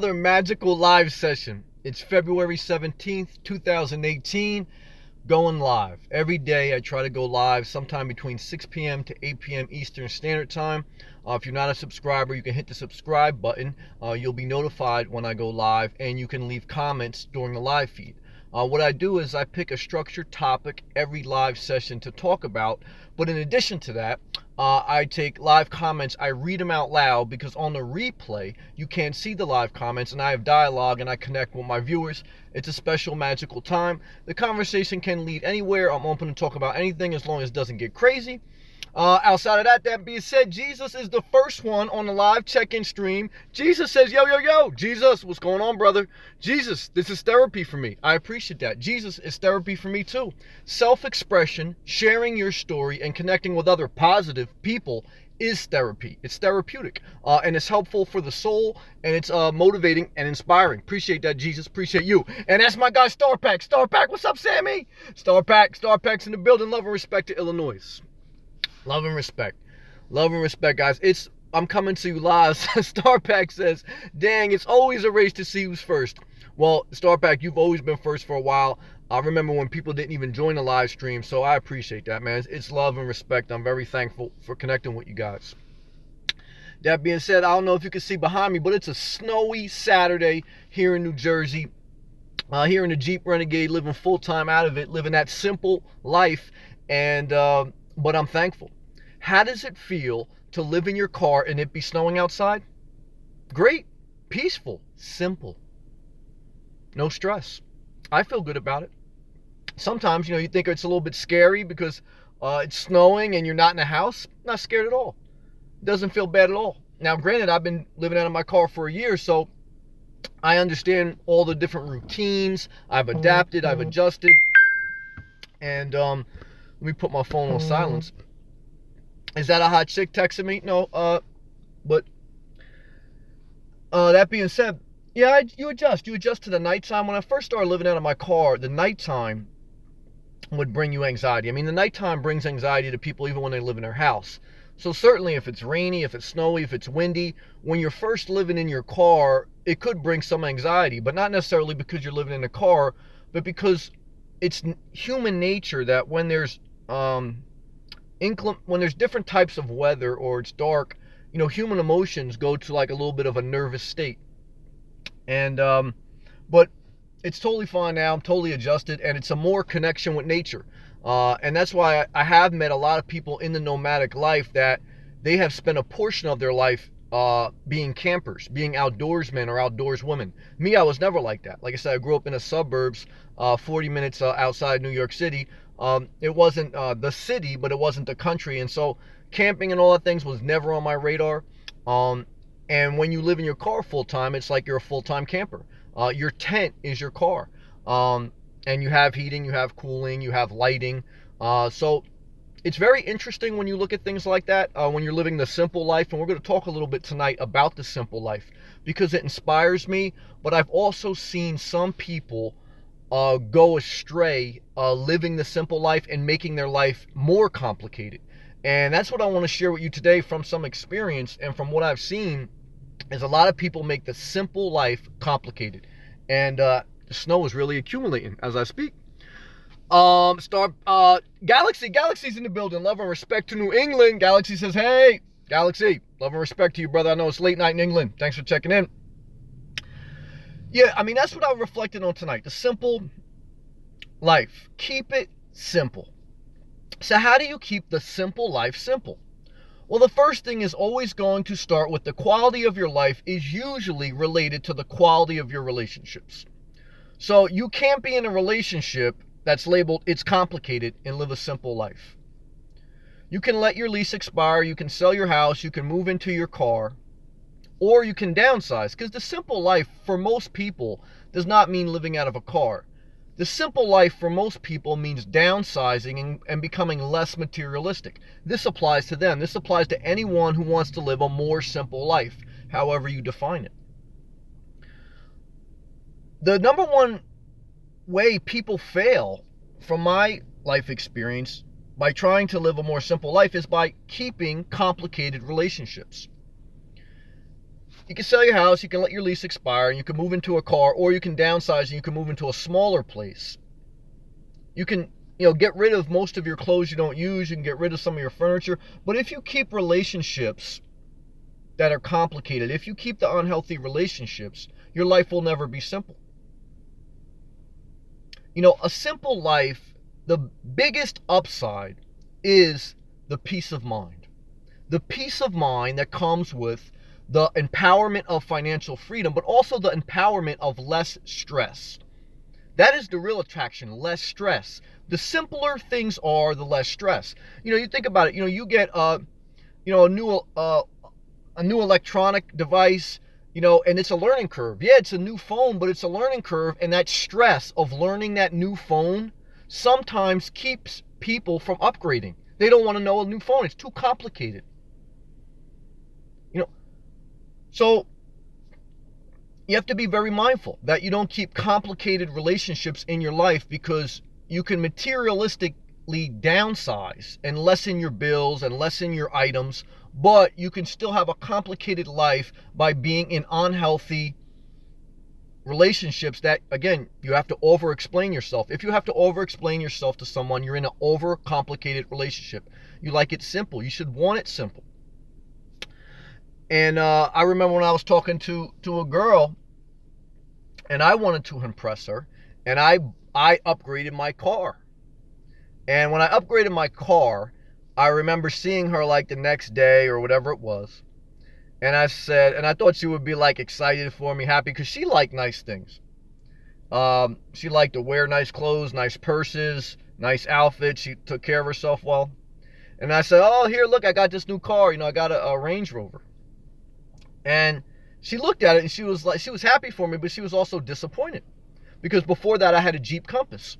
another magical live session. It's February 17th, 2018, going live. Every day I try to go live sometime between 6 p.m. to 8 p.m. Eastern Standard Time. If you're not a subscriber, you can hit the subscribe button. You'll be notified when I go live, and you can leave comments during the live feed. What I do is I pick a structured topic every live session to talk about, but in addition to that, I take live comments, I read them out loud, because on the replay, you can't see the live comments, and I have dialogue and I connect with my viewers. It's a special, magical time. The conversation can lead anywhere. I'm open to talk about anything as long as it doesn't get crazy. Outside of that being said, Jesus is the first one on the live check-in stream. Jesus says, yo, yo, yo. Jesus, what's going on, brother? Jesus, this is therapy for me. I appreciate that. Jesus is therapy for me too. Self-expression, sharing your story, and connecting with other positive people is therapy. It's therapeutic, and it's helpful for the soul, and it's motivating and inspiring. Appreciate that, Jesus. Appreciate you. And that's my guy, Starpack. Starpack, what's up, Sammy? Starpack's in the building. Love and respect to Illinois. Love and respect. Love and respect, guys. I'm coming to you live. Starpack says, dang, it's always a race to see who's first. Well, Starpack, you've always been first for a while. I remember when people didn't even join the live stream, so I appreciate that, man. It's love and respect. I'm very thankful for connecting with you guys. That being said, I don't know if you can see behind me, but it's a snowy Saturday here in New Jersey. Here in the Jeep Renegade, living full-time out of it, living that simple life, and but I'm thankful. How does it feel to live in your car and it be snowing outside? Great, peaceful, simple, no stress. I feel good about it. Sometimes, you think it's a little bit scary because it's snowing and you're not in a house. Not scared at all. Doesn't feel bad at all. Now, granted, I've been living out of my car for a year, so I understand all the different routines. I've adapted, I've adjusted, and let me put my phone on silence. Is that a hot chick texting me? No, but that being said, yeah, you adjust to the nighttime. When I first started living out of my car, the nighttime would bring you anxiety. I mean, the nighttime brings anxiety to people even when they live in their house. So certainly if it's rainy, if it's snowy, if it's windy, when you're first living in your car, it could bring some anxiety, but not necessarily because you're living in a car, but because it's human nature that when there's when there's different types of weather or it's dark, human emotions go to like a little bit of a nervous state. And but it's totally fine now. I'm totally adjusted, and it's a more connection with nature. And that's why I have met a lot of people in the nomadic life that they have spent a portion of their life being campers, being outdoorsmen or outdoorswomen. Me, I was never like that. Like I said, I grew up in the suburbs, 40 minutes outside New York City. It wasn't the city, but it wasn't the country. And so camping and all that things was never on my radar. And when you live in your car full time, it's like you're a full-time camper. Your tent is your car. And you have heating, you have cooling, you have lighting. So it's very interesting when you look at things like that, when you're living the simple life. And we're going to talk a little bit tonight about the simple life because it inspires me. But I've also seen some people go astray living the simple life and making their life more complicated. And that's what I want to share with you today from some experience and from what I've seen is a lot of people make the simple life complicated. And the snow is really accumulating as I speak. Galaxy's in the building. Love and respect to New England. Galaxy says, hey, Galaxy, love and respect to you, brother. I know it's late night in England. Thanks for checking in. Yeah, I mean, that's what I reflected on tonight. The simple life. Keep it simple. So how do you keep the simple life simple? Well, the first thing is always going to start with the quality of your life is usually related to the quality of your relationships. So you can't be in a relationship that's labeled it's complicated and live a simple life. You can let your lease expire, you can sell your house, you can move into your car, or you can downsize, because the simple life for most people does not mean living out of a car. The simple life for most people means downsizing and becoming less materialistic. This applies to them. This applies to anyone who wants to live a more simple life, however you define it. The number one way people fail, from my life experience, by trying to live a more simple life is by keeping complicated relationships. You can sell your house, you can let your lease expire, and you can move into a car, or you can downsize and you can move into a smaller place. You can, get rid of most of your clothes you don't use. You can get rid of some of your furniture. But if you keep relationships that are complicated, if you keep the unhealthy relationships, your life will never be simple. A simple life, the biggest upside is the peace of mind. The peace of mind that comes with the empowerment of financial freedom, but also the empowerment of less stress. That is the real attraction, less stress. The simpler things are, the less stress. You think about it, you get a new electronic device, and it's a learning curve. Yeah, it's a new phone, but it's a learning curve, and that stress of learning that new phone sometimes keeps people from upgrading. They don't want to know a new phone. It's too complicated. So you have to be very mindful that you don't keep complicated relationships in your life, because you can materialistically downsize and lessen your bills and lessen your items, but you can still have a complicated life by being in unhealthy relationships that, again, you have to over-explain yourself. If you have to over-explain yourself to someone, you're in an over-complicated relationship. You like it simple. You should want it simple. And I remember when I was talking to a girl, and I wanted to impress her, and I upgraded my car. And when I upgraded my car, I remember seeing her like the next day or whatever it was. And I said, and I thought she would be like excited for me, happy, because she liked nice things. She liked to wear nice clothes, nice purses, nice outfits. She took care of herself well. And I said, oh, here, look, I got this new car. I got a Range Rover. And she looked at it and she was happy for me, but she was also disappointed, because before that I had a Jeep Compass.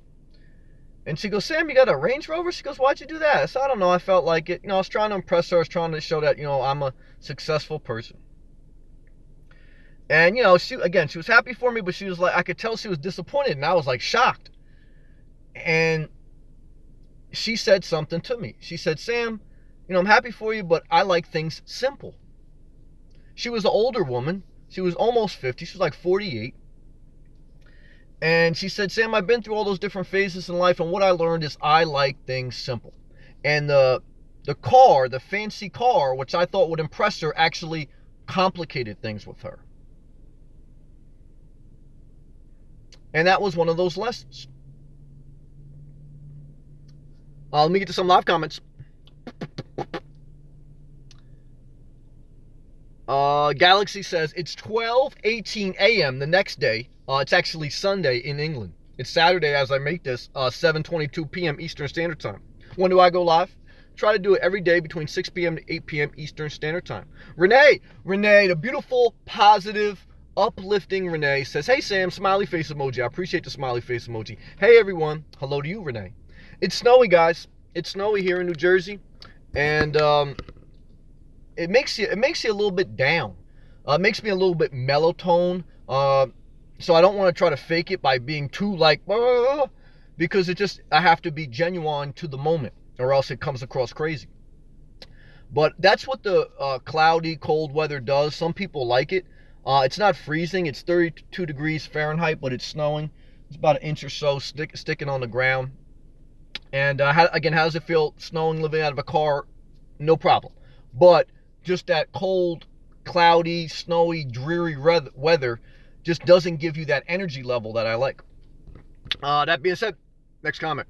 And she goes, Sam, you got a Range Rover? She goes, why'd you do that? I said, I don't know. I felt like it. I was trying to impress her. I was trying to show that, I'm a successful person. And, she was happy for me, but she was like, I could tell she was disappointed, and I was like shocked. And she said something to me. She said, Sam, I'm happy for you, but I like things simple. She was an older woman. She was almost 50. She was like 48. And she said, Sam, I've been through all those different phases in life, and what I learned is I like things simple. And the car, the fancy car, which I thought would impress her, actually complicated things with her. And that was one of those lessons. Let me get to some live comments. Galaxy says it's 12:18 a.m. the next day. It's actually Sunday in England. It's Saturday as I make this, 7:22 p.m. Eastern Standard Time. When do I go live? Try to do it every day between 6 p.m. to 8 p.m. Eastern Standard Time. Renee, the beautiful, positive, uplifting Renee says, hey Sam, smiley face emoji. I appreciate the smiley face emoji. Hey everyone, hello to you, Renee. It's snowy, guys. It's snowy here in New Jersey, and it makes you a little bit down. It makes me a little bit mellow tone. So I don't want to try to fake it by being too like, because I have to be genuine to the moment, or else it comes across crazy. But that's what the cloudy, cold weather does. Some people like it. It's not freezing. It's 32 degrees Fahrenheit, but it's snowing. It's about an inch or so sticking on the ground. And how does it feel snowing, living out of a car? No problem. But just that cold, cloudy, snowy, dreary weather just doesn't give you that energy level that I like. That being said, next comment.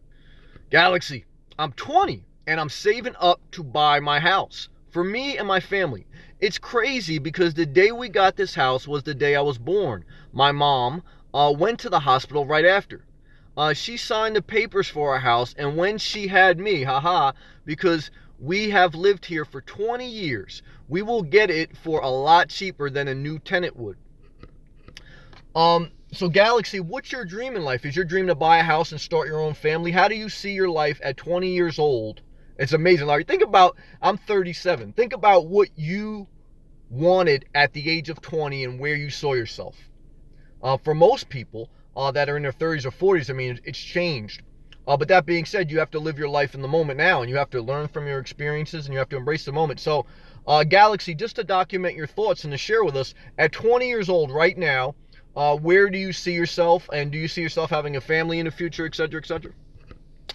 Galaxy, I'm 20 and I'm saving up to buy my house for me and my family. It's crazy because the day we got this house was the day I was born. My mom went to the hospital right after. She signed the papers for our house, and when she had me, because we have lived here for 20 years, we will get it for a lot cheaper than a new tenant would. So Galaxy, what's your dream in life? Is your dream to buy a house and start your own family? How do you see your life at 20 years old? It's amazing, Larry. Think about, I'm 37. Think about what you wanted at the age of 20 and where you saw yourself. For most people that are in their 30s or 40s, I mean, it's changed. But that being said, you have to live your life in the moment now, and you have to learn from your experiences, and you have to embrace the moment. So Galaxy, just to document your thoughts and to share with us, at 20 years old right now, where do you see yourself, and do you see yourself having a family in the future, etc., etc.?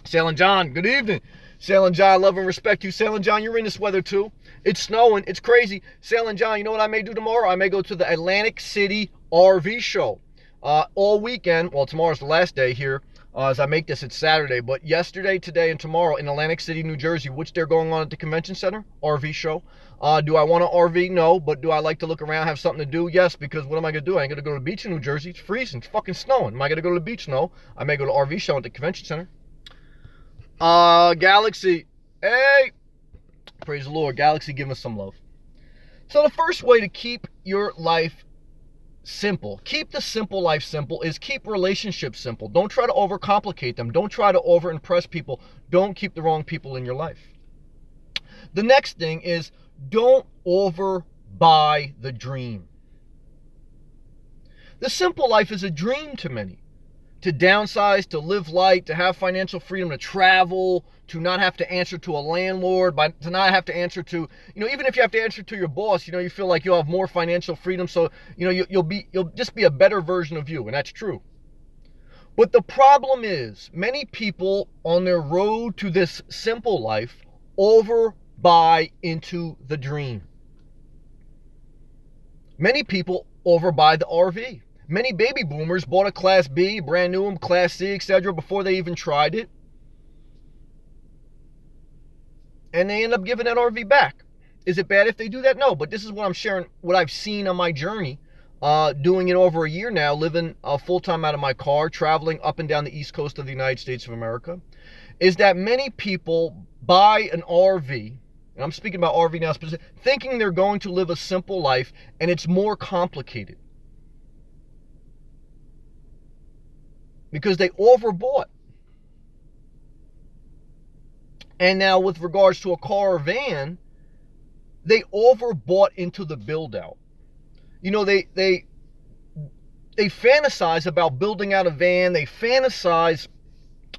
Sailing John, good evening. Sailing John, I love and respect you. Sailing John, you're in this weather too. It's snowing. It's crazy. Sailing John, you know what I may do tomorrow? I may go to the Atlantic City RV show. All weekend, well, tomorrow's the last day here. As I make this, it's Saturday. But yesterday, today, and tomorrow in Atlantic City, New Jersey, which they're going on at the convention center, RV show. Do I want an RV? No. But do I like to look around, have something to do? Yes, because what am I going to do? I ain't going to go to the beach in New Jersey. It's freezing. It's fucking snowing. Am I going to go to the beach? No. I may go to the RV show at the convention center. Galaxy. Hey! Praise the Lord. Galaxy, give us some love. So the first way to keep your life simple, keep the simple life simple, is keep relationships simple. Don't try to overcomplicate them. Don't try to over-impress people. Don't keep the wrong people in your life. The next thing is don't overbuy the dream. The simple life is a dream to many. To downsize, to live light, to have financial freedom, to travel, to not have to answer to a landlord, to not have to answer to, even if you have to answer to your boss, you feel like you'll have more financial freedom. So, you'll just be a better version of you. And that's true. But the problem is many people on their road to this simple life overbuy into the dream. Many people overbuy the RV. Many baby boomers bought a Class B, brand new one, Class C, etc. before they even tried it. And they end up giving that RV back. Is it bad if they do that? No, but this is what I'm sharing, what I've seen on my journey, doing it over a year now, living full-time out of my car, traveling up and down the East Coast of the United States of America, is that many people buy an RV, and I'm speaking about RV now, thinking they're going to live a simple life, and it's more complicated. Because they overbought. And now with regards to a car or van, they overbought into the build out. They fantasize about building out a van. They fantasize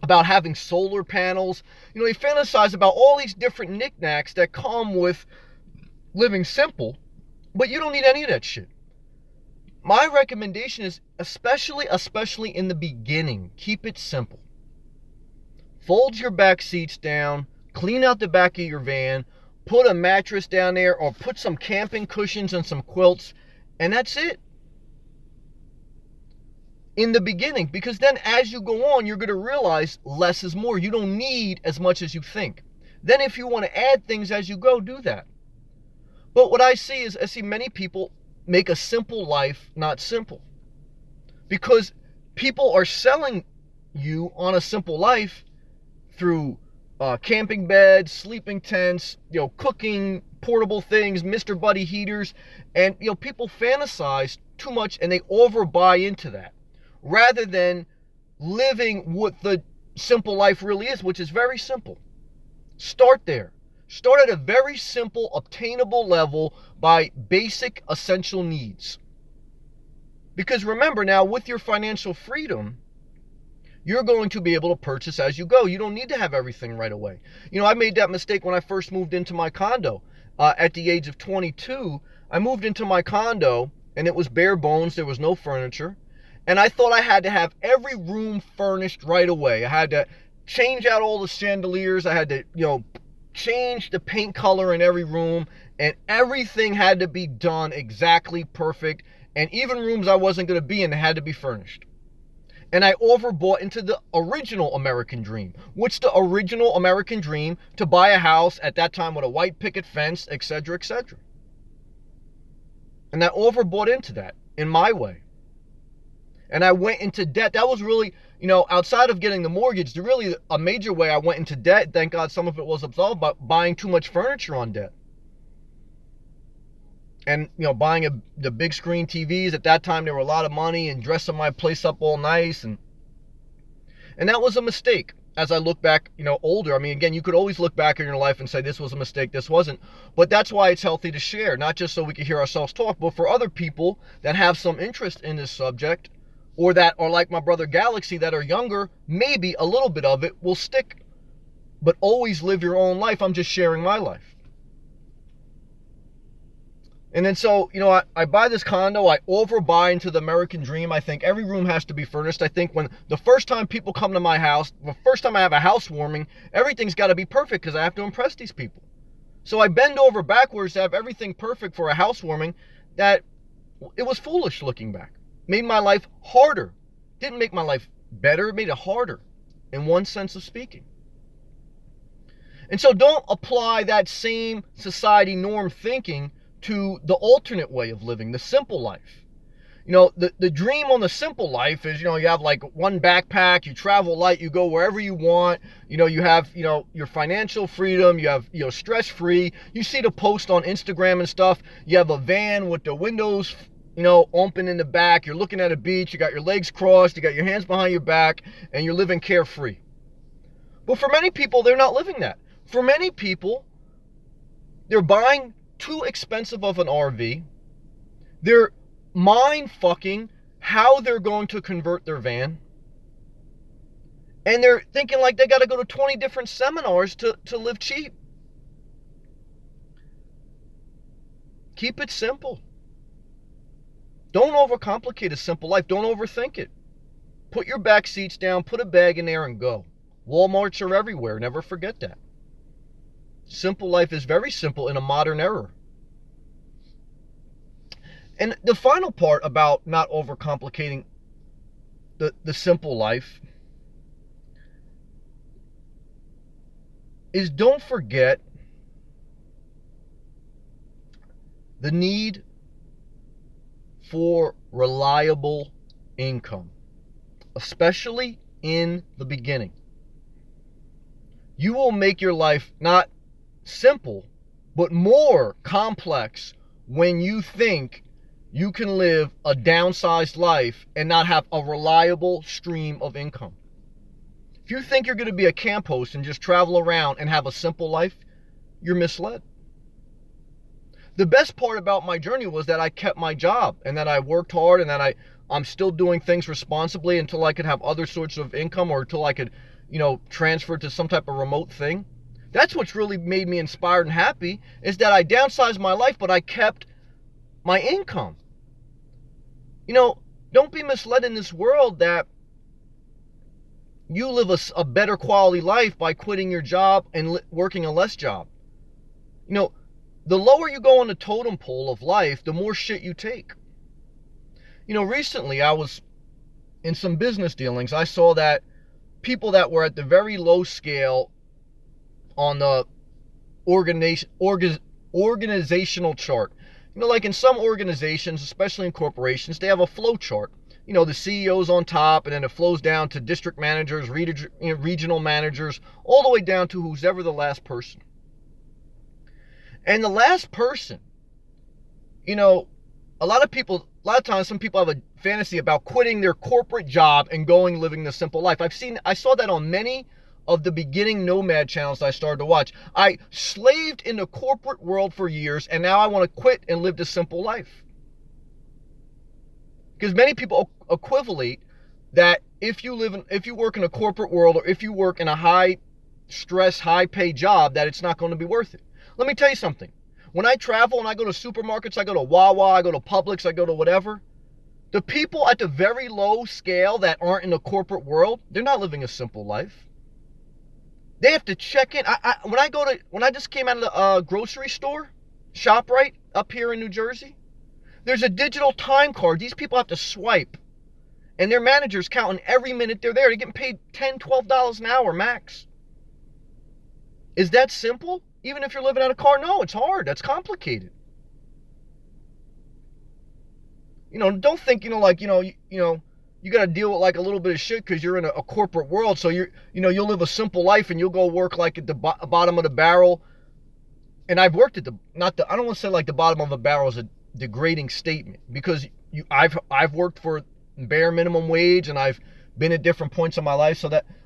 about having solar panels. They fantasize about all these different knickknacks that come with living simple, but you don't need any of that shit. My recommendation is, especially in the beginning, keep it simple. Fold your back seats down, clean out the back of your van, put a mattress down there, or put some camping cushions and some quilts, and that's it. In the beginning, because then as you go on, you're going to realize less is more. You don't need as much as you think. Then if you want to add things as you go, do that. But what I see many people make a simple life not simple, because people are selling you on a simple life through camping beds, sleeping tents, cooking, portable things, Mr. Buddy heaters, and people fantasize too much and they overbuy into that, rather than living what the simple life really is, which is very simple. Start there. Start at a very simple, obtainable level by basic essential needs. Because remember now, with your financial freedom, you're going to be able to purchase as you go. You don't need to have everything right away. I made that mistake when I first moved into my condo. At the age of 22, I moved into my condo and it was bare bones. There was no furniture. And I thought I had to have every room furnished right away. I had to change out all the chandeliers. I had to, change the paint color in every room, and everything had to be done exactly perfect, and even rooms I wasn't going to be in had to be furnished. And I overbought into the original American dream. What's the original American dream? To buy a house at that time with a white picket fence, etc., etc. And I overbought into that in my way. And I went into debt. That was really, outside of getting the mortgage, really a major way I went into debt. Thank God some of it was absolved, by buying too much furniture on debt. And, buying the big screen TVs. At that time, there were a lot of money, and dressing my place up all nice. And that was a mistake. As I look back, older. I mean, again, you could always look back in your life and say, this was a mistake, this wasn't. But that's why it's healthy to share. Not just so we can hear ourselves talk, but for other people that have some interest in this subject, or that are like my brother Galaxy, that are younger, maybe a little bit of it will stick. But always live your own life. I'm just sharing my life. And then so, I buy this condo, I overbuy into the American dream. I think every room has to be furnished. I think when the first time people come to my house, the first time I have a housewarming, everything's got to be perfect because I have to impress these people. So I bend over backwards to have everything perfect for a housewarming that it was foolish looking back. Made my life harder. Didn't make my life better, it made it harder in one sense of speaking. And so don't apply that same society norm thinking to the alternate way of living, the simple life. The dream on the simple life is, you have like one backpack, you travel light, you go wherever you want, you have, your financial freedom, you have, stress free. You see the post on Instagram and stuff, you have a van with the windows, open in the back, you're looking at a beach, you got your legs crossed, you got your hands behind your back, and you're living carefree. But for many people, they're not living that. For many people, they're buying too expensive of an RV. They're mind fucking how they're going to convert their van. And they're thinking like they got to go to 20 different seminars to live cheap. Keep it simple. Don't overcomplicate a simple life. Don't overthink it. Put your back seats down, put a bag in there and go. Walmarts are everywhere. Never forget that. Simple life is very simple in a modern era. And the final part about not overcomplicating the simple life is don't forget the need for reliable income, especially in the beginning. You will make your life not simple, but more complex when you think you can live a downsized life and not have a reliable stream of income. If you think you're going to be a camp host and just travel around and have a simple life, you're misled. The best part about my journey was that I kept my job and that I worked hard and that I'm still doing things responsibly until I could have other sorts of income or until I could, transfer to some type of remote thing. That's what's really made me inspired and happy, is that I downsized my life, but I kept my income. Don't be misled in this world that you live a better quality life by quitting your job and working a less job. The lower you go on the totem pole of life, the more shit you take. Recently I was in some business dealings. I saw that people that were at the very low scale on the organizational chart. Like in some organizations, especially in corporations, they have a flow chart. The CEO's on top, and then it flows down to district managers, regional managers, all the way down to who's ever the last person. And the last person, a lot of times some people have a fantasy about quitting their corporate job and living the simple life. I saw that on many of the beginning nomad channels I started to watch. I slaved in the corporate world for years, and now I want to quit and live the simple life. Because many people equate that if you work in a corporate world, or if you work in a high stress, high pay job, that it's not going to be worth it. Let me tell you something. When I travel and I go to supermarkets, I go to Wawa, I go to Publix, I go to whatever, the people at the very low scale that aren't in the corporate world, they're not living a simple life. They have to check in. When I just came out of the grocery store, ShopRite up here in New Jersey, there's a digital time card. These people have to swipe, and their manager's counting every minute they're there. They're getting paid $10, $12 an hour max. Is that simple? Even if you're living out of a car? No, it's hard. That's complicated. Don't think, you got to deal with like a little bit of shit because you're in a corporate world. So you'll live a simple life and you'll go work like at the bottom of the barrel. And I've worked at I don't want to say like the bottom of a barrel is a degrading statement, because I've worked for bare minimum wage and I've been at different points in my life,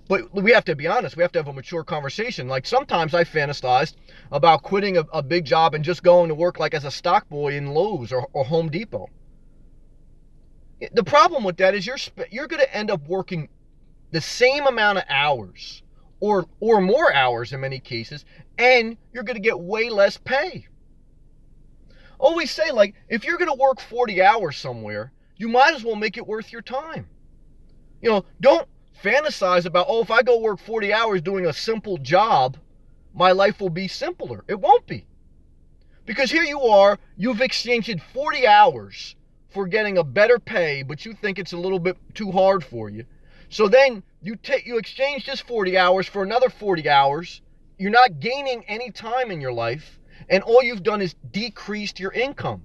but we have to be honest. We have to have a mature conversation. Like sometimes I fantasized about quitting a big job and just going to work like as a stock boy in Lowe's or Home Depot. The problem with that is you're going to end up working the same amount of hours or more hours in many cases, and you're going to get way less pay. always say, like, if you're going to work 40 hours somewhere, you might as well make it worth your time. Don't fantasize about, oh, if I go work 40 hours doing a simple job, my life will be simpler. It won't be. Because here you are, you've exchanged 40 hours for getting a better pay, but you think it's a little bit too hard for you. So then you exchange this 40 hours for another 40 hours. You're not gaining any time in your life, and all you've done is decreased your income.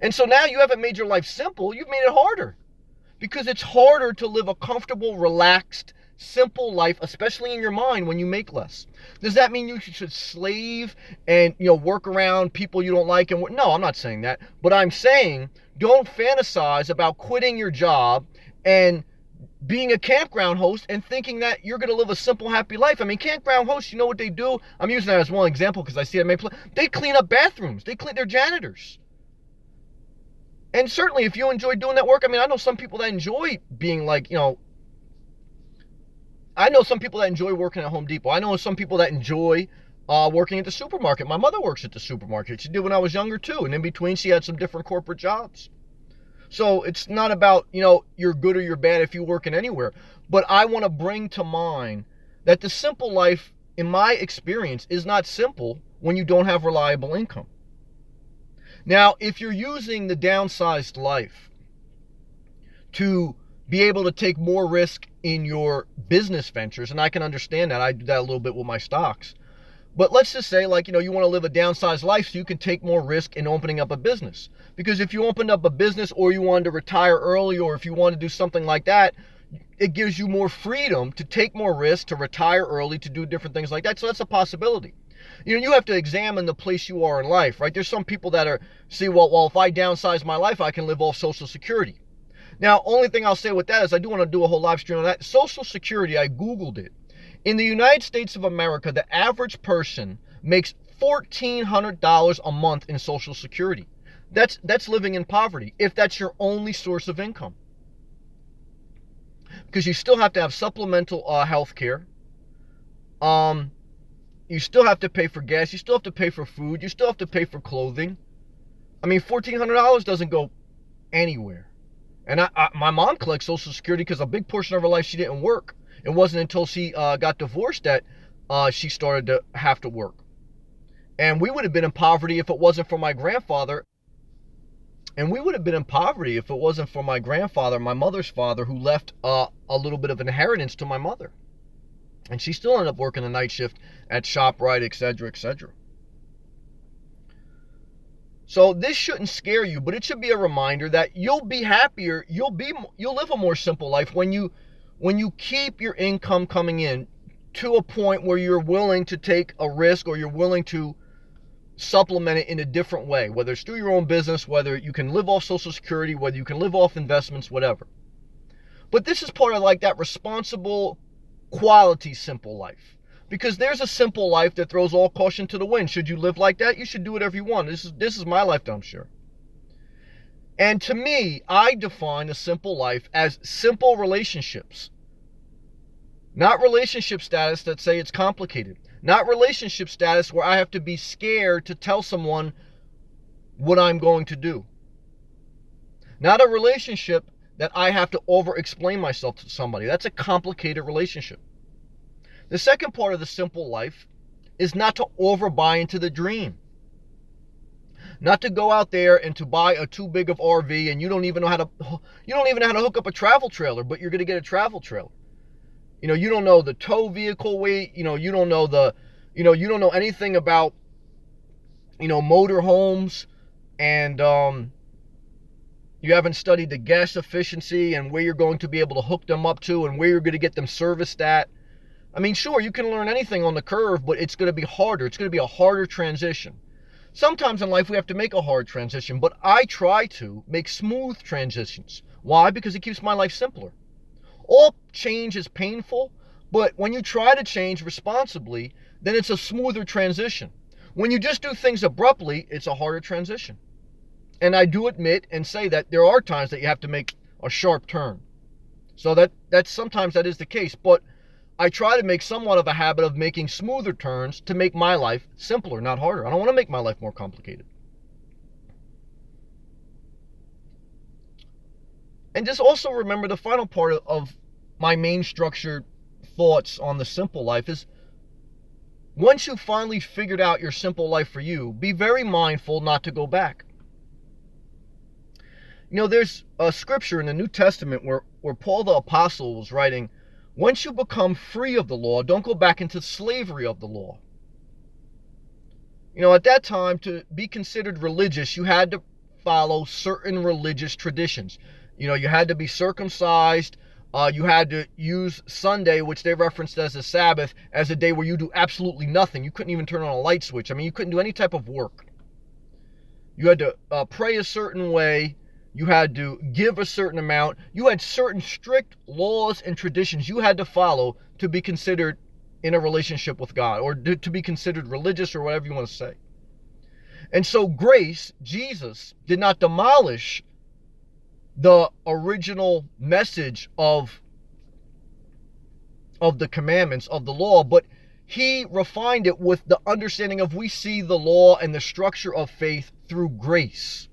And so now you haven't made your life simple, you've made it harder. Because it's harder to live a comfortable, relaxed, simple life, especially in your mind, when you make less. Does that mean you should slave and work around people you don't like? No, I'm not saying that. But I'm saying don't fantasize about quitting your job and being a campground host and thinking that you're going to live a simple, happy life. I mean, campground hosts, you know what they do? I'm using that as one example because I see it. They clean up bathrooms. They're janitors. And certainly if you enjoy doing that work, I know some people that enjoy being I know some people that enjoy working at Home Depot. I know some people that enjoy working at the supermarket. My mother works at the supermarket. She did when I was younger too. And in between, she had some different corporate jobs. So it's not about, you're good or you're bad if you work in anywhere. But I want to bring to mind that the simple life, in my experience, is not simple when you don't have reliable income. Now, if you're using the downsized life to be able to take more risk in your business ventures, and I can understand that. I do that a little bit with my stocks. But let's just say, you want to live a downsized life so you can take more risk in opening up a business. Because if you opened up a business or you wanted to retire early or if you want to do something like that, it gives you more freedom to take more risk, to retire early, to do different things like that. So that's a possibility. You have to examine the place you are in life, right? There's some people that well, if I downsize my life, I can live off Social Security. Now, only thing I'll say with that is I do want to do a whole live stream on that. Social Security, I Googled it. In the United States of America, the average person makes $1,400 a month in Social Security. That's living in poverty, if that's your only source of income. Because you still have to have supplemental health care. You still have to pay for gas. You still have to pay for food. You still have to pay for clothing. $1,400 doesn't go anywhere. And my mom collects Social Security because a big portion of her life she didn't work. It wasn't until she got divorced that she started to have to work. And we would have been in poverty if it wasn't for my grandfather. And we would have been in poverty if it wasn't for my grandfather, my mother's father, who left a little bit of inheritance to my mother. And she still ended up working a night shift at ShopRite, etc., etc. So this shouldn't scare you, but it should be a reminder that you'll be happier, you'll live a more simple life when you keep your income coming in to a point where you're willing to take a risk or you're willing to supplement it in a different way, whether it's through your own business, whether you can live off Social Security, whether you can live off investments, whatever. But this is part of that responsible, quality, simple life. Because there's a simple life that throws all caution to the wind. Should you live like that? You should do whatever you want. This is my life, I'm sure. And to me, I define a simple life as simple relationships. Not relationship status that say it's complicated. Not relationship status where I have to be scared to tell someone what I'm going to do. Not a relationship that I have to over-explain myself to somebody. That's a complicated relationship. The second part of the simple life is not to overbuy into the dream. Not to go out there and to buy a too big of RV and you don't even know how to hook up a travel trailer, but you're going to get a travel trailer. You don't know the tow vehicle weight, you don't know anything about motor homes, and you haven't studied the gas efficiency and where you're going to be able to hook them up to and where you're going to get them serviced at. Sure, you can learn anything on the curve, but it's going to be harder. It's going to be a harder transition. Sometimes in life we have to make a hard transition, but I try to make smooth transitions. Why? Because it keeps my life simpler. All change is painful, but when you try to change responsibly, then it's a smoother transition. When you just do things abruptly, it's a harder transition. And I do admit and say that there are times that you have to make a sharp turn. So that's sometimes that is the case, but I try to make somewhat of a habit of making smoother turns to make my life simpler, not harder. I don't want to make my life more complicated. And just also remember the final part of my main structured thoughts on the simple life is, once you finally figured out your simple life for you, be very mindful not to go back. There's a scripture in the New Testament where Paul the Apostle was writing, once you become free of the law, don't go back into slavery of the law. At that time, to be considered religious, you had to follow certain religious traditions. You had to be circumcised. You had to use Sunday, which they referenced as a Sabbath, as a day where you do absolutely nothing. You couldn't even turn on a light switch. You couldn't do any type of work. You had to pray a certain way. You had to give a certain amount. You had certain strict laws and traditions you had to follow to be considered in a relationship with God, or to be considered religious, or whatever you want to say. And so grace, Jesus, did not demolish the original message of the commandments of the law, but he refined it with the understanding of, we see the law and the structure of faith through grace.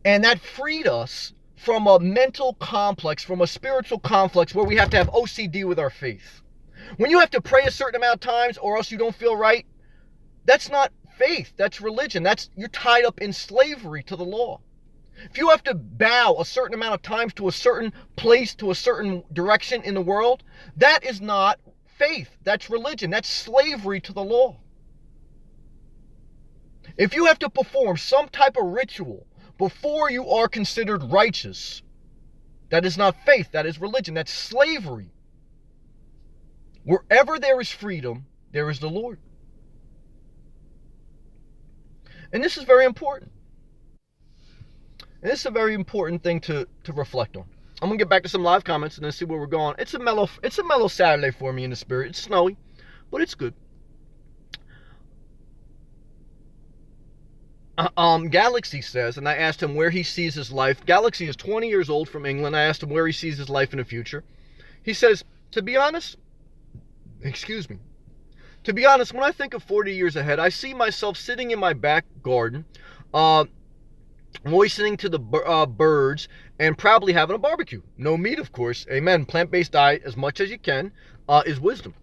And that freed us from a mental complex, from a spiritual complex where we have to have OCD with our faith. When you have to pray a certain amount of times or else you don't feel right, that's not faith, that's religion. You're tied up in slavery to the law. If you have to bow a certain amount of times to a certain place, to a certain direction in the world, that is not faith, that's religion, that's slavery to the law. If you have to perform some type of ritual before you are considered righteous, that is not faith, that is religion, that's slavery. Wherever there is freedom, there is the Lord. And this is very important. And this is a very important thing to reflect on. I'm going to get back to some live comments and then see where we're going. It's a mellow Saturday for me in the spirit. It's snowy, but it's good. Galaxy says, and I asked him where he sees his life. Galaxy is 20 years old, from England. I asked him where he sees his life in the future. He says, to be honest, when I think of 40 years ahead, I see myself sitting in my back garden, moistening to the birds, and probably having a barbecue. No meat, of course. Amen. Plant-based diet as much as you can is wisdom.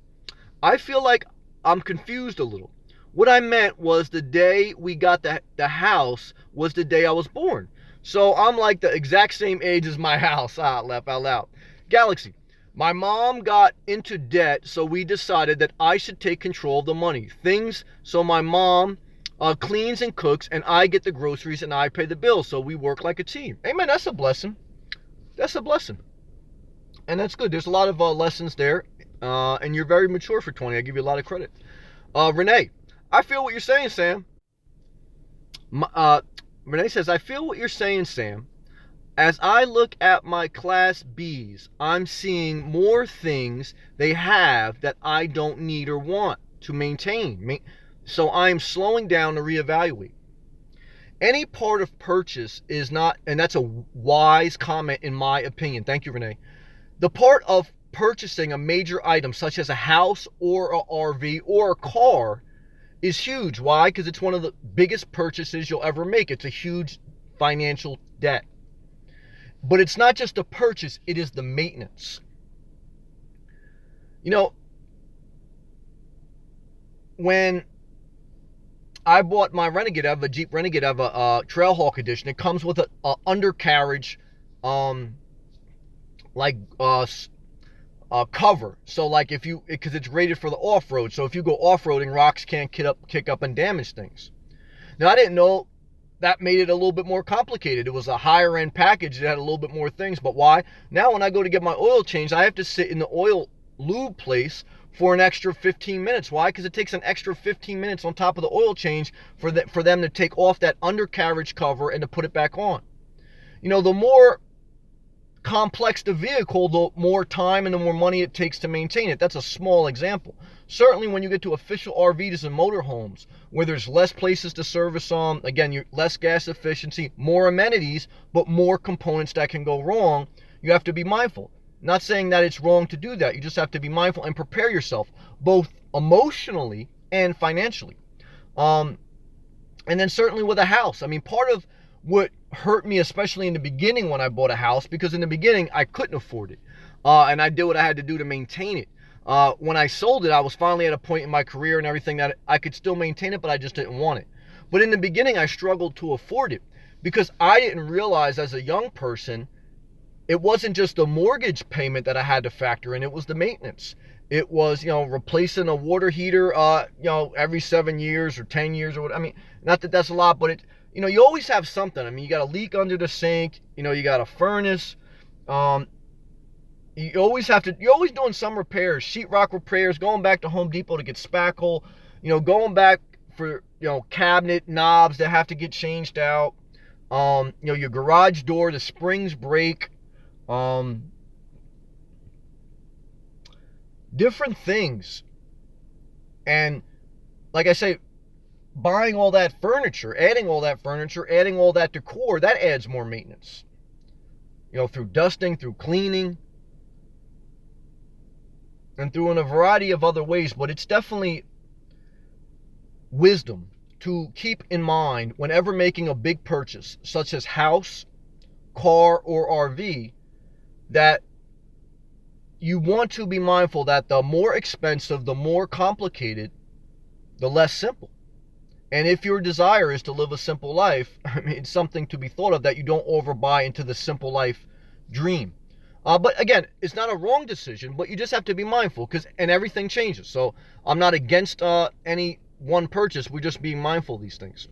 I feel like I'm confused a little. What I meant was the day we got the house was the day I was born. So I'm like the exact same age as my house. Laugh out loud. Galaxy. My mom got into debt, so we decided that I should take control of the money. So my mom cleans and cooks, and I get the groceries, and I pay the bills. So we work like a team. Amen. That's a blessing. That's a blessing. And that's good. There's a lot of lessons there. And you're very mature for 20. I give you a lot of credit. Renee, I feel what you're saying, Sam. Renee says, I feel what you're saying, Sam. As I look at my Class Bs, I'm seeing more things they have that I don't need or want to maintain. So I'm slowing down to reevaluate. Any part of purchase is not, and that's a wise comment in my opinion. Thank you, Renee. The part of purchasing a major item such as a house or a RV or a car is huge. Why? Because it's one of the biggest purchases you'll ever make. It's a huge financial debt. But it's not just a purchase, it is the maintenance. When I bought my Renegade, I have a Jeep Renegade, I have a Trailhawk edition. It comes with a undercarriage cover. So because it's rated for the off-road. So if you go off-roading, rocks can't kick up and damage things. Now, I didn't know that made it a little bit more complicated. It was a higher end package. It had a little bit more things. But why? Now when I go to get my oil changed, I have to sit in the oil lube place for an extra 15 minutes. Why? Because it takes an extra 15 minutes on top of the oil change for them to take off that undercarriage cover and to put it back on. The more complex the vehicle, the more time and the more money it takes to maintain it. That's a small example. Certainly when you get to official RVs and motorhomes where there's less places to service them, again, you're less gas efficiency, more amenities, but more components that can go wrong, you have to be mindful. Not saying that it's wrong to do that. You just have to be mindful and prepare yourself both emotionally and financially. And then certainly with a house. Part of what hurt me, especially in the beginning when I bought a house, because in the beginning I couldn't afford it, and I did what I had to do to maintain it. When I sold it, I was finally at a point in my career and everything that I could still maintain it, but I just didn't want it. But in the beginning, I struggled to afford it because I didn't realize as a young person, it wasn't just the mortgage payment that I had to factor in, it was the maintenance. It was, replacing a water heater, every 7 years or 10 years or what. I mean, not that that's a lot, but you always have something. I mean, you got a leak under the sink, you got a furnace. You're always doing some repairs, sheetrock repairs, going back to Home Depot to get spackle, going back for, cabinet knobs that have to get changed out. Your garage door, the springs break. Different things. And like I say, buying all that furniture, adding all that decor, that adds more maintenance. Through dusting, through cleaning, and through in a variety of other ways. But it's definitely wisdom to keep in mind whenever making a big purchase, such as house, car, or RV, that you want to be mindful that the more expensive, the more complicated, the less simple. And if your desire is to live a simple life, I mean, it's something to be thought of that you don't overbuy into the simple life dream. But again, it's not a wrong decision, but you just have to be mindful and everything changes. So I'm not against any one purchase. We're just being mindful of these things.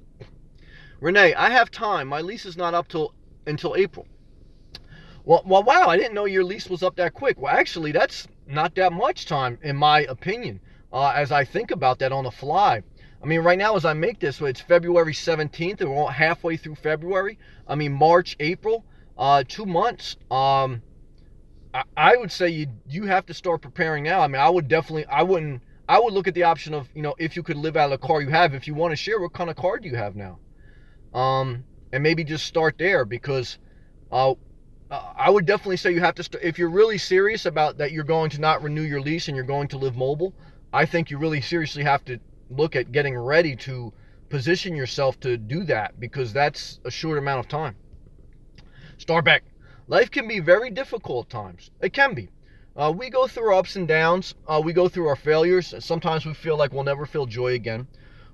Renee, I have time. My lease is not up until April. Well, wow, I didn't know your lease was up that quick. Well, actually, that's not that much time, in my opinion, as I think about that on the fly. I mean, right now, as I make this, it's February 17th, and we're halfway through February. I mean, March, April, 2 months. I would say you have to start preparing now. I mean, I would look at the option of, if you could live out of the car you have. If you want to share, what kind of car do you have now? And maybe just start there, because I would definitely say you have to start. If you're really serious about that, you're going to not renew your lease and you're going to live mobile, I think you really seriously have to look at getting ready to position yourself to do that, because that's a short amount of time. Starbeck, life can be very difficult at times. It can be. We go through our ups and downs. We go through our failures. Sometimes we feel like we'll never feel joy again.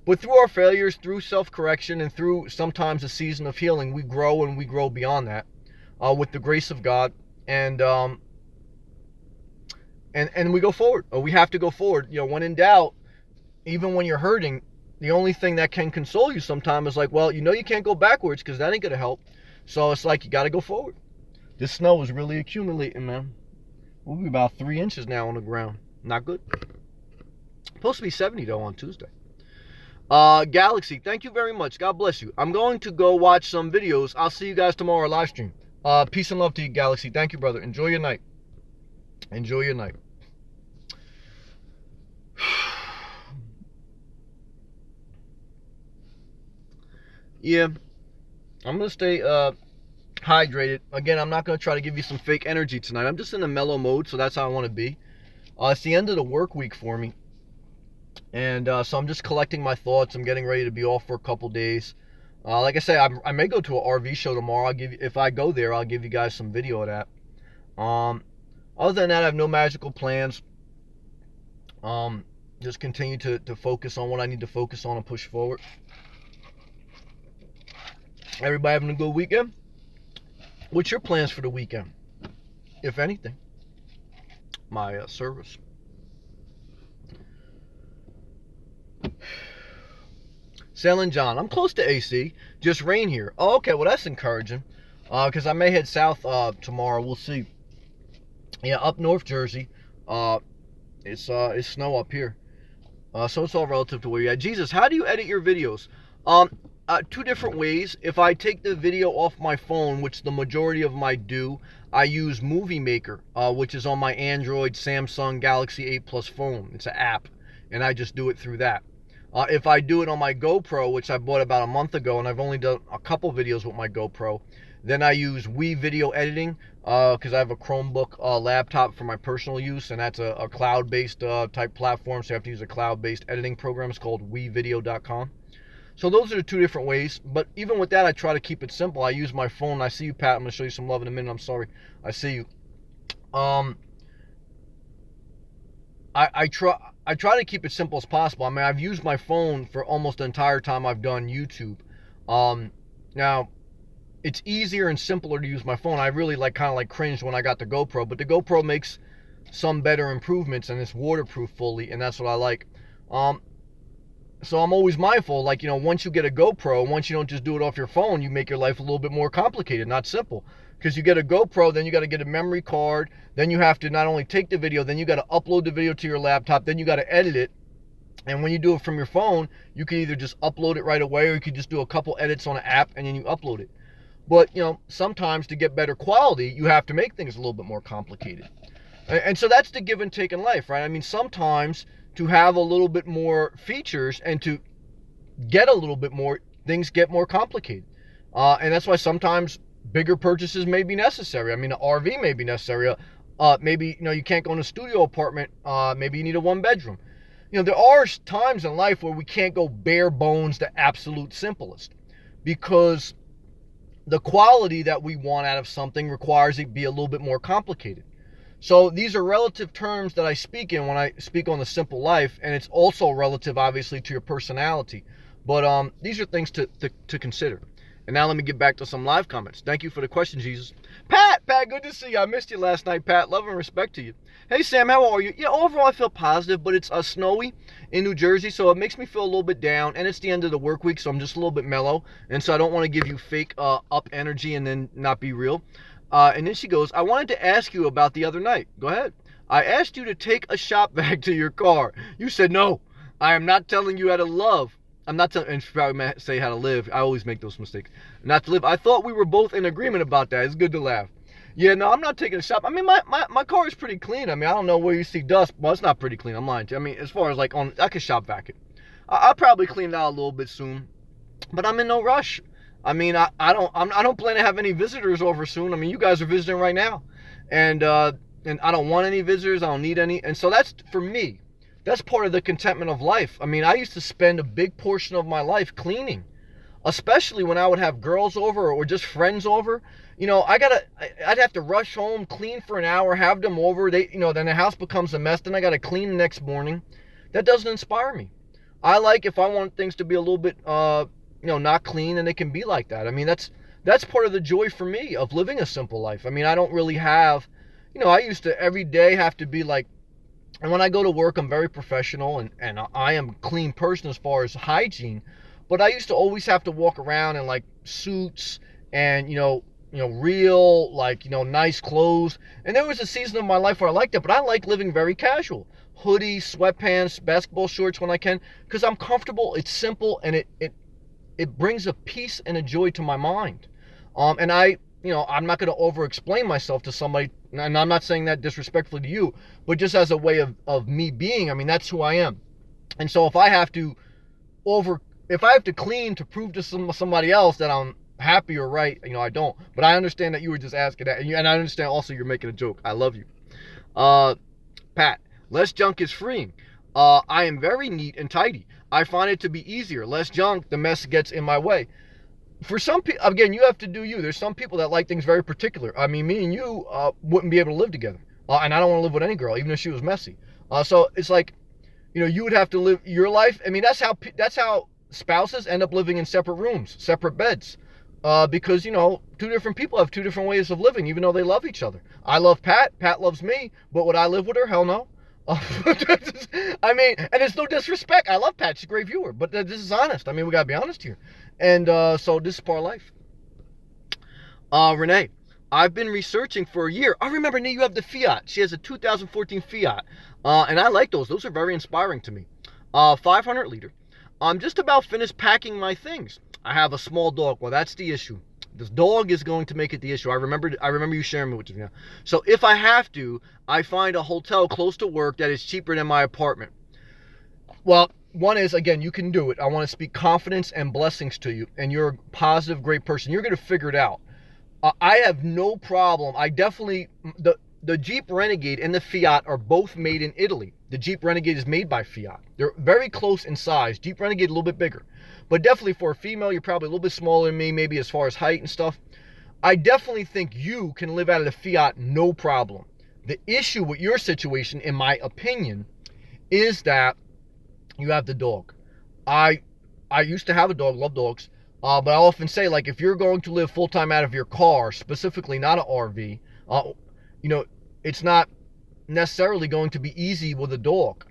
But through our failures, through self-correction, and through sometimes a season of healing, we grow, and we grow beyond that. With the grace of God, and we go forward. We have to go forward. When in doubt, even when you're hurting, the only thing that can console you sometimes is like, well, you can't go backwards, because that ain't gonna help. So it's like you got to go forward. This snow is really accumulating, man. We'll be about 3 inches now on the ground. Not good. Supposed to be 70 though on Tuesday. Galaxy, thank you very much. God bless you. I'm going to go watch some videos. I'll see you guys tomorrow live stream. Peace and love to you, Galaxy. Thank you, brother. Enjoy your night. Enjoy your night. Yeah, I'm going to stay hydrated. Again, I'm not going to try to give you some fake energy tonight. I'm just in a mellow mode, so that's how I want to be. It's the end of the work week for me. And so I'm just collecting my thoughts. I'm getting ready to be off for a couple days. Like I say, I may go to an RV show tomorrow. If I go there, I'll give you guys some video of that. Other than that, I have no magical plans. Just continue to focus on what I need to focus on and push forward. Everybody having a good weekend? What's your plans for the weekend, if anything? My service. Sailing John, I'm close to AC. Just rain here. Oh, okay. Well, that's encouraging. Because I may head south tomorrow. We'll see. Yeah, up North Jersey. It's snow up here. So it's all relative to where you're at. Jesus, how do you edit your videos? 2 different ways. If I take the video off my phone, which the majority of my do, I use Movie Maker, which is on my Android, Samsung Galaxy 8 Plus phone. It's an app, and I just do it through that. If I do it on my GoPro, which I bought about a month ago, and I've only done a couple videos with my GoPro, then I use Wii Video Editing, because I have a Chromebook laptop for my personal use, and that's a cloud-based type platform, so you have to use a cloud-based editing program. It's called WeVideo.com. So those are the two different ways. But even with that, I try to keep it simple. I use my phone. I see you, Pat. I'm going to show you some love in a minute. I'm sorry. I see you. I try to keep it simple as possible. I mean, I've used my phone for almost the entire time I've done YouTube. Now, it's easier and simpler to use my phone. I really kind of cringed when I got the GoPro, but the GoPro makes some better improvements and it's waterproof fully, and that's what I like. So I'm always mindful, once you get a GoPro, once you don't just do it off your phone, you make your life a little bit more complicated, not simple. Because you get a GoPro, then you got to get a memory card, then you have to not only take the video, then you got to upload the video to your laptop, then you got to edit it. And when you do it from your phone, you can either just upload it right away, or you could just do a couple edits on an app and then you upload it. But, sometimes to get better quality, you have to make things a little bit more complicated. And so that's the give and take in life, right? I mean, sometimes to have a little bit more features and to get a little bit more, things get more complicated. And that's why sometimes bigger purchases may be necessary. I mean, an RV may be necessary. Maybe, you can't go in a studio apartment. Maybe you need a 1-bedroom. There are times in life where we can't go bare bones, the absolute simplest, because the quality that we want out of something requires it be a little bit more complicated. So these are relative terms that I speak in when I speak on the simple life, and it's also relative, obviously, to your personality. But these are things to consider. And now let me get back to some live comments. Thank you for the question, Jesus. Pat, good to see you. I missed you last night, Pat. Love and respect to you. Hey, Sam, how are you? Yeah, overall I feel positive, but it's snowy in New Jersey, so it makes me feel a little bit down. And it's the end of the work week, so I'm just a little bit mellow. And so I don't want to give you fake up energy and then not be real. And then she goes, I wanted to ask you about the other night. Go ahead. I asked you to take a shop vac to your car. You said no. I am not telling you how to love. I'm not telling, and she probably might say how to live. I always make those mistakes. Not to live. I thought we were both in agreement about that. It's good to laugh. Yeah, no, I'm not taking a shop. I mean, my car is pretty clean. I mean, I don't know where you see dust. Well, it's not pretty clean. I'm lying to you. I mean, as far as I could shop vac it. I'll probably clean it out a little bit soon, but I'm in no rush. I mean, I don't plan to have any visitors over soon. I mean, you guys are visiting right now, and I don't want any visitors. I don't need any, and so that's, for me, that's part of the contentment of life. I mean, I used to spend a big portion of my life cleaning, especially when I would have girls over or just friends over. I'd have to rush home, clean for an hour, have them over. Then the house becomes a mess. Then I got to clean the next morning. That doesn't inspire me. I like, if I want things to be a little bit, not clean, and it can be like that. I mean, that's part of the joy for me of living a simple life. I mean, I don't really have, I used to every day have to be like, and when I go to work, I'm very professional, and I am a clean person as far as hygiene, but I used to always have to walk around in suits and, real, nice clothes. And there was a season of my life where I liked it, but I like living very casual. Hoodies, sweatpants, basketball shorts when I can, because I'm comfortable, it's simple, and it brings a peace and a joy to my mind. And I'm not going to over-explain myself to somebody, and I'm not saying that disrespectfully to you, but just as a way of me being. I mean, that's who I am. And so if I have to clean to prove to somebody else that I'm happy or right, I don't. But I understand that you were just asking that, and I understand also you're making a joke. I love you. Pat, less junk is freeing. I am very neat and tidy. I find it to be easier. Less junk, the mess gets in my way. For some people, again, you have to do you. There's some people that like things very particular. I mean, me and you wouldn't be able to live together. And I don't want to live with any girl, even if she was messy. So it's like, you would have to live your life. I mean, that's how spouses end up living in separate rooms, separate beds. Because, two different people have two different ways of living, even though they love each other. I love Pat. Pat loves me. But would I live with her? Hell no. I mean, and it's no disrespect. I love Pat. She's a great viewer. But this is honest. I mean, we got to be honest here. And so this is part of life. Renee, I've been researching for a year. I remember, Renee, you have the Fiat. She has a 2014 Fiat. And I like those. Those are very inspiring to me. 500 liter. I'm just about finished packing my things. I have a small dog. Well, that's the issue. This dog is going to make it the issue. I remember you sharing it with me now. So if I have to, I find a hotel close to work that is cheaper than my apartment. Well, one is, again, you can do it. I want to speak confidence and blessings to you. And you're a positive, great person. You're going to figure it out. I have no problem. I definitely, the Jeep Renegade and the Fiat are both made in Italy. The Jeep Renegade is made by Fiat. They're very close in size. Jeep Renegade a little bit bigger. but definitely for a female, you're probably a little bit smaller than me, maybe as far as height and stuff. I definitely think you can live out of the Fiat no problem. The issue with your situation, in my opinion, is that you have the dog. I used to have a dog, love dogs, but I often say, like, if you're going to live full-time out of your car, specifically not an RV, it's not necessarily going to be easy with a dog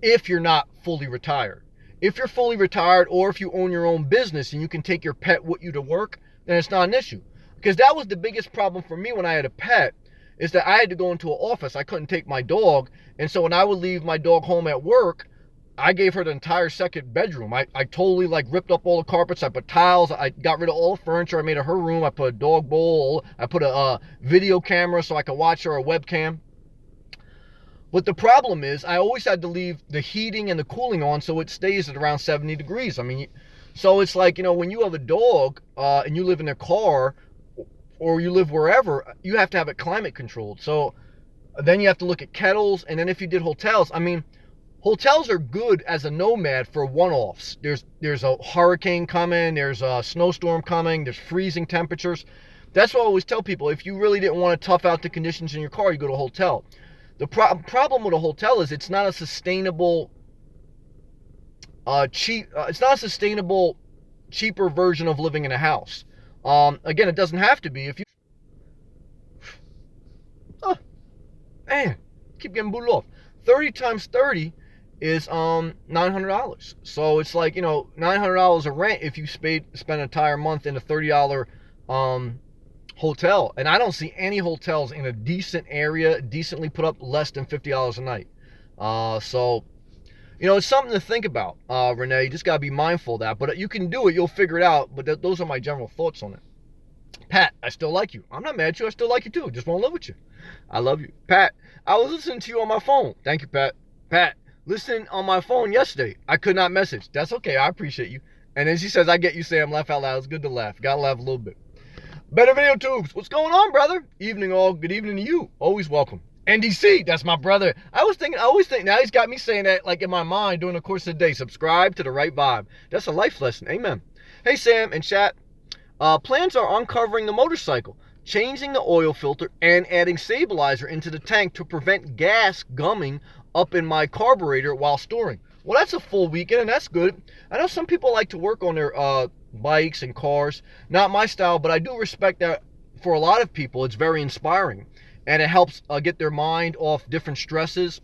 if you're not fully retired. If you're fully retired, or if you own your own business and you can take your pet with you to work, then it's not an issue. Because that was the biggest problem for me when I had a pet, is that I had to go into an office. I couldn't take my dog. And so when I would leave my dog home at work, I gave her the entire second bedroom. I totally ripped up all the carpets. I put tiles. I got rid of all the furniture. I made her room. I put a dog bowl. I put a video camera so I could watch her, a webcam. But the problem is I always had to leave the heating and the cooling on so it stays at around 70 degrees. I mean, so it's like, when you have a dog and you live in a car, or you live wherever, you have to have it climate controlled. So then you have to look at kettles. And then if you did hotels, I mean, hotels are good as a nomad for one-offs. There's a hurricane coming, there's a snowstorm coming, there's freezing temperatures. That's what I always tell people. If you really didn't want to tough out the conditions in your car, you go to a hotel. The problem with a hotel is it's not a sustainable, cheaper version of living in a house. Again, it doesn't have to be. If you, keep getting booted off. 30 times 30 is $900. So it's like, $900 a rent if you spend an entire month in a $30 hotel. And I don't see any hotels in a decent area, decently put up, less than $50 a night. So it's something to think about, Renee. You just got to be mindful of that. But you can do it. You'll figure it out. But those are my general thoughts on it. Pat, I still like you. I'm not mad at you. I still like you too. Just want to live with you. I love you. Pat, I was listening to you on my phone. Thank you, Pat. Pat, listening on my phone yesterday. I could not message. That's okay. I appreciate you. And then she says, I get you, Sam. Laugh out loud. It's good to laugh. Got to laugh a little bit. Better Video Tubes. What's going on, brother? Evening all. Good evening to you. Always welcome. NDC, that's my brother. I always think, now he's got me saying that like in my mind during the course of the day. Subscribe to the right vibe. That's a life lesson. Amen. Hey, Sam and chat. Plans are uncovering the motorcycle, changing the oil filter, and adding stabilizer into the tank to prevent gas gumming up in my carburetor while storing. Well, that's a full weekend, and that's good. I know some people like to work on their bikes and cars. Not my style, but I do respect that for a lot of people. It's very inspiring, and it helps get their mind off different stresses.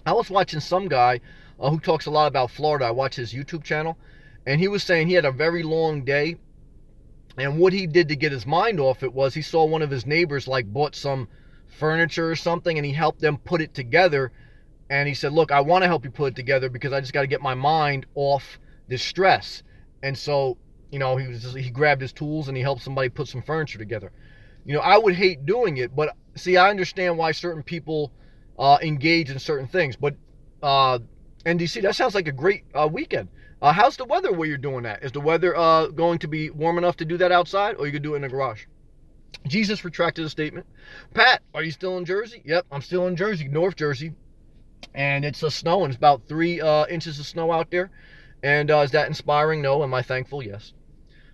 I was watching some guy who talks a lot about Florida. I watch his YouTube channel, and he was saying he had a very long day. And what he did to get his mind off it was he saw one of his neighbors bought some furniture or something, and he helped them put it together. And he said, look, I want to help you put it together because I just got to get my mind off this stress. And so, he grabbed his tools and he helped somebody put some furniture together. I would hate doing it, but see, I understand why certain people engage in certain things. But NDC, that sounds like a great weekend. How's the weather where you're doing that? Is the weather going to be warm enough to do that outside, or you could do it in the garage? Jesus retracted a statement. Pat, are you still in Jersey? Yep, I'm still in Jersey, North Jersey. And it's snowing. It's about 3 inches of snow out there. And is that inspiring? No. Am I thankful? Yes.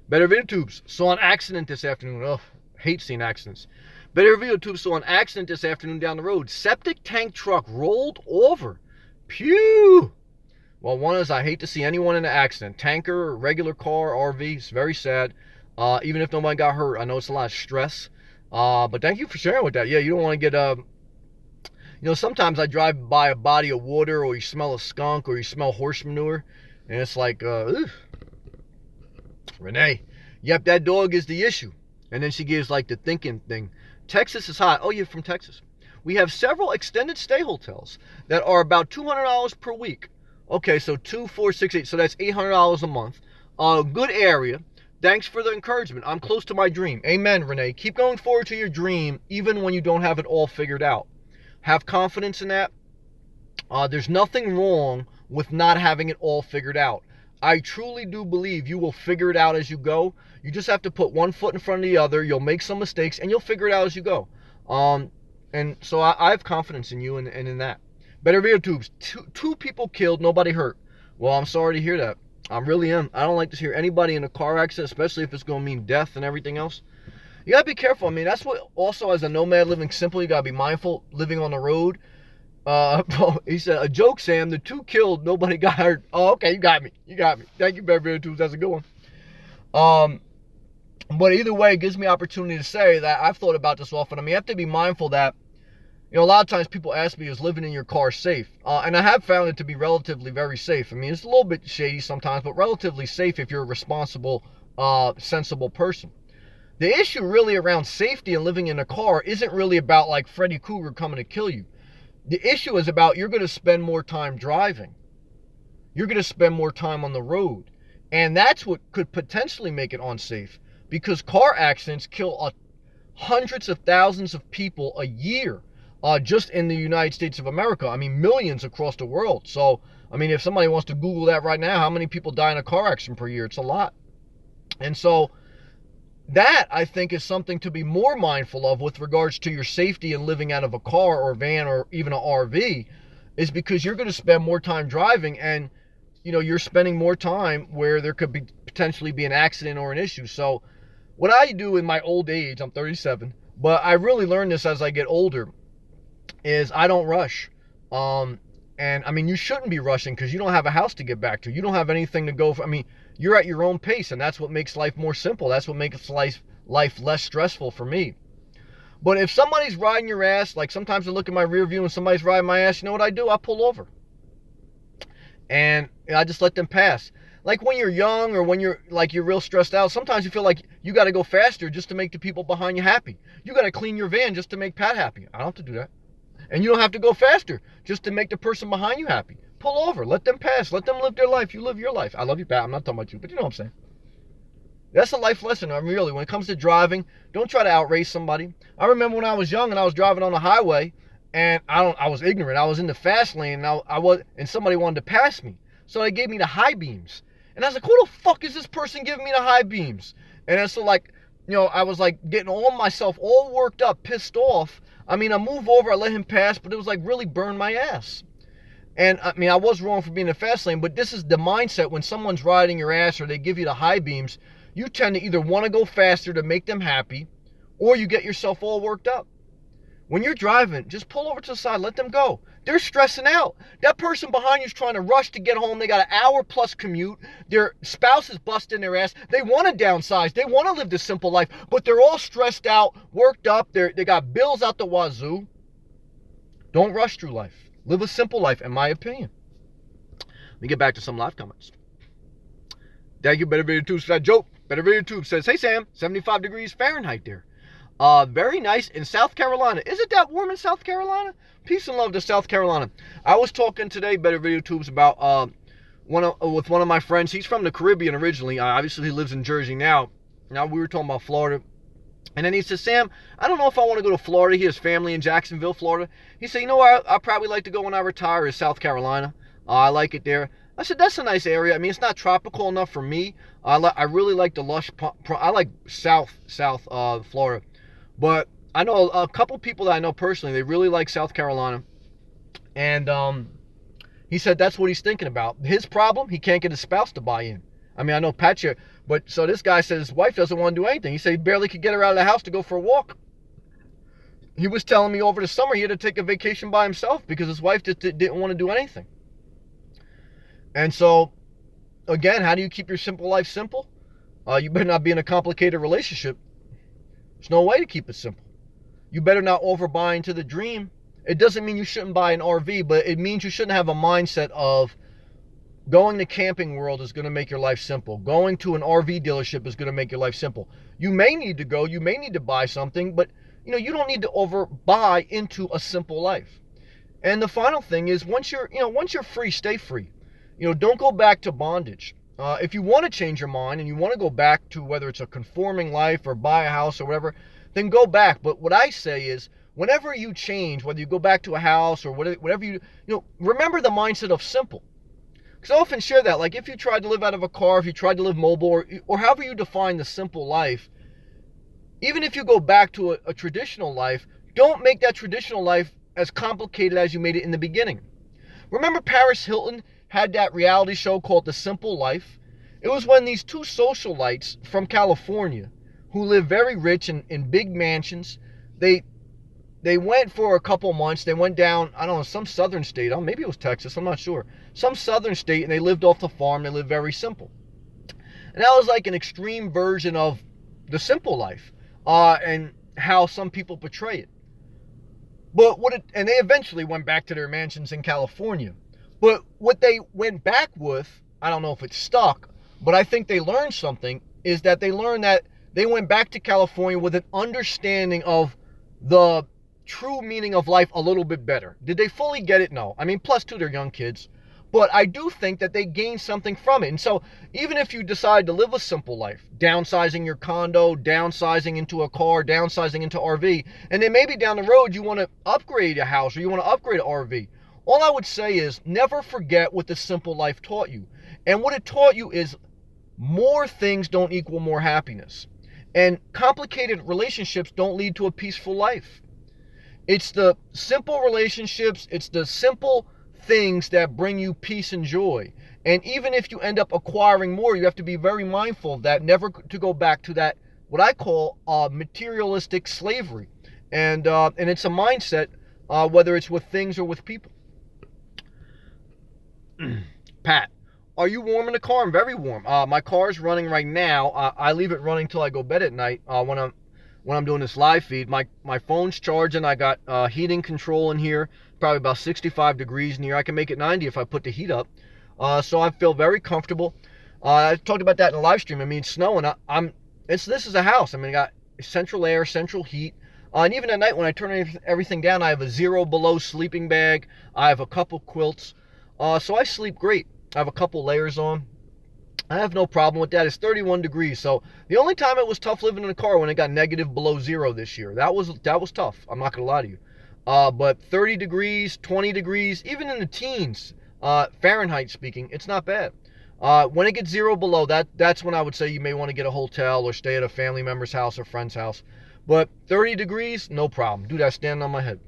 Better Video Tubes saw an accident this afternoon. Oh, hate seeing accidents. Better Video Tubes saw an accident this afternoon down the road. Septic tank truck rolled over. Pew! Well, one is I hate to see anyone in an accident. Tanker, regular car, RV. It's very sad. Even if nobody got hurt, I know it's a lot of stress. But thank you for sharing with that. Yeah, you don't want to get... sometimes I drive by a body of water, or you smell a skunk, or you smell horse manure, and it's like, Renee, yep, that dog is the issue. And then she gives the thinking thing. Texas is hot. Oh, you're from Texas. We have several extended stay hotels that are about $200 per week. Okay, so 2, 4, 6, 8. So that's $800 a month. Good area. Thanks for the encouragement. I'm close to my dream. Amen, Renee. Keep going forward to your dream, even when you don't have it all figured out. Have confidence in that. There's nothing wrong with not having it all figured out. I truly do believe you will figure it out as you go. You just have to put one foot in front of the other. You'll make some mistakes, and you'll figure it out as you go. And so I have confidence in you and in that. Better Video Tubes. Two people killed, nobody hurt. Well, I'm sorry to hear that. I really am. I don't like to hear anybody in a car accident, especially if it's going to mean death and everything else. You got to be careful. I mean, that's what also as a nomad living simple, you got to be mindful living on the road. He said, a joke, Sam. The 2 killed, nobody got hurt. Oh, okay, you got me. You got me. Thank you, Beverly Tubes. That's a good one. But either way, it gives me opportunity to say that I've thought about this often. I mean, you have to be mindful that, a lot of times people ask me, is living in your car safe? And I have found it to be relatively very safe. I mean, it's a little bit shady sometimes, but relatively safe if you're a responsible, sensible person. The issue really around safety and living in a car isn't really about like Freddy Krueger coming to kill you. The issue is about you're going to spend more time driving. You're going to spend more time on the road. And that's what could potentially make it unsafe, because car accidents kill hundreds of thousands of people a year, just in the United States of America. I mean, millions across the world. So, I mean, if somebody wants to Google that right now, how many people die in a car accident per year? It's a lot. And so that, I think, is something to be more mindful of with regards to your safety and living out of a car or a van or even an RV, is because you're going to spend more time driving, and you're spending more time where there could be potentially be an accident or an issue. So what I do in my old age, I'm 37, but I really learned this as I get older, is I don't rush. And I mean, you shouldn't be rushing because you don't have a house to get back to. You don't have anything to go for. I mean, you're at your own pace, and that's what makes life more simple. That's what makes life less stressful for me. But if somebody's riding your ass, like sometimes I look in my rear view and somebody's riding my ass, you know what I do? I pull over. And I just let them pass. Like when you're young or when you're real stressed out, sometimes you feel like you got to go faster just to make the people behind you happy. You got to clean your van just to make Pat happy. I don't have to do that. And you don't have to go faster just to make the person behind you happy. Pull over. Let them pass. Let them live their life. You live your life. I love you, Pat. I'm not talking about you, but you know what I'm saying. That's a life lesson. I mean, really, when it comes to driving, don't try to outrace somebody. I remember when I was young and I was driving on the highway, and I was ignorant. I was in the fast lane, and somebody wanted to pass me. So they gave me the high beams. And I was like, who the fuck is this person giving me the high beams? And then so I was like getting myself all worked up, pissed off. I mean, I move over, I let him pass, but it was like really burned my ass. And I mean, I was wrong for being in the fast lane, but this is the mindset when someone's riding your ass or they give you the high beams, you tend to either want to go faster to make them happy, or you get yourself all worked up. When you're driving, just pull over to the side, let them go. They're stressing out. That person behind you is trying to rush to get home. They got an hour-plus commute. Their spouse is busting their ass. They want to downsize. They want to live this simple life, but they're all stressed out, worked up. They got bills out the wazoo. Don't rush through life. Live a simple life, in my opinion. Let me get back to some live comments. Thank you, Better Video Tube, for that joke. Better Video Tube says, hey, Sam, 75 degrees Fahrenheit there. Very nice in South Carolina. Is it that warm in South Carolina? Peace and love to South Carolina. I was talking today, Better Video Tubes, about with one of my friends. He's from the Caribbean originally. Obviously, he lives in Jersey now. Now, we were talking about Florida. And then he said, Sam, I don't know if I want to go to Florida. He has family in Jacksonville, Florida. He said, you know where I'll probably like to go when I retire is South Carolina. I like it there. I said, that's a nice area. I mean, it's not tropical enough for me. I really like the lush, I like South Florida. But I know a couple people that I know personally, they really like South Carolina. And he said that's what he's thinking about. His problem, he can't get his spouse to buy in. I mean, I know Patcha, but so this guy said his wife doesn't want to do anything. He said he barely could get her out of the house to go for a walk. He was telling me over the summer he had to take a vacation by himself because his wife just didn't want to do anything. And so, again, how do you keep your simple life simple? You better not be in a complicated relationship. There's no way to keep it simple. You better not overbuy into the dream. It doesn't mean you shouldn't buy an RV, but it means you shouldn't have a mindset of going to Camping World is going to make your life simple. Going to an RV dealership is going to make your life simple. You may need to go, you may need to buy something, but you don't need to overbuy into a simple life. And the final thing is once you're free, stay free. Don't go back to bondage. If you want to change your mind and you want to go back to whether it's a conforming life or buy a house or whatever, then go back. But what I say is whenever you change, whether you go back to a house or whatever remember the mindset of simple. Because I often share that, like if you tried to live out of a car, if you tried to live mobile, or however you define the simple life, even if you go back to a traditional life, don't make that traditional life as complicated as you made it in the beginning. Remember Paris Hilton? had that reality show called The Simple Life. It was when these two socialites from California who live very rich in big mansions, they went for a couple months. They went down, I don't know, some southern state. Oh, maybe it was Texas. I'm not sure. Some southern state, and they lived off the farm. They lived very simple. And that was like an extreme version of the simple life, and how some people portray it. But and they eventually went back to their mansions in California. But what they went back with, I don't know if it's stuck, but I think they learned something, is that they learned that they went back to California with an understanding of the true meaning of life a little bit better. Did they fully get it? No. I mean, plus two, they're young kids. But I do think that they gained something from it. And so even if you decide to live a simple life, downsizing your condo, downsizing into a car, downsizing into RV, and then maybe down the road you want to upgrade a house or you want to upgrade an RV, all I would say is never forget what the simple life taught you. And what it taught you is more things don't equal more happiness. And complicated relationships don't lead to a peaceful life. It's the simple relationships, it's the simple things that bring you peace and joy. And even if you end up acquiring more, you have to be very mindful of that, never to go back to that, what I call materialistic slavery. And it's a mindset, whether it's with things or with people. Pat, are you warm in the car? I'm very warm. My car's running right now. I leave it running till I go to bed at night when I'm doing this live feed. My phone's charging. I got heating control in here, probably about 65 degrees in here. I can make it 90 if I put the heat up. So I feel very comfortable. I talked about that in the live stream. I mean, it's snowing. This is a house. I mean, I got central air, central heat. And even at night when I turn everything down, I have a 0 below sleeping bag. I have a couple quilts. So I sleep great. I have a couple layers on. I have no problem with that. It's 31 degrees. So the only time it was tough living in a car when it got negative below 0 this year. That was tough. I'm not going to lie to you. But 30 degrees, 20 degrees, even in the teens, Fahrenheit speaking, it's not bad. When it gets 0 below, that's when I would say you may want to get a hotel or stay at a family member's house or friend's house. But 30 degrees, no problem. Dude, I stand on my head.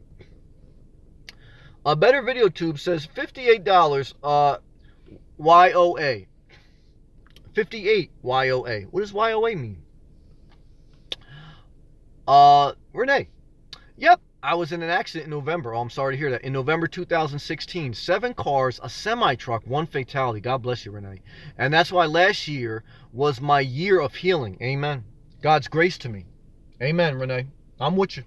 A Better Video Tube says $58 YOA. 58 YOA. What does YOA mean? Renee. Yep, I was in an accident in November. Oh, I'm sorry to hear that. In November 2016, 7 cars, a semi-truck, 1 fatality. God bless you, Renee. And that's why last year was my year of healing. Amen. God's grace to me. Amen, Renee. I'm with you.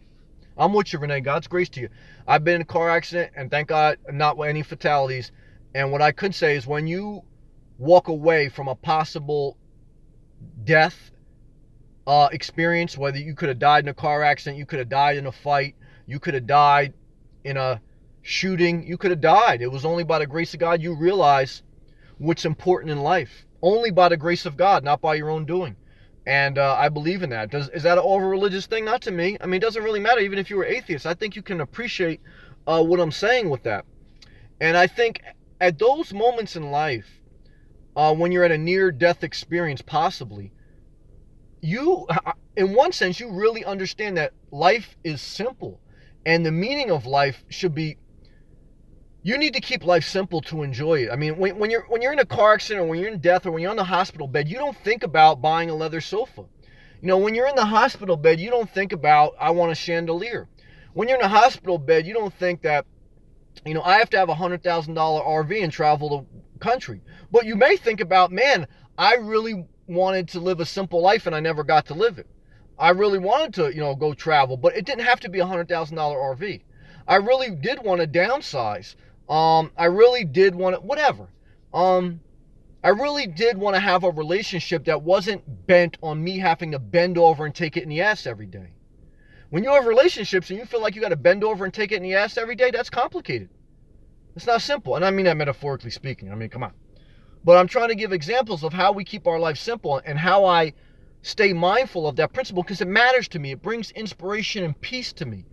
I'm with you, Renee. God's grace to you. I've been in a car accident, and thank God, not with any fatalities. And what I could say is when you walk away from a possible death experience, whether you could have died in a car accident, you could have died in a fight, you could have died in a shooting, you could have died. It was only by the grace of God you realize what's important in life. Only by the grace of God, not by your own doing. And I believe in that. Is that an over-religious thing? Not to me. I mean, it doesn't really matter, even if you were atheist. I think you can appreciate what I'm saying with that. And I think at those moments in life, when you're at a near-death experience, possibly, you, in one sense, you really understand that life is simple. And the meaning of life should be, you need to keep life simple to enjoy it. I mean, when you're in a car accident or when you're in death or when you're on the hospital bed, you don't think about buying a leather sofa. You know, when you're in the hospital bed, you don't think about, I want a chandelier. When you're in a hospital bed, you don't think that, you know, I have to have a $100,000 RV and travel the country. But you may think about, man, I really wanted to live a simple life and I never got to live it. I really wanted to, you know, go travel, but it didn't have to be a $100,000 RV. I really did want to downsize. I really did want to, whatever. I really did want to have a relationship that wasn't bent on me having to bend over and take it in the ass every day. When you have relationships and you feel like you got to bend over and take it in the ass every day, that's complicated. It's not simple. And I mean that metaphorically speaking. I mean, come on. But I'm trying to give examples of how we keep our life simple and how I stay mindful of that principle because it matters to me. It brings inspiration and peace to me.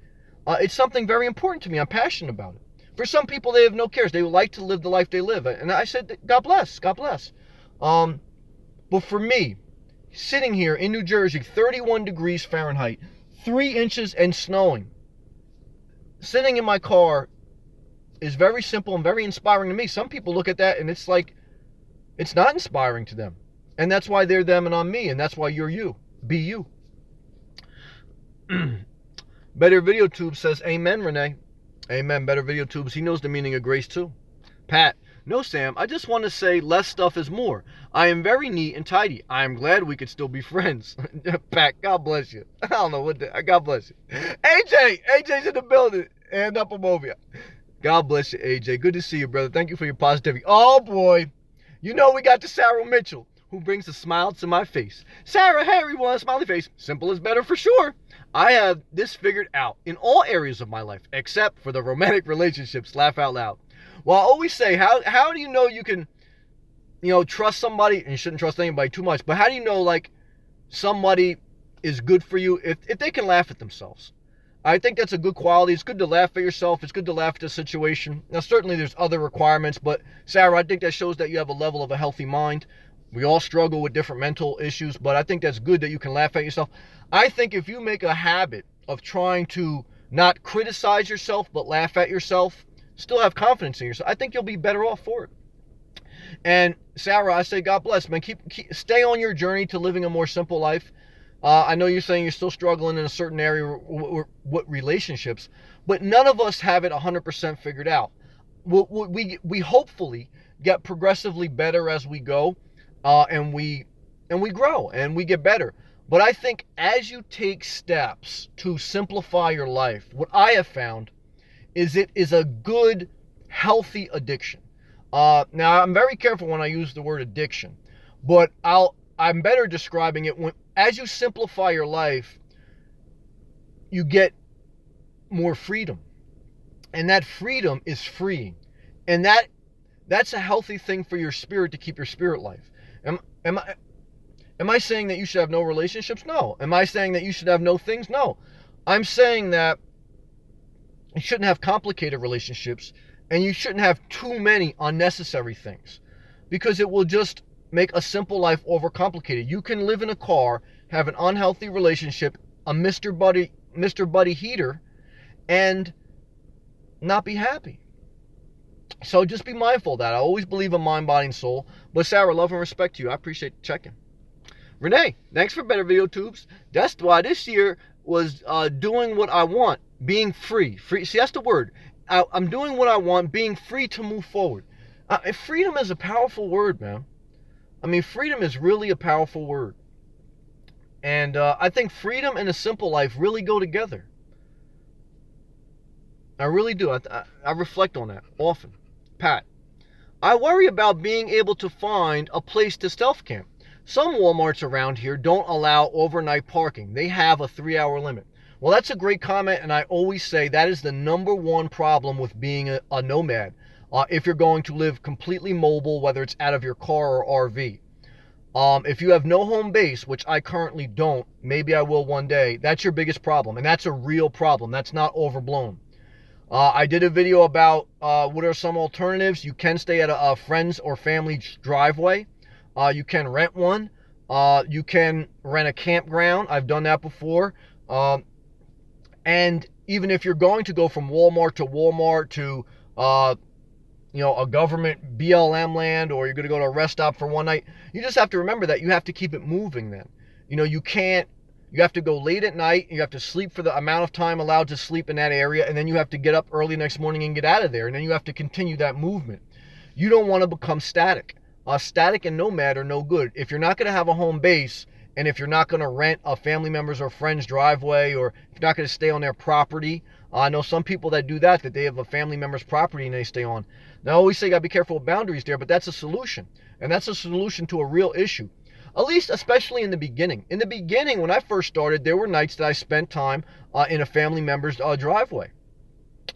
It's something very important to me. I'm passionate about it. For some people, they have no cares. They would like to live the life they live. And I said, God bless, God bless. But for me, sitting here in New Jersey, 31 degrees Fahrenheit, 3 inches and snowing, sitting in my car, is very simple and very inspiring to me. Some people look at that and it's like, it's not inspiring to them. And that's why they're them and I'm me. And that's why you're you. Be you. Better Video Tube says, amen, Renee. Amen. Better Video Tubes. He knows the meaning of grace too. Pat, no, Sam. I just want to say less stuff is more. I am very neat and tidy. I am glad we could still be friends. Pat, God bless you. I don't know what God bless you. AJ's in the building. And up above you. God bless you, AJ. Good to see you, brother. Thank you for your positivity. Oh, boy. You know we got the Sarah Mitchell, who brings a smile to my face. Sarah, hey, everyone, smiley face. Simple is better for sure. I have this figured out in all areas of my life, except for the romantic relationships. Laugh out loud. Well, I always say, how do you know you can, trust somebody? And you shouldn't trust anybody too much. But how do you know, like, somebody is good for you if they can laugh at themselves? I think that's a good quality. It's good to laugh at yourself. It's good to laugh at a situation. Now, certainly there's other requirements, but Sarah, I think that shows that you have a level of a healthy mind. We all struggle with different mental issues, but I think that's good that you can laugh at yourself. I think if you make a habit of trying to not criticize yourself, but laugh at yourself, still have confidence in yourself, I think you'll be better off for it. And Sarah, I say God bless, man. Stay on your journey to living a more simple life. I know you're saying you're still struggling in a certain area with relationships, but none of us have it 100% figured out. We hopefully get progressively better as we go, and we grow and we get better. But I think as you take steps to simplify your life, what I have found is it is a good, healthy addiction. Now, I'm very careful when I use the word addiction, but I'm better describing it when, as you simplify your life, you get more freedom. And that freedom is freeing. And that's a healthy thing for your spirit to keep your spirit life. Am I saying that you should have no relationships? No. Am I saying that you should have no things? No. I'm saying that you shouldn't have complicated relationships and you shouldn't have too many unnecessary things, because it will just make a simple life overcomplicated. You can live in a car, have an unhealthy relationship, a Mr. Buddy heater, and not be happy. So just be mindful of that. I always believe in mind, body, and soul. But Sarah, love and respect to you. I appreciate checking. Renee, thanks for Better Video Tubes. That's why this year was doing what I want, being free. Free. See, that's the word. I'm doing what I want, being free to move forward. Freedom is a powerful word, man. I mean, freedom is really a powerful word. And I think freedom and a simple life really go together. I really do. I reflect on that often. Pat, I worry about being able to find a place to stealth camp. Some Walmarts around here don't allow overnight parking. They have a 3-hour limit. Well, that's a great comment, and I always say that is the number one problem with being a nomad. If you're going to live completely mobile, whether it's out of your car or RV. If you have no home base, which I currently don't, maybe I will one day, that's your biggest problem. And that's a real problem. That's not overblown. I did a video about what are some alternatives. You can stay at a friend's or family's driveway. You can rent one. You can rent a campground. I've done that before. And even if you're going to go from Walmart to a government BLM land, or you're going to go to a rest stop for one night, you just have to remember that you have to keep it moving then. You have to go late at night, you have to sleep for the amount of time allowed to sleep in that area, and then you have to get up early next morning and get out of there, and then you have to continue that movement. You don't want to become static. Static and nomad are no good. If you're not going to have a home base, and if you're not going to rent a family member's or friend's driveway, or if you're not going to stay on their property, I know some people that do that they have a family member's property and they stay on. Now, I always say you got to be careful with boundaries there, but that's a solution. And that's a solution to a real issue. At least, especially in the beginning. In the beginning, when I first started, there were nights that I spent time in a family member's driveway.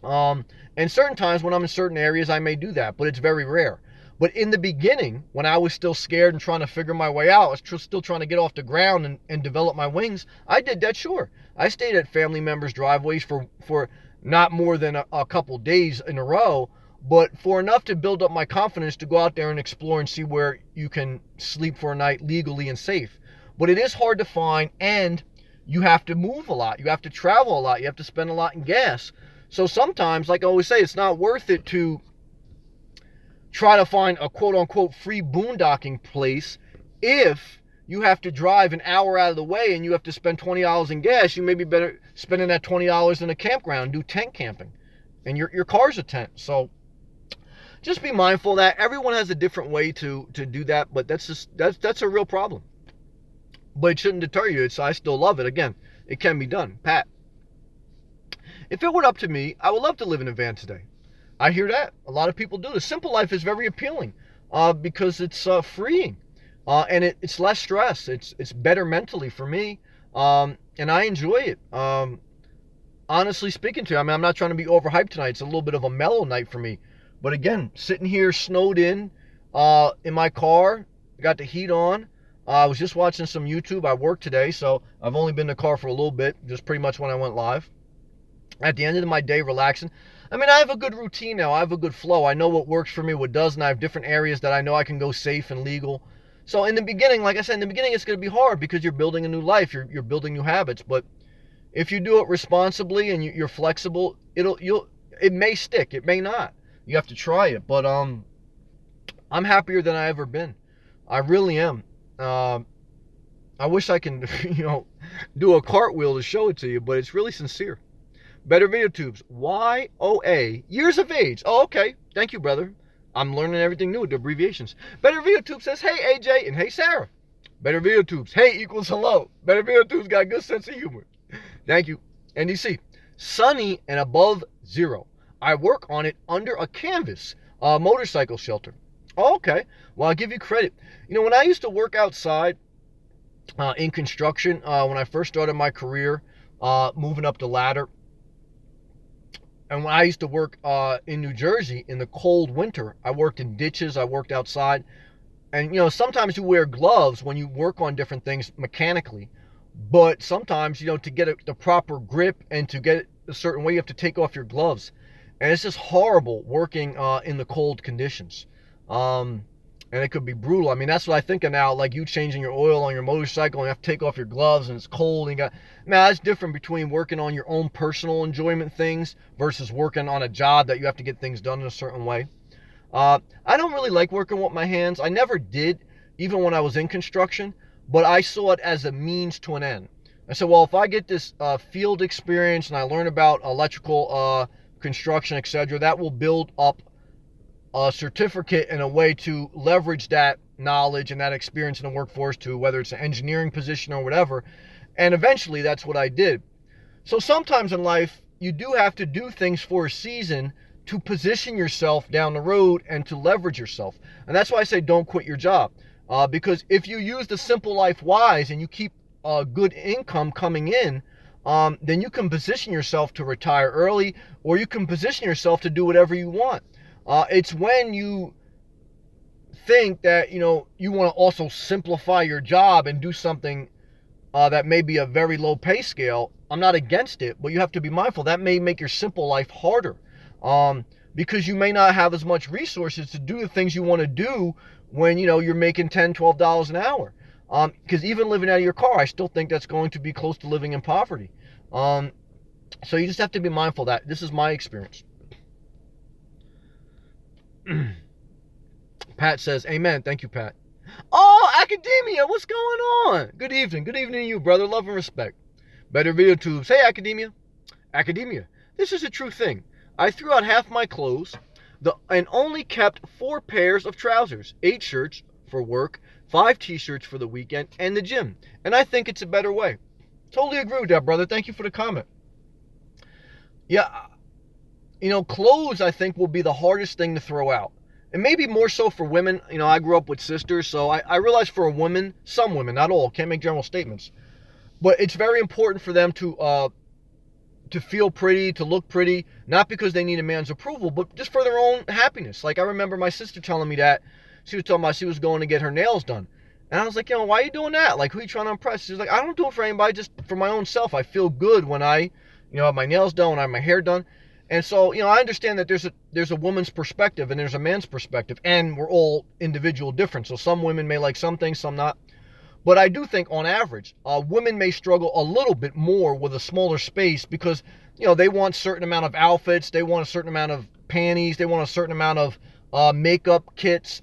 And certain times when I'm in certain areas, I may do that, but it's very rare. But in the beginning, when I was still scared and trying to figure my way out, I was still trying to get off the ground and develop my wings, I did that, sure. I stayed at family members' driveways for not more than a couple days in a row, but for enough to build up my confidence to go out there and explore and see where you can sleep for a night legally and safe. But it is hard to find, and you have to move a lot. You have to travel a lot. You have to spend a lot in gas. So sometimes, like I always say, it's not worth it to try to find a quote unquote free boondocking place if you have to drive an hour out of the way and you have to spend $20 in gas. You may be better spending that $20 in a campground, do tent camping, and your car's a tent. So just be mindful of that. Everyone has a different way to do that, but that's a real problem. But it shouldn't deter you. I still love it. Again, it can be done. Pat, if it were up to me, I would love to live in a van today. I hear that. A lot of people do. The simple life is very appealing because it's freeing and it's less stress. It's better mentally for me, and I enjoy it. Honestly speaking to you, I mean, I'm not trying to be overhyped tonight. It's a little bit of a mellow night for me. But again, sitting here snowed in my car, got the heat on. I was just watching some YouTube. I worked today, so I've only been in the car for a little bit, just pretty much when I went live. At the end of my day, relaxing. I mean, I have a good routine now. I have a good flow. I know what works for me, what doesn't. I have different areas that I know I can go safe and legal. So in the beginning, like I said, it's going to be hard because you're building a new life. You're building new habits. But if you do it responsibly and you're flexible, it may stick. It may not. You have to try it. But I'm happier than I ever been. I really am. I wish I can, do a cartwheel to show it to you, but it's really sincere. Better Video Tubes, YOA, years of age. Oh, okay. Thank you, brother. I'm learning everything new with the abbreviations. Better Video Tubes says, hey, AJ, and hey, Sarah. Better Video Tubes, hey equals hello. Better Video Tubes got a good sense of humor. Thank you. NDC, sunny and above zero. I work on it under a canvas motorcycle shelter. Oh, okay. Well, I'll give you credit. When I used to work outside in construction, when I first started my career, moving up the ladder, and when I used to work in New Jersey in the cold winter, I worked in ditches, I worked outside. And, sometimes you wear gloves when you work on different things mechanically. But sometimes, to get the proper grip and to get it a certain way, you have to take off your gloves. And it's just horrible working in the cold conditions. And it could be brutal. I mean, that's what I think of now, like you changing your oil on your motorcycle and you have to take off your gloves and it's cold. And that's different between working on your own personal enjoyment things versus working on a job that you have to get things done in a certain way. I don't really like working with my hands. I never did, even when I was in construction, but I saw it as a means to an end. I said, well, if I get this field experience and I learn about electrical construction, etc., that will build up a certificate and a way to leverage that knowledge and that experience in the workforce to whether it's an engineering position or whatever. And eventually that's what I did. So sometimes in life, you do have to do things for a season to position yourself down the road and to leverage yourself. And that's why I say don't quit your job. Because if you use the simple life wise and you keep a good income coming in, then you can position yourself to retire early, or you can position yourself to do whatever you want. It's when you think that, you want to also simplify your job and do something that may be a very low pay scale. I'm not against it, but you have to be mindful. That may make your simple life harder because you may not have as much resources to do the things you want to do when, you're making $10, $12 an hour. Because even living out of your car, I still think that's going to be close to living in poverty. So you just have to be mindful of that. This is my experience. Pat says, amen. Thank you, Pat. Oh, Academia, what's going on? Good evening. Good evening to you, brother. Love and respect. Better Video Tubes. Hey, Academia. Academia, this is a true thing. I threw out half my clothes and only kept 4 pairs of trousers, 8 shirts for work, 5 t-shirts for the weekend, and the gym. And I think it's a better way. Totally agree with that, brother. Thank you for the comment. Yeah, clothes, I think, will be the hardest thing to throw out. And maybe more so for women. I grew up with sisters, so I realize for a woman, some women, not all, can't make general statements. But it's very important for them to feel pretty, to look pretty, not because they need a man's approval, but just for their own happiness. Like, I remember my sister telling me that. She was talking about she was going to get her nails done. And I was like, why are you doing that? Like, who are you trying to impress? She was like, I don't do it for anybody, just for my own self. I feel good when I, have my nails done, when I have my hair done. And so, I understand that there's a woman's perspective and there's a man's perspective, and we're all individual different. So some women may like some things, some not. But I do think on average, women may struggle a little bit more with a smaller space because, they want a certain amount of outfits, they want a certain amount of panties, they want a certain amount of makeup kits.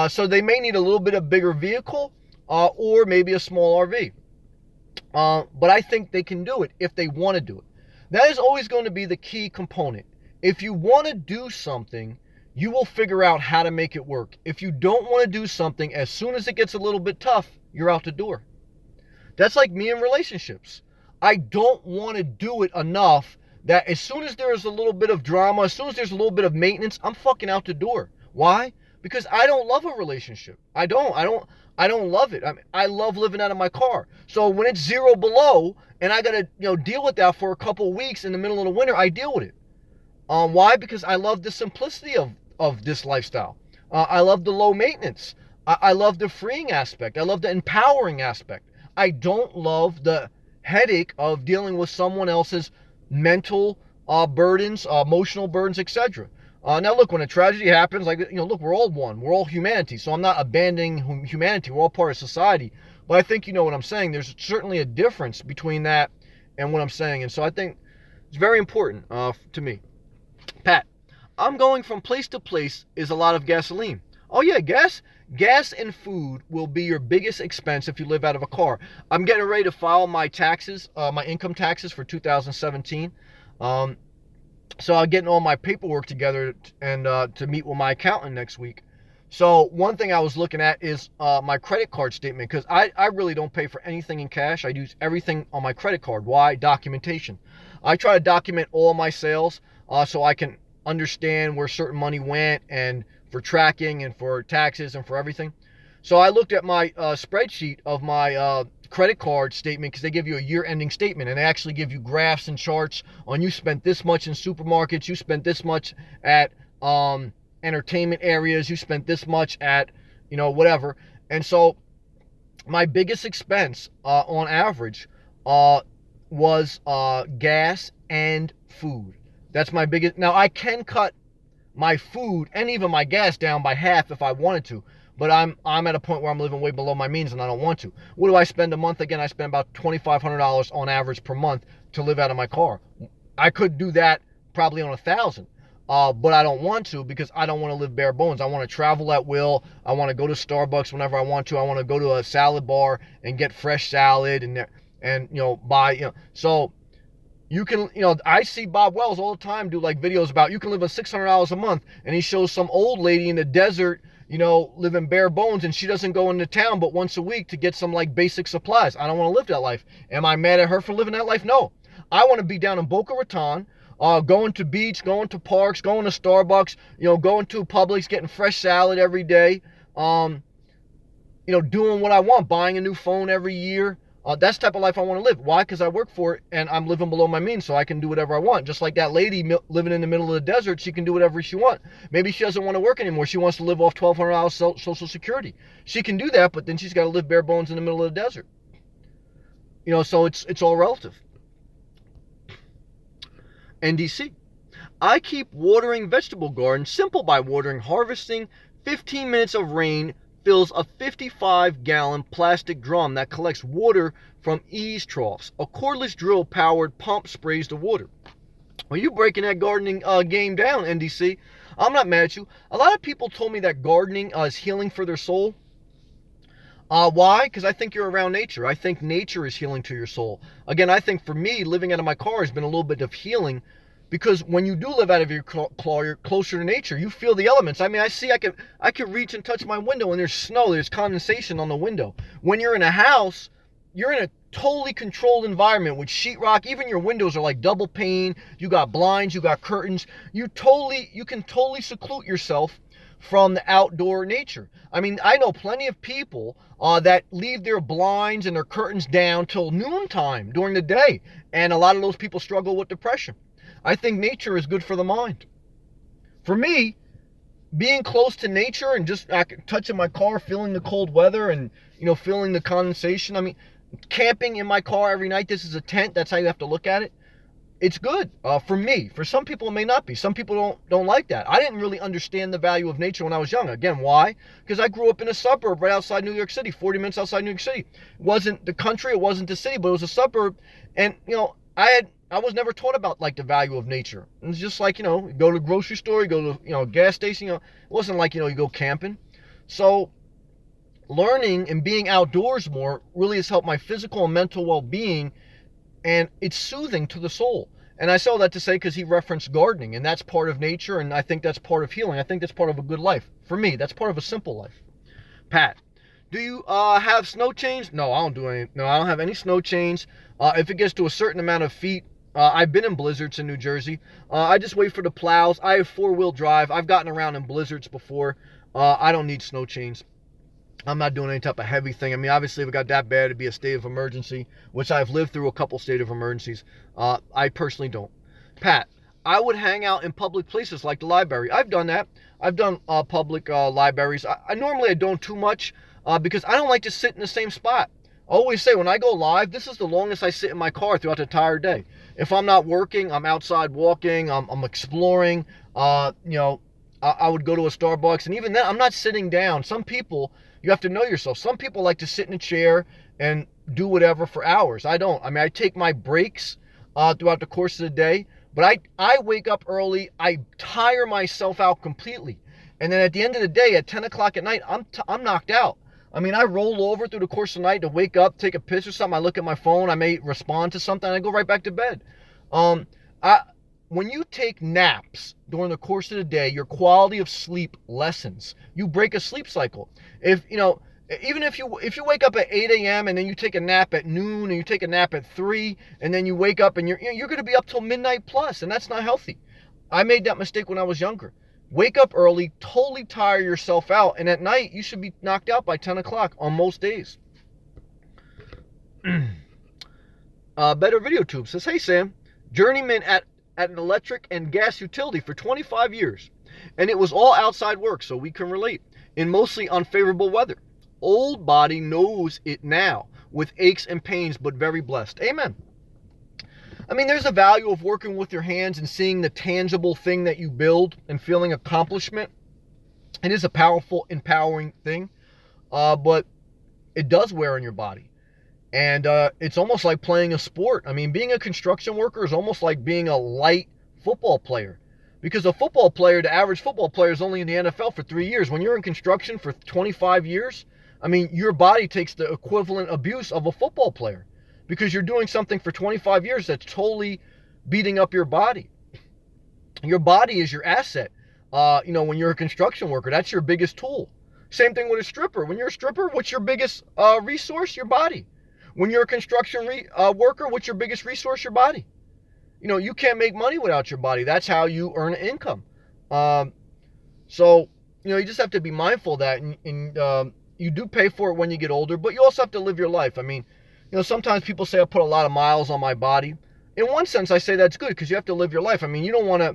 So they may need a little bit of bigger vehicle or maybe a small RV. But I think they can do it if they want to do it. That is always going to be the key component. If you want to do something, you will figure out how to make it work. If you don't want to do something, as soon as it gets a little bit tough, you're out the door. That's like me in relationships. I don't want to do it enough that as soon as there's a little bit of drama, as soon as there's a little bit of maintenance, I'm fucking out the door. Why? Because I don't love a relationship. I don't love it. I love living out of my car. So when it's 0 below and I gotta deal with that for a couple of weeks in the middle of the winter, I deal with it. Why? Because I love the simplicity of this lifestyle. I love the low maintenance. I love the freeing aspect. I love the empowering aspect. I don't love the headache of dealing with someone else's mental burdens, emotional burdens, etc. Now look, when a tragedy happens, look, we're all one. We're all humanity. So I'm not abandoning humanity. We're all part of society. But I think you know what I'm saying. There's certainly a difference between that and what I'm saying. And so I think it's very important to me. Pat, I'm going from place to place is a lot of gasoline. Oh yeah, gas and food will be your biggest expense if you live out of a car. I'm getting ready to file my taxes, my income taxes for 2017. So I'm getting all my paperwork together and to meet with my accountant next week. So one thing I was looking at is my credit card statement, because I really don't pay for anything in cash. I use everything on my credit card. Why? Documentation. I try to document all my sales so I can understand where certain money went, and for tracking and for taxes and for everything. So I looked at my spreadsheet of my credit card statement, because they give you a year-ending statement, and they actually give you graphs and charts on you spent this much in supermarkets, you spent this much at entertainment areas, you spent this much at whatever. And so my biggest expense on average was gas and food. That's my biggest. Now I can cut my food and even my gas down by half if I wanted to, but I'm at a point where I'm living way below my means and I don't want to. What do I spend a month? Again, I spend about $2,500 on average per month to live out of my car. I could do that probably on 1,000, but I don't want to, because I don't want to live bare bones. I want to travel at will. I want to go to Starbucks whenever I want to. I want to go to a salad bar and get fresh salad and buy. So you can, I see Bob Wells all the time do like videos about you can live on $600 a month, and he shows some old lady in the desert, living bare bones, and she doesn't go into town but once a week to get some like basic supplies. I don't want to live that life. Am I mad at her for living that life? No. I want to be down in Boca Raton, going to beach, going to parks, going to Starbucks, going to Publix, getting fresh salad every day, doing what I want, buying a new phone every year. That's the type of life I want to live. Why? Because I work for it and I'm living below my means, so I can do whatever I want. Just like that lady living in the middle of the desert, she can do whatever she wants. Maybe she doesn't want to work anymore. She wants to live off $1,200 Social Security. She can do that, but then she's got to live bare bones in the middle of the desert. So it's all relative. NDC. I keep watering vegetable gardens simple by watering, harvesting. 15 minutes of rain fills a 55-gallon plastic drum that collects water from eaves troughs. A cordless drill-powered pump sprays the water. Well, you breaking that gardening game down, NDC. I'm not mad at you. A lot of people told me that gardening is healing for their soul. Why? Because I think you're around nature. I think nature is healing to your soul. Again, I think for me, living out of my car has been a little bit of healing, because when you do live out of your car, you're closer to nature. You feel the elements. I mean, I could reach and touch my window and there's snow, there's condensation on the window. When you're in a house, you're in a totally controlled environment with sheetrock. Even your windows are like double pane. You got blinds, you got curtains. You can totally seclude yourself from the outdoor nature. I mean, I know plenty of people that leave their blinds and their curtains down till noontime during the day. And a lot of those people struggle with depression. I think nature is good for the mind. For me, being close to nature and just touching my car, feeling the cold weather and, feeling the condensation. I mean, camping in my car every night. This is a tent. That's how you have to look at it. It's good for me. For some people, it may not be. Some people don't like that. I didn't really understand the value of nature when I was young. Again, why? Because I grew up in a suburb right outside New York City, 40 minutes outside New York City. It wasn't the country, it wasn't the city, but it was a suburb. And, I I was never taught about like the value of nature. It's just like, you go to the grocery store, you go to, gas station, it wasn't like, you go camping. So learning and being outdoors more really has helped my physical and mental well-being, and it's soothing to the soul. And I say all that to say because he referenced gardening, and that's part of nature, and I think that's part of healing. I think that's part of a good life. For me, that's part of a simple life. Pat, do you have snow chains? No, I don't do any. No, I don't have any snow chains. If it gets to a certain amount of feet, I've been in blizzards in New Jersey. I just wait for the plows. I have 4-wheel drive. I've gotten around in blizzards before. I don't need snow chains. I'm not doing any type of heavy thing. I mean, obviously, if it got that bad, it'd be a state of emergency, which I've lived through a couple state of emergencies. I personally don't. Pat, I would hang out in public places like the library. I've done that. I've done public libraries. I normally don't too much because I don't like to sit in the same spot. I always say when I go live, this is the longest I sit in my car throughout the entire day. If I'm not working, I'm outside walking, I'm exploring. I would go to a Starbucks, and even then, I'm not sitting down. Some people, you have to know yourself. Some people like to sit in a chair and do whatever for hours. I don't. I mean, I take my breaks throughout the course of the day, but I wake up early. I tire myself out completely. And then at the end of the day, at 10 o'clock at night, I'm knocked out. I mean, I roll over through the course of the night to wake up, take a piss or something. I look at my phone. I may respond to something. And I go right back to bed. When you take naps during the course of the day, your quality of sleep lessens. You break a sleep cycle. Even if you wake up at 8 a.m. and then you take a nap at noon and you take a nap at 3 and then you wake up and you're going to be up till midnight plus, and that's not healthy. I made that mistake when I was younger. Wake up early, totally tire yourself out, and at night you should be knocked out by 10 o'clock on most days. Better Video Tube says, hey Sam, journeyman at an electric and gas utility for 25 years, and it was all outside work, so we can relate, in mostly unfavorable weather. Old body knows it now, with aches and pains, but very blessed. Amen. I mean, there's a value of working with your hands and seeing the tangible thing that you build and feeling accomplishment. It is a powerful, empowering thing, but it does wear on your body. And it's almost like playing a sport. I mean, being a construction worker is almost like being a light football player. Because a football player, the average football player, is only in the NFL for 3 years. When you're in construction for 25 years, I mean, your body takes the equivalent abuse of a football player. Because you're doing something for 25 years that's totally beating up your body. Your body is your asset. When you're a construction worker, that's your biggest tool. Same thing with a stripper. When you're a stripper, what's your biggest resource? Your body. When you're a construction worker, what's your biggest resource? Your body. You can't make money without your body. That's how you earn income. So you just have to be mindful of that, and you do pay for it when you get older, but you also have to live your life. I mean, sometimes people say I put a lot of miles on my body. In one sense, I say that's good because you have to live your life. I mean, you don't want to,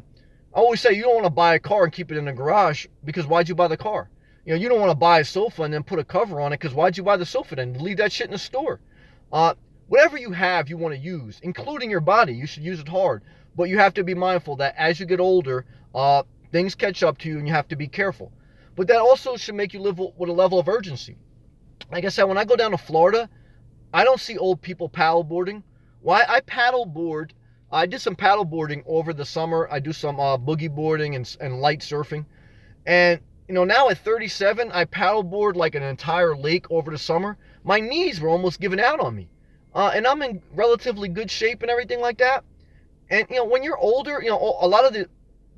I always say you don't want to buy a car and keep it in the garage because why'd you buy the car? You don't want to buy a sofa and then put a cover on it because why'd you buy the sofa then? Leave that shit in the store. Whatever you have, you want to use, including your body. You should use it hard. But you have to be mindful that as you get older, things catch up to you and you have to be careful. But that also should make you live with a level of urgency. Like I said, when I go down to Florida, I don't see old people paddleboarding. Why? I paddleboard. I did some paddleboarding over the summer. I do some boogie boarding and light surfing. And, now at 37, I paddleboard like an entire lake over the summer. My knees were almost giving out on me. And I'm in relatively good shape and everything like that. And, when you're older, a lot of the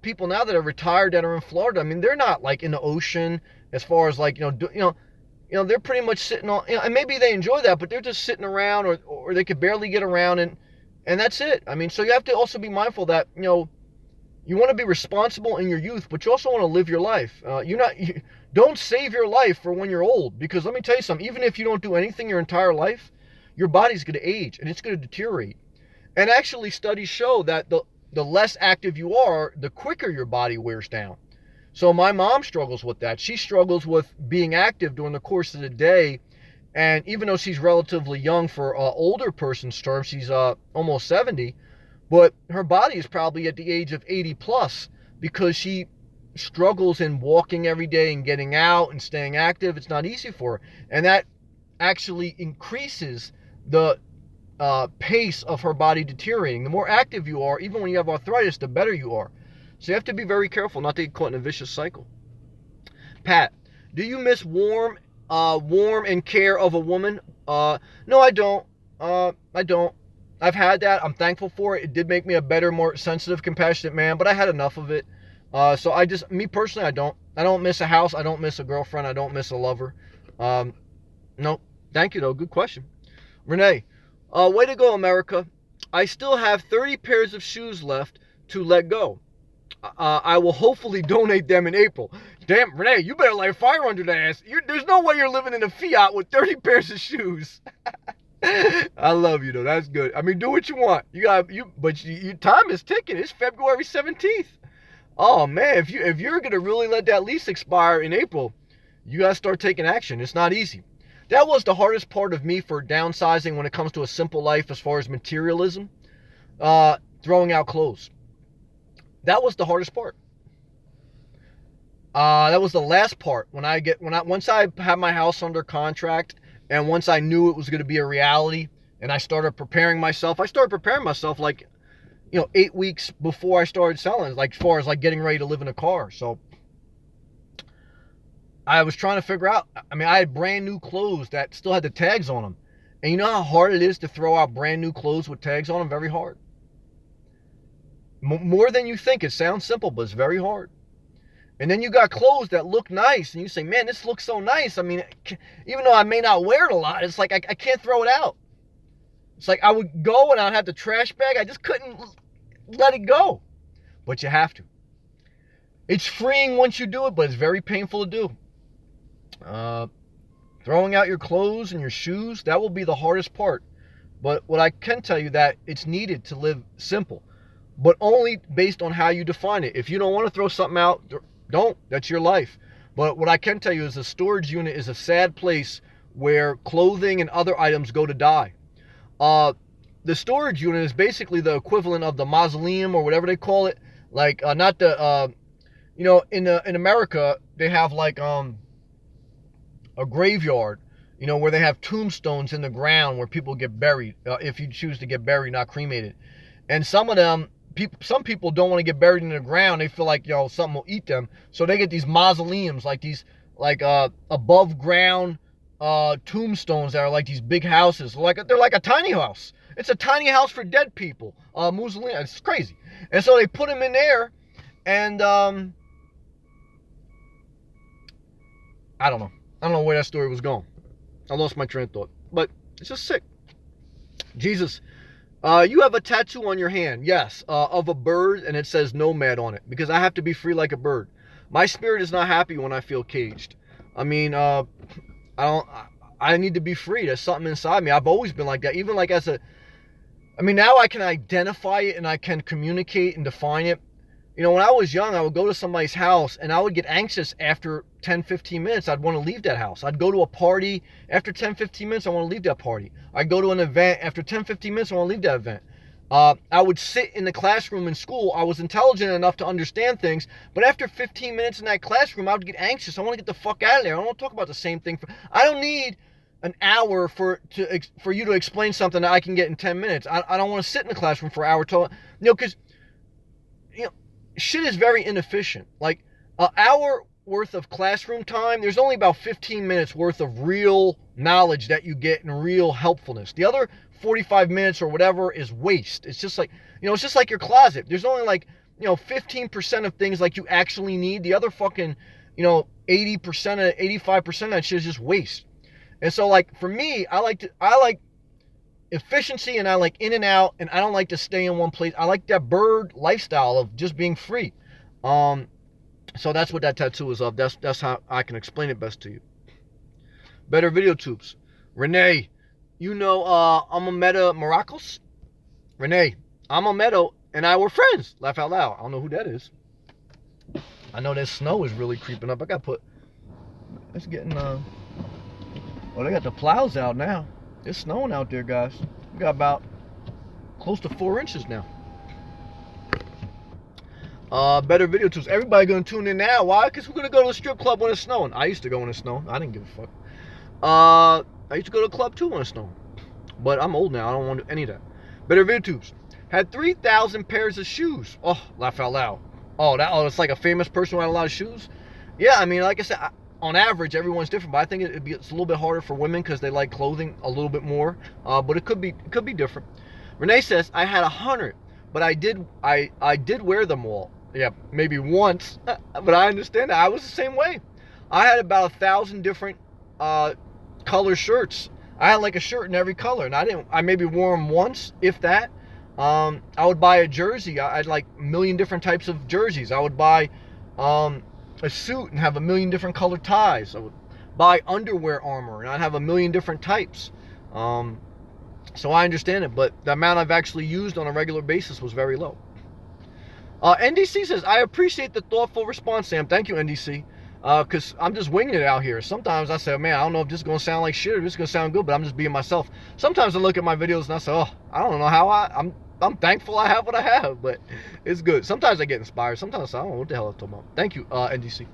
people now that are retired that are in Florida, I mean, they're not like in the ocean as far as like, they're pretty much sitting on, and maybe they enjoy that, but they're just sitting around or they could barely get around and that's it. I mean, so you have to also be mindful that, you want to be responsible in your youth, but you also want to live your life. Don't save your life for when you're old, because let me tell you something, even if you don't do anything your entire life, your body's going to age and it's going to deteriorate. And actually studies show that the less active you are, the quicker your body wears down. So my mom struggles with that. She struggles with being active during the course of the day. And even though she's relatively young for an older person's term, she's almost 70, but her body is probably at the age of 80 plus because she struggles in walking every day and getting out and staying active. It's not easy for her. And that actually increases the pace of her body deteriorating. The more active you are, even when you have arthritis, the better you are. So you have to be very careful not to get caught in a vicious cycle. Pat, do you miss warm and care of a woman? No, I don't. I don't. I've had that. I'm thankful for it. It did make me a better, more sensitive, compassionate man, but I had enough of it. So me personally, I don't. I don't miss a house. I don't miss a girlfriend. I don't miss a lover. No. Thank you, though. Good question. Renee, way to go, America. I still have 30 pairs of shoes left to let go. I will hopefully donate them in April. Damn, Renee, you better light fire under the ass. There's no way you're living in a Fiat with 30 pairs of shoes. I love you, though. That's good. I mean, do what you want. But your time is ticking. It's February 17th. Oh man, if you're gonna really let that lease expire in April, you gotta start taking action. It's not easy. That was the hardest part of me for downsizing when it comes to a simple life as far as materialism. Throwing out clothes. That was the hardest part. That was the last part. Once I had my house under contract and once I knew it was going to be a reality and I started preparing myself, like, 8 weeks before I started selling, like as far as like getting ready to live in a car. So I was trying to figure out, I had brand new clothes that still had the tags on them. And you know how hard it is to throw out brand new clothes with tags on them? Very hard. More than you think. It sounds simple, but it's very hard. And then you got clothes that look nice, and you say, man, this looks so nice. Even though I may not wear it a lot, it's like I can't throw it out. It's like I would go and I'd have the trash bag. I just couldn't let it go. But you have to. It's freeing once you do it, but it's very painful to do. Throwing out your clothes and your shoes, that will be the hardest part. But what I can tell you that it's needed to live simple. But only based on how you define it. If you don't want to throw something out, don't. That's your life. But what I can tell you is a storage unit is a sad place where clothing and other items go to die. The storage unit is basically the equivalent of the mausoleum or whatever they call it. Like, not the, in America, they have like a graveyard, where they have tombstones in the ground where people get buried, if you choose to get buried, not cremated. And some of them, some people don't want to get buried in the ground. They feel like, something will eat them. So they get these mausoleums, like these, above ground tombstones that are like these big houses. They're like a tiny house. It's a tiny house for dead people. Mausoleum. It's crazy. And so they put them in there, and I don't know. I don't know where that story was going. I lost my train of thought. But it's just sick. Jesus. You have a tattoo on your hand, yes, of a bird, and it says nomad on it, because I have to be free like a bird. My spirit is not happy when I feel caged. I need to be free. There's something inside me. I've always been like that, even like now I can identify it and I can communicate and define it. When I was young, I would go to somebody's house and I would get anxious after 10, 15 minutes. I'd want to leave that house. I'd go to a party. After 10, 15 minutes, I want to leave that party. I'd go to an event. After 10, 15 minutes, I want to leave that event. I would sit in the classroom in school. I was intelligent enough to understand things. But after 15 minutes in that classroom, I would get anxious. I want to get the fuck out of there. I don't want to talk about the same thing. I don't need an hour for you to explain something that I can get in 10 minutes. I don't want to sit in the classroom for an hour. Because shit is very inefficient. Like an hour worth of classroom time, there's only about 15 minutes worth of real knowledge that you get and real helpfulness. The other 45 minutes or whatever is waste. It's just like, it's just like your closet. There's only 15% of things like you actually need. The other fucking, 80%, 85% of that shit is just waste. And so like for me, I like efficiency and I like in and out, and I don't like to stay in one place. I like that bird lifestyle of just being free. So that's what that tattoo is of. That's how I can explain it best to you. Better video tubes. Renee, Amameta Maracos? Renee, Amameta and I were friends. Laugh out loud. I don't know who that is. I know that snow is really creeping up. It's getting, they got the plows out now. It's snowing out there, guys. We got about close to 4 inches now. Better video tools. Everybody gonna tune in now. Why? Because we're gonna go to the strip club when it's snowing. I used to go when it's snowing. I didn't give a fuck. I used to go to the club too when it's snowing. But I'm old now. I don't want to do any of that. Better video tubes. Had 3,000 pairs of shoes. Oh, laugh out loud. Oh, it's like a famous person who had a lot of shoes. Yeah, I mean, like I said, on average, everyone's different. But I think it's a little bit harder for women because they like clothing a little bit more. But it could be different. Renee says I had 100, but I did wear them all. Yeah, maybe once, but I understand that. I was the same way. I had about 1,000 different color shirts. I had like a shirt in every color, and I maybe wore them once, if that. I would buy a jersey. I had like a million different types of jerseys. I would buy a suit and have a million different colored ties. I would buy underwear armor, and I'd have a million different types. So I understand it, but the amount I've actually used on a regular basis was very low. NDC says, I appreciate the thoughtful response, Sam. Thank you, NDC. Because I'm just winging it out here. Sometimes I say, man, I don't know if this is going to sound like shit or this is going to sound good, but I'm just being myself. Sometimes I look at my videos and I say, oh, I don't know how I'm thankful I have what I have, but it's good. Sometimes I get inspired. Sometimes I don't know what the hell I'm talking about. Thank you, NDC.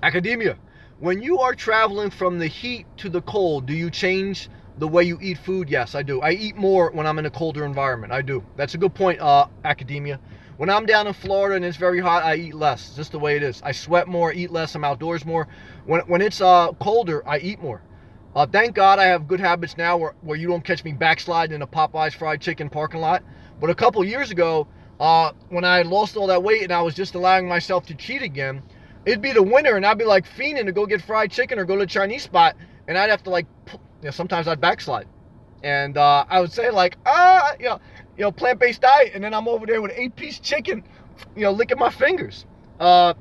Academia. When you are traveling from the heat to the cold, do you change the way you eat food? Yes, I do. I eat more when I'm in a colder environment. I do. That's a good point, Academia. When I'm down in Florida and it's very hot, I eat less. It's just the way it is. I sweat more, eat less, I'm outdoors more. When it's colder, I eat more. Thank God I have good habits now where you don't catch me backsliding in a Popeyes fried chicken parking lot. But a couple years ago, when I lost all that weight and I was just allowing myself to cheat again, it'd be the winter and I'd be like fiending to go get fried chicken or go to a Chinese spot, and I'd have to like, sometimes I'd backslide. And I would say like, plant-based diet, and then I'm over there with 8-piece chicken, licking my fingers. But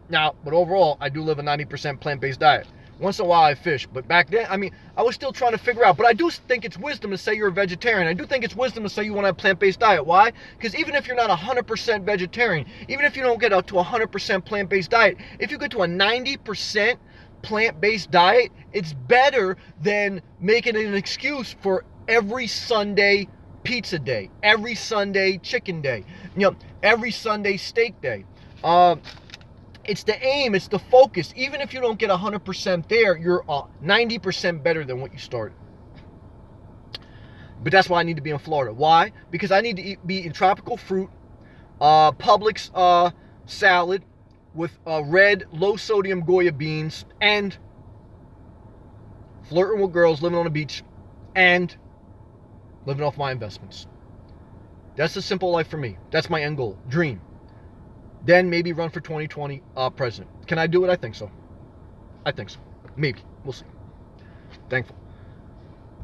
overall, I do live a 90% plant-based diet. Once in a while I fish, but back then, I was still trying to figure out. But I do think it's wisdom to say you're a vegetarian. I do think it's wisdom to say you want to have a plant-based diet. Why? Because even if you're not 100% vegetarian, even if you don't get up to 100% plant-based diet, if you get to a 90% plant-based diet, it's better than making it an excuse for every Sunday pizza day, every Sunday chicken day, every Sunday steak day. It's the aim, it's the focus. Even if you don't get 100% there, you're 90% better than what you started. But that's why I need to be in Florida. Why? Because I need to be eating tropical fruit, Publix salad with red, low-sodium Goya beans, and flirting with girls, living on the beach, and living off my investments. That's a simple life for me. That's my end goal, dream. Then maybe run for 2020 president. Can I do it? I think so. Maybe. We'll see. Thankful.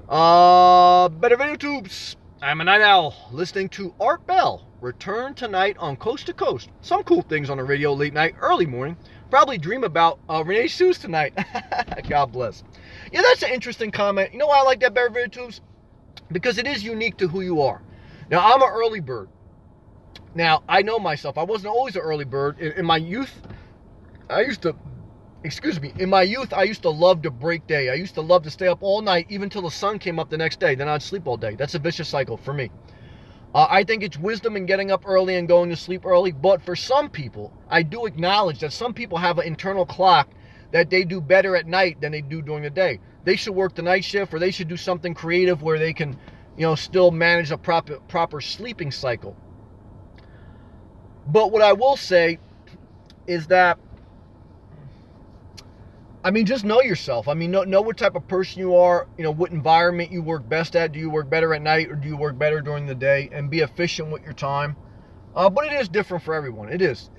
Better video tubes. I'm a night owl listening to Art Bell return tonight on Coast to Coast. Some cool things on the radio late night, early morning. Probably dream about Renee's shoes tonight. God bless. Yeah, that's an interesting comment. You know why I like that Better video tubes? Because it is unique to who you are. Now, I'm an early bird. Now, I know myself. I wasn't always an early bird. In my youth, I used to love to break day. I used to love to stay up all night, even till the sun came up the next day. Then I'd sleep all day. That's a vicious cycle for me. I think it's wisdom in getting up early and going to sleep early. But for some people, I do acknowledge that some people have an internal clock that they do better at night than they do during the day. They should work the night shift, or they should do something creative where they can, still manage a proper sleeping cycle. But what I will say is that, just know yourself. Know what type of person you are, what environment you work best at. Do you work better at night or do you work better during the day? And be efficient with your time. But it is different for everyone. It is.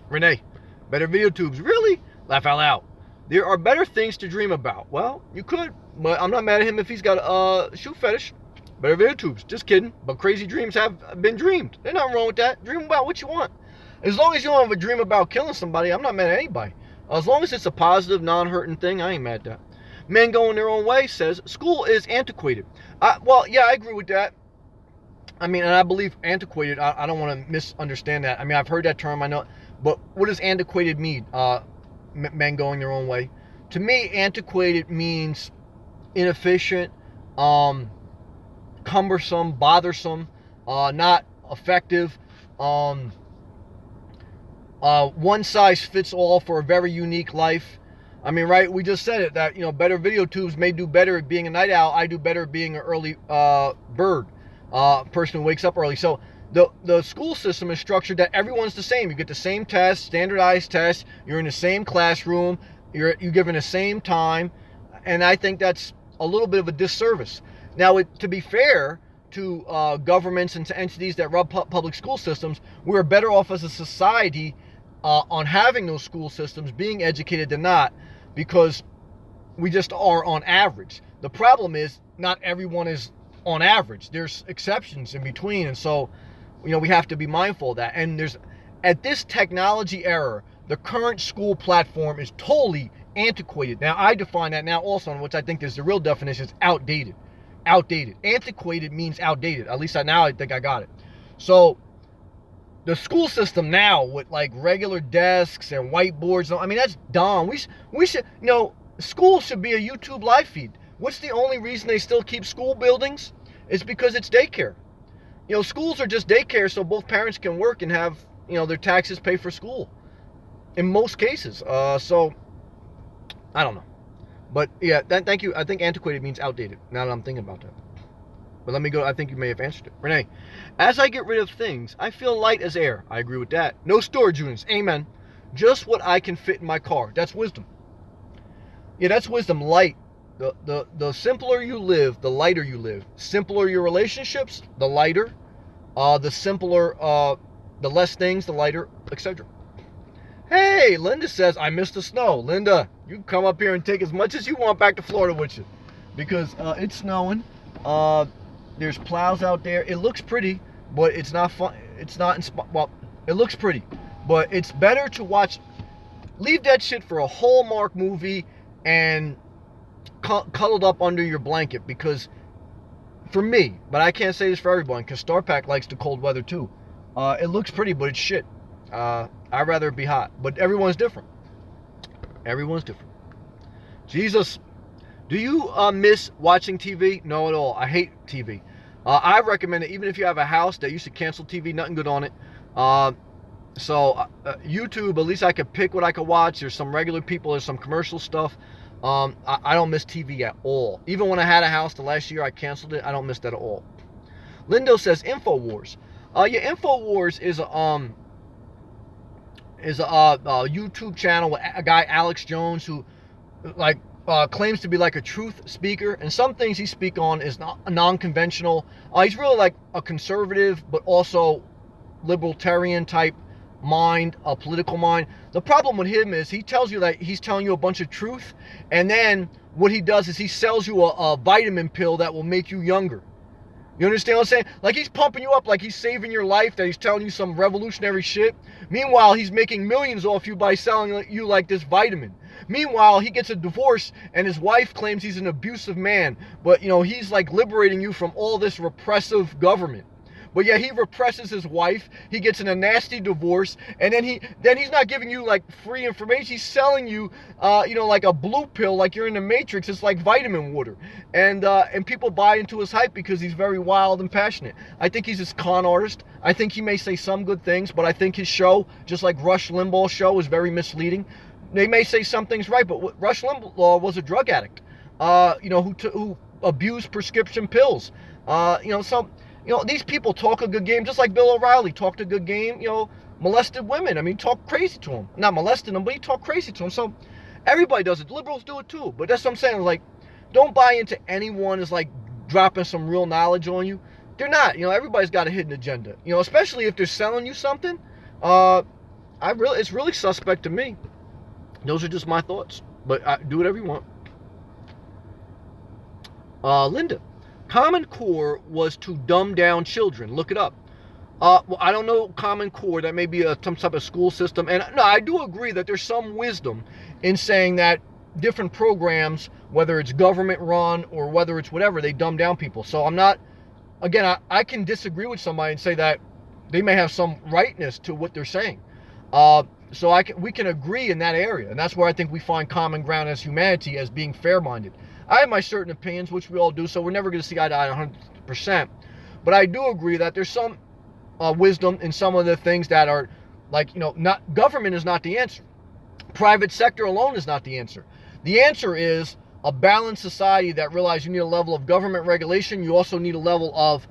Renee, better video tubes. Really? Laugh out loud. There are better things to dream about. Well, you could, but I'm not mad at him if he's got a shoe fetish. Better video tubes. Just kidding. But crazy dreams have been dreamed. There's nothing wrong with that. Dream about what you want. As long as you don't have a dream about killing somebody, I'm not mad at anybody. As long as it's a positive, non-hurting thing, I ain't mad at that. Men Going Their Own Way says, school is antiquated. Well, yeah, I agree with that. And I believe antiquated, I don't want to misunderstand that. I've heard that term, I know. But what does antiquated mean? Men going their own way. To me, antiquated means inefficient, cumbersome, bothersome, not effective, one size fits all for a very unique life. I mean, right? We just said it that, better video tubes may do better at being a night owl. I do better at being an early bird, person who wakes up early. So the school system is structured that everyone's the same. You get the same test, standardized test. You're in the same classroom. You're given the same time, and I think that's a little bit of a disservice. Now, to be fair to governments and to entities that run public school systems, we're better off as a society on having those school systems being educated than not, because we just are on average. The problem is not everyone is on average. There's exceptions in between, and so we have to be mindful of that. And at this technology era, the current school platform is totally antiquated. Now, I define that now also, which I think is the real definition, is outdated. Outdated. Antiquated means outdated. At least now I think I got it. So the school system now with like regular desks and whiteboards, I mean, that's dumb. We should, school should be a YouTube live feed. What's the only reason they still keep school buildings? It's because it's daycare. Schools are just daycare so both parents can work and have, their taxes pay for school in most cases. So I don't know. But yeah, thank you. I think antiquated means outdated, now that I'm thinking about that. But let me go. I think you may have answered it. Renee, as I get rid of things, I feel light as air. I agree with that. No storage units. Amen. Just what I can fit in my car. That's wisdom. Yeah, that's wisdom. Light. The simpler you live, the lighter you live. Simpler your relationships, the lighter. The simpler, the less things, the lighter, etc. Hey, Linda says, I miss the snow. Linda, you can come up here and take as much as you want back to Florida with you, because it's snowing. There's plows out there. It looks pretty, but it's not fun. It's not well, it looks pretty, but it's better to watch. Leave that shit for a Hallmark movie and cuddled up under your blanket, because for me, but I can't say this for everyone, because StarPack likes the cold weather too. It looks pretty, but it's shit. I'd rather it be hot, but everyone's different. Everyone's different. Jesus, do you miss watching TV? No, at all. I hate TV. I recommend that even if you have a house that you should cancel TV, nothing good on it. So YouTube, at least I could pick what I could watch. There's some regular people, there's some commercial stuff. I don't miss TV at all. Even when I had a house the last year, I canceled it. I don't miss that at all. Lindo says InfoWars. Yeah, InfoWars is a YouTube channel with a guy, Alex Jones, who claims to be like a truth speaker, and some things he speaks on is not non-conventional. He's really like a conservative, but also libertarian type mind, a political mind. The problem with him is he tells you that he's telling you a bunch of truth, and then what he does is he sells you a vitamin pill that will make you younger. You understand what I'm saying? Like, he's pumping you up like he's saving your life, that he's telling you some revolutionary shit. Meanwhile, he's making millions off you by selling you like this vitamin. Meanwhile, he gets a divorce and his wife claims he's an abusive man. But, he's like liberating you from all this repressive government. But yeah, he represses his wife. He gets in a nasty divorce, and then he's not giving you like free information. He's selling you, like a blue pill, like you're in the Matrix. It's like vitamin water, and people buy into his hype because he's very wild and passionate. I think he's a con artist. I think he may say some good things, but I think his show, just like Rush Limbaugh's show, is very misleading. They may say some things right, but Rush Limbaugh was a drug addict, who abused prescription pills. These people talk a good game, just like Bill O'Reilly talked a good game, molested women. I mean, talk crazy to them. Not molested them, but he talked crazy to them. So everybody does it. Liberals do it too. But that's what I'm saying. Like, don't buy into anyone is like dropping some real knowledge on you. They're not. Everybody's got a hidden agenda. Especially if they're selling you something. It's really suspect to me. Those are just my thoughts. But do whatever you want. Linda. Common Core was to dumb down children. Look it up. Well, I don't know Common Core. That may be some type of school system. And no, I do agree that there's some wisdom in saying that different programs, whether it's government run or whether it's whatever, they dumb down people. So I'm not, again, I can disagree with somebody and say that they may have some rightness to what they're saying. So we can agree in that area. And that's where I think we find common ground as humanity, as being fair-minded. I have my certain opinions, which we all do, so we're never going to see eye to eye 100%. But I do agree that there's some wisdom in some of the things that are, like, not government is not the answer. Private sector alone is not the answer. The answer is a balanced society that realizes you need a level of government regulation. You also need a level of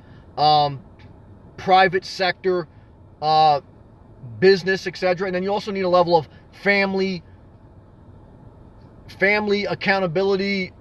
private sector business, etc. And then you also need a level of family accountability,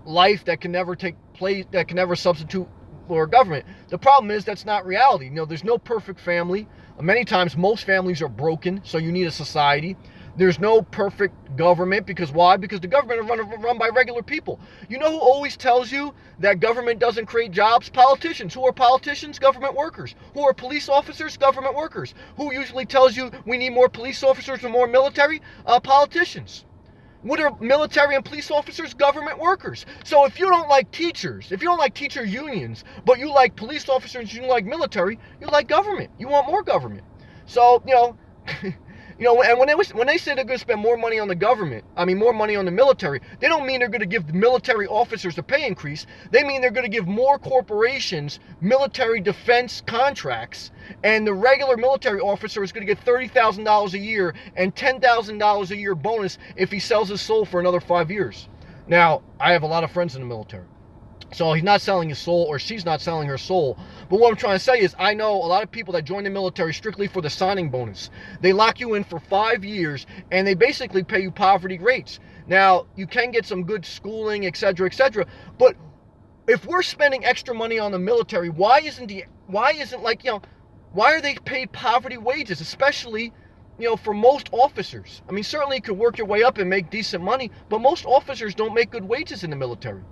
life that can never take place, that can never substitute for government. The problem is that's not reality. There's no perfect family. Many times most families are broken, so you need a society. There's no perfect government, because why? Because the government is run by regular people. You know who always tells you that government doesn't create jobs? Politicians. Who are politicians? Government workers. Who are police officers? Government workers. Who usually tells you we need more police officers or more military? Politicians. What are military and police officers? Government workers. So if you don't like teachers, if you don't like teacher unions, but you like police officers, you like military, you like government. You want more government. So, and when they say they're going to spend more money on the government, more money on the military, they don't mean they're going to give the military officers a pay increase. They mean they're going to give more corporations military defense contracts, and the regular military officer is going to get $30,000 a year and $10,000 a year bonus if he sells his soul for another 5 years. Now, I have a lot of friends in the military. So he's not selling his soul, or she's not selling her soul. But what I'm trying to say is, I know a lot of people that join the military strictly for the signing bonus. They lock you in for 5 years, and they basically pay you poverty rates. Now, you can get some good schooling, etc., etc. But if we're spending extra money on the military, why are they paid poverty wages, especially, for most officers? Certainly you could work your way up and make decent money, but most officers don't make good wages in the military.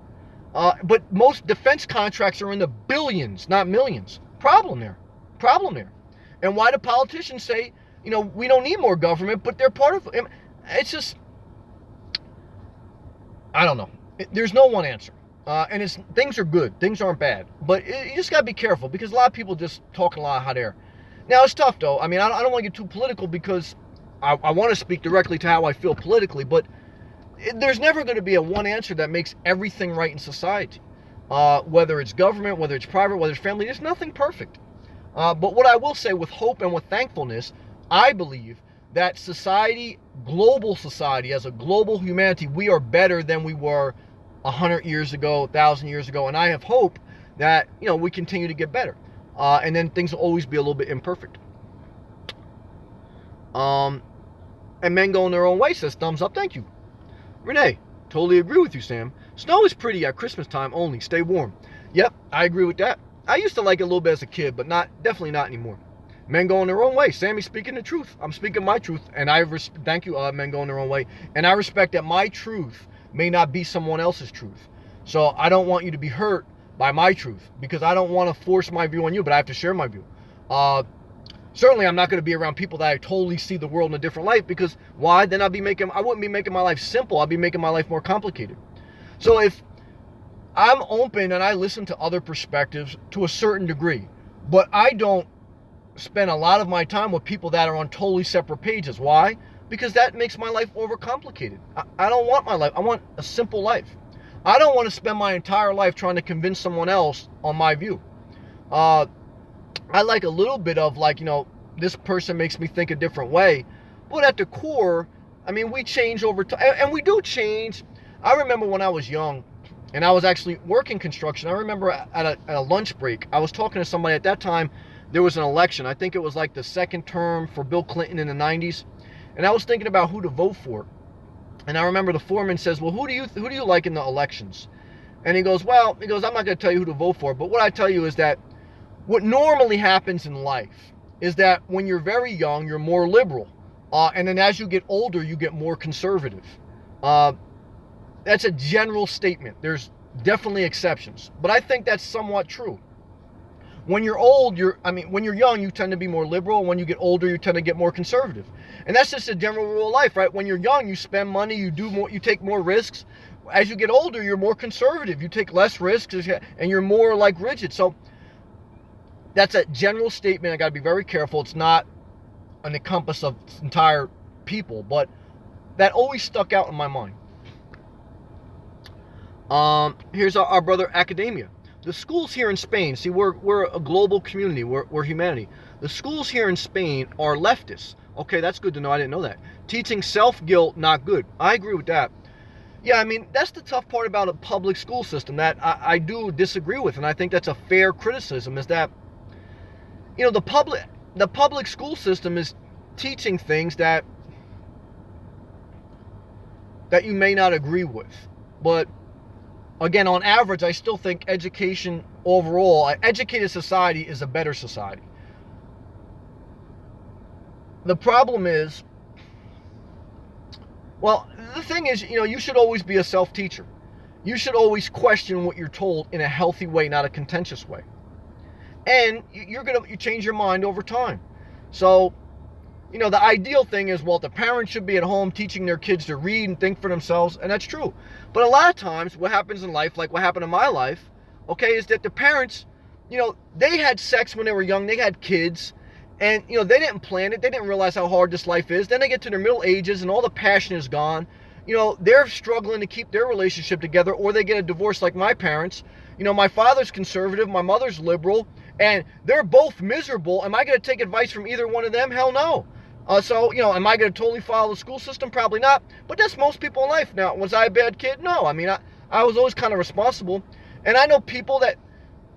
But most defense contracts are in the billions, not millions. Problem there. And why do politicians say, we don't need more government, but they're part of it? It's just, I don't know. There's no one answer. And things are good. Things aren't bad. But you just got to be careful, because a lot of people just talking a lot of hot air. Now, it's tough, though. I don't want to get too political, because I want to speak directly to how I feel politically, but there's never going to be a one answer that makes everything right in society. Whether it's government, whether it's private, whether it's family, there's nothing perfect. But what I will say with hope and with thankfulness, I believe that society, global society, as a global humanity, we are better than we were 100 years ago, 1,000 years ago. And I have hope that, we continue to get better. And then things will always be a little bit imperfect. And men going their own way says thumbs up, thank you. Renee, totally agree with you, Sam. Snow is pretty at Christmas time only. Stay warm. Yep, I agree with that. I used to like it a little bit as a kid, but definitely not anymore. Men going their own way. Sammy's speaking the truth. I'm speaking my truth, and thank you, men going their own way. And I respect that my truth may not be someone else's truth. So I don't want you to be hurt by my truth, because I don't want to force my view on you, but I have to share my view. Certainly, I'm not going to be around people that I totally see the world in a different light, because why? Then I wouldn't be making my life simple. I'd be making my life more complicated. So if I'm open and I listen to other perspectives to a certain degree, but I don't spend a lot of my time with people that are on totally separate pages. Why? Because that makes my life overcomplicated. I don't want my life. I want a simple life. I don't want to spend my entire life trying to convince someone else on my view. I like a little bit of this person makes me think a different way. But at the core, we change over time. And we do change. I remember when I was young and I was actually working construction. I remember at a lunch break, I was talking to somebody at that time. There was an election. I think it was like the second term for Bill Clinton in the 90s. And I was thinking about who to vote for. And I remember the foreman says, well, who do you like in the elections? And he goes, I'm not going to tell you who to vote for. But what I tell you is that what normally happens in life is that when you're very young, you're more liberal. And then as you get older, you get more conservative. That's a general statement. There's definitely exceptions. But I think that's somewhat true. When you're old, when you're young, you tend to be more liberal. When you get older, you tend to get more conservative. And that's just a general rule of life, right? When you're young, you spend money, you take more risks. As you get older, you're more conservative. You take less risks, and you're more rigid. So that's a general statement. I got to be very careful. It's not an encompass of entire people, but that always stuck out in my mind. Here's our brother Academia. The schools here in Spain, see, we're a global community. We're humanity. The schools here in Spain are leftists. Okay, that's good to know. I didn't know that. Teaching self-guilt, not good. I agree with that. Yeah, I mean, that's the tough part about a public school system that I do disagree with, and I think that's a fair criticism, is that, the public school system is teaching things that you may not agree with. But again, on average, I still think education overall, an educated society is a better society. The problem is, well, the thing is, you should always be a self-teacher. You should always question what you're told in a healthy way, not a contentious way. And you change your mind over time. So, the ideal thing is, well, the parents should be at home teaching their kids to read and think for themselves, and that's true. But a lot of times, what happens in life, like what happened in my life, okay, is that the parents, they had sex when they were young, they had kids, and, they didn't plan it, they didn't realize how hard this life is. Then they get to their middle ages, and all the passion is gone. They're struggling to keep their relationship together, or they get a divorce like my parents. My father's conservative, my mother's liberal, and they're both miserable. Am I going to take advice from either one of them? Hell no. Am I going to totally follow the school system? Probably not. But that's most people in life. Now, was I a bad kid? No. I mean, I was always kind of responsible. And I know people that,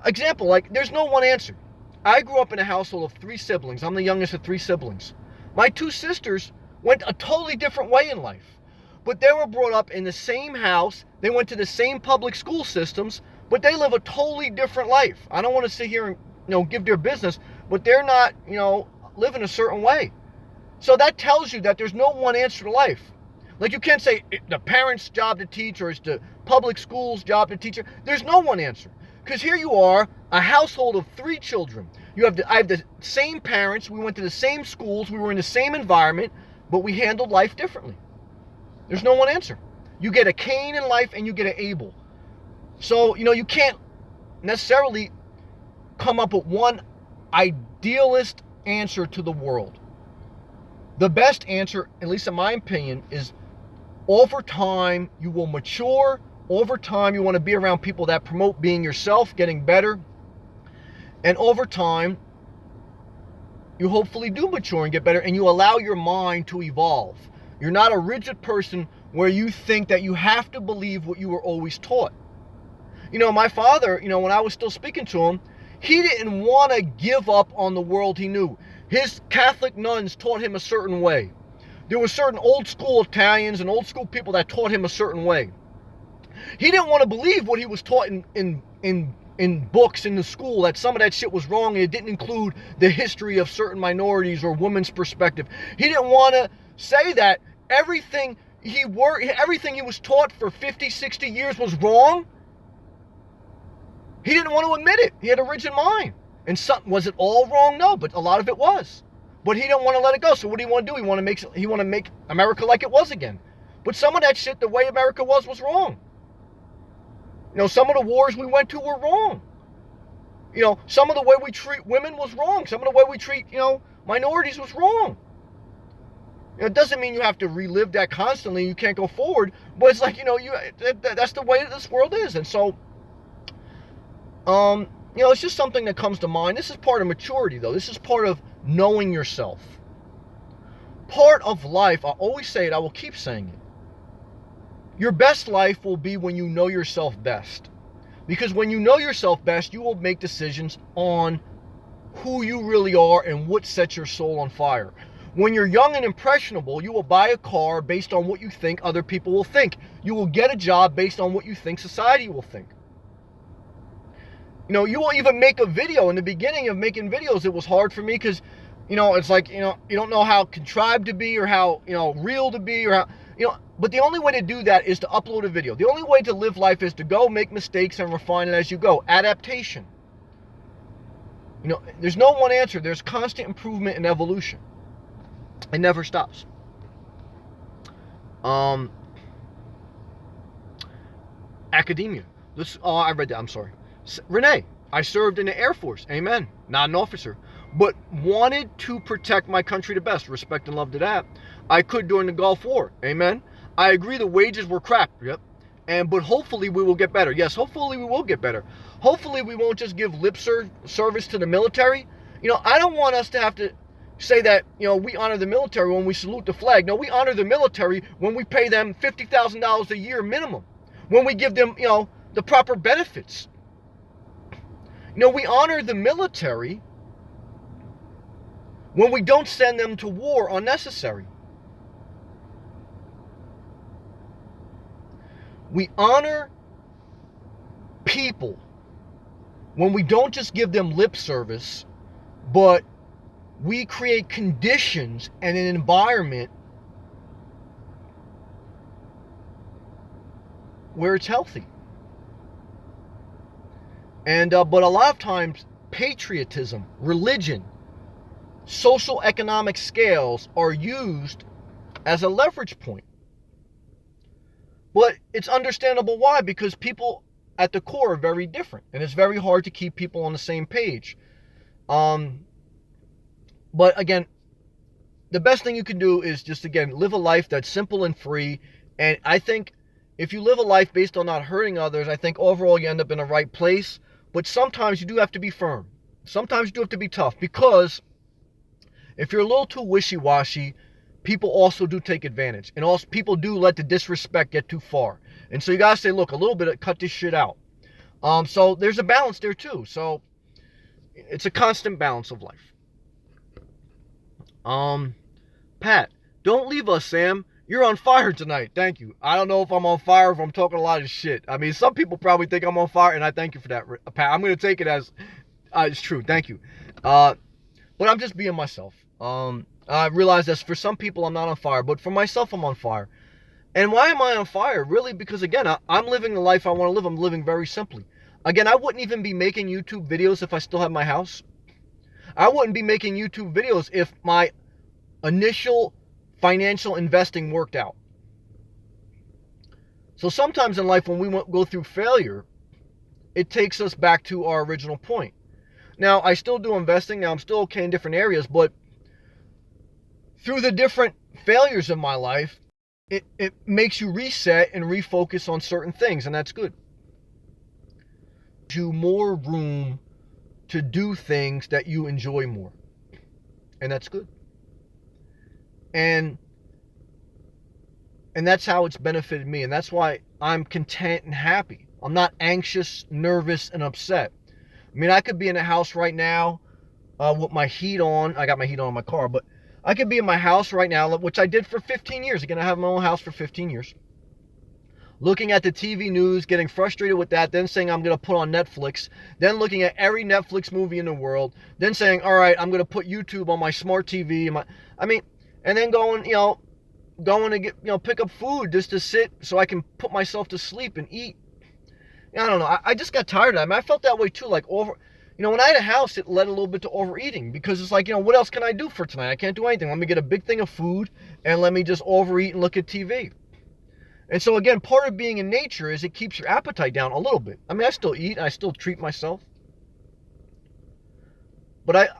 example, like, there's no one answer. I grew up in a household of 3 siblings. I'm the youngest of 3 siblings. My 2 sisters went a totally different way in life. But they were brought up in the same house. They went to the same public school systems, but they live a totally different life. I don't want to sit here and, give their business, but they're not, living a certain way. So that tells you that there's no one answer to life. Like, you can't say the parents' job to teach or it's the public school's job to teach. There's no one answer. Because here you are, a household of 3 children. I have the same parents. We went to the same schools. We were in the same environment, but we handled life differently. There's no one answer. You get a Cain in life and you get an Abel. So, you can't necessarily come up with one idealist answer to the world. The best answer, at least in my opinion, is over time you will mature. Over time you want to be around people that promote being yourself, getting better. And over time you hopefully do mature and get better, and you allow your mind to evolve. You're not a rigid person where you think that you have to believe what you were always taught. My father, when I was still speaking to him, he didn't want to give up on the world he knew. His Catholic nuns taught him a certain way. There were certain old school Italians and old school people that taught him a certain way. He didn't want to believe what he was taught in books in the school, that some of that shit was wrong and it didn't include the history of certain minorities or women's perspective. He didn't want to say that everything he was taught for 50, 60 years was wrong. He didn't want to admit it. He had a rigid mind. And was it all wrong? No, but a lot of it was. But he didn't want to let it go. So what do you want to do? He want to make America like it was again. But some of that shit, the way America was wrong. Some of the wars we went to were wrong. Some of the way we treat women was wrong. Some of the way we treat, minorities was wrong. It doesn't mean you have to relive that constantly. You can't go forward. But it's like, that's the way this world is. And so, it's just something that comes to mind. This is part of maturity, though. This is part of knowing yourself. Part of life, I always say it, I will keep saying it. Your best life will be when you know yourself best. Because when you know yourself best, you will make decisions on who you really are and what sets your soul on fire. When you're young and impressionable, you will buy a car based on what you think other people will think. You will get a job based on what you think society will think. You won't even make a video. In the beginning of making videos, it was hard for me because, it's like, you don't know how contrived to be or how, real to be or how, but the only way to do that is to upload a video. The only way to live life is to go make mistakes and refine it as you go. Adaptation. There's no one answer. There's constant improvement and evolution. It never stops. Academia. I read that. I'm sorry. Renee, I served in the Air Force. Amen. Not an officer, but wanted to protect my country the best. Respect and love to that. I could during the Gulf War. Amen. I agree the wages were crap. Yep. But hopefully we will get better. Yes, hopefully we will get better. Hopefully we won't just give lip service to the military. I don't want us to have to say that, we honor the military when we salute the flag. No, we honor the military when we pay them $50,000 a year minimum, when we give them, the proper benefits. We honor the military when we don't send them to war unnecessary. We honor people when we don't just give them lip service, but we create conditions and an environment where it's healthy. And but a lot of times, patriotism, religion, social economic scales are used as a leverage point. But it's understandable why, because people at the core are very different, and it's very hard to keep people on the same page. But again, the best thing you can do is just, again, live a life that's simple and free. And I think if you live a life based on not hurting others, I think overall you end up in the right place. But sometimes you do have to be firm. Sometimes you do have to be tough, because if you're a little too wishy-washy, people also do take advantage. And also people do let the disrespect get too far. And so you got to say, look, a little bit, cut this shit out. So there's a balance there too. So it's a constant balance of life. Pat, don't leave us, Sam. You're on fire tonight. Thank you. I don't know if I'm on fire, if I'm talking a lot of shit. I mean, some people probably think I'm on fire, and I thank you for that, Pat. I'm going to take it as it's true. Thank you. But I'm just being myself. I realize that for some people I'm not on fire, but for myself I'm on fire. And why am I on fire? Really, because again, I'm living the life I want to live. I'm living very simply. Again, I wouldn't even be making YouTube videos if I still had my house. I wouldn't be making YouTube videos if my initial financial investing worked out. So sometimes in life when we go through failure, it takes us back to our original point. Now, I still do investing. Now, I'm still okay in different areas, but through the different failures of my life, it makes you reset and refocus on certain things, and that's good. You more room to do things that you enjoy more, and that's good. And that's how it's benefited me, and that's why I'm content and happy. I'm not anxious, nervous, and upset. I mean, I could be in a house right now with my heat on. I got my heat on in my car, but I could be in my house right now, which I did for 15 years. Again, I have my own house for 15 years. Looking at the TV news, getting frustrated with that, then saying I'm going to put on Netflix, then looking at every Netflix movie in the world, then saying, all right, I'm going to put YouTube on my smart TV. And then going to get, pick up food just to sit so I can put myself to sleep and eat. I don't know. I just got tired of that. I mean, I felt that way too. Like when I had a house, it led a little bit to overeating, because it's like, what else can I do for tonight? I can't do anything. Let me get a big thing of food and let me just overeat and look at TV. And so again, part of being in nature is it keeps your appetite down a little bit. I mean, I still eat, I still treat myself. But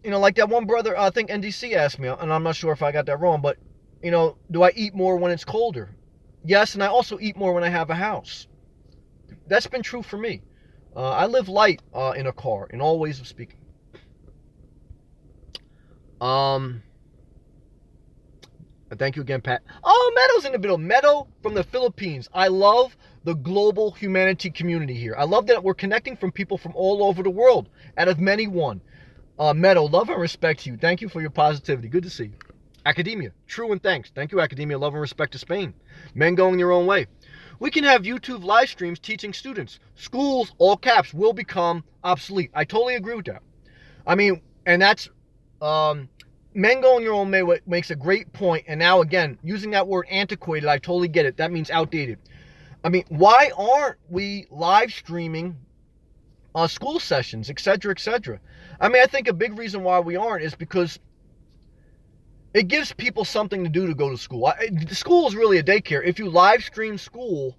like that one brother, I think NDC asked me, and I'm not sure if I got that wrong, but, do I eat more when it's colder? Yes, and I also eat more when I have a house. That's been true for me. I live light in a car, in all ways of speaking. Thank you again, Pat. Oh, Meadow's in the middle. Meadow from the Philippines. I love the global humanity community here. I love that we're connecting from people from all over the world, out of many one. Meadow, love and respect to you. Thank you for your positivity. Good to see you. Academia, true and thanks. Thank you, Academia. Love and respect to Spain. Men going their own way. We can have YouTube live streams teaching students. Schools, all caps, will become obsolete. I totally agree with that. I mean, and that's, men going your own way makes a great point. And now, again, using that word antiquated, I totally get it. That means outdated. I mean, why aren't we live streaming school sessions, etc., etc.? I mean, I think a big reason why we aren't is because it gives people something to do to go to school. School is really a daycare. If you live stream school,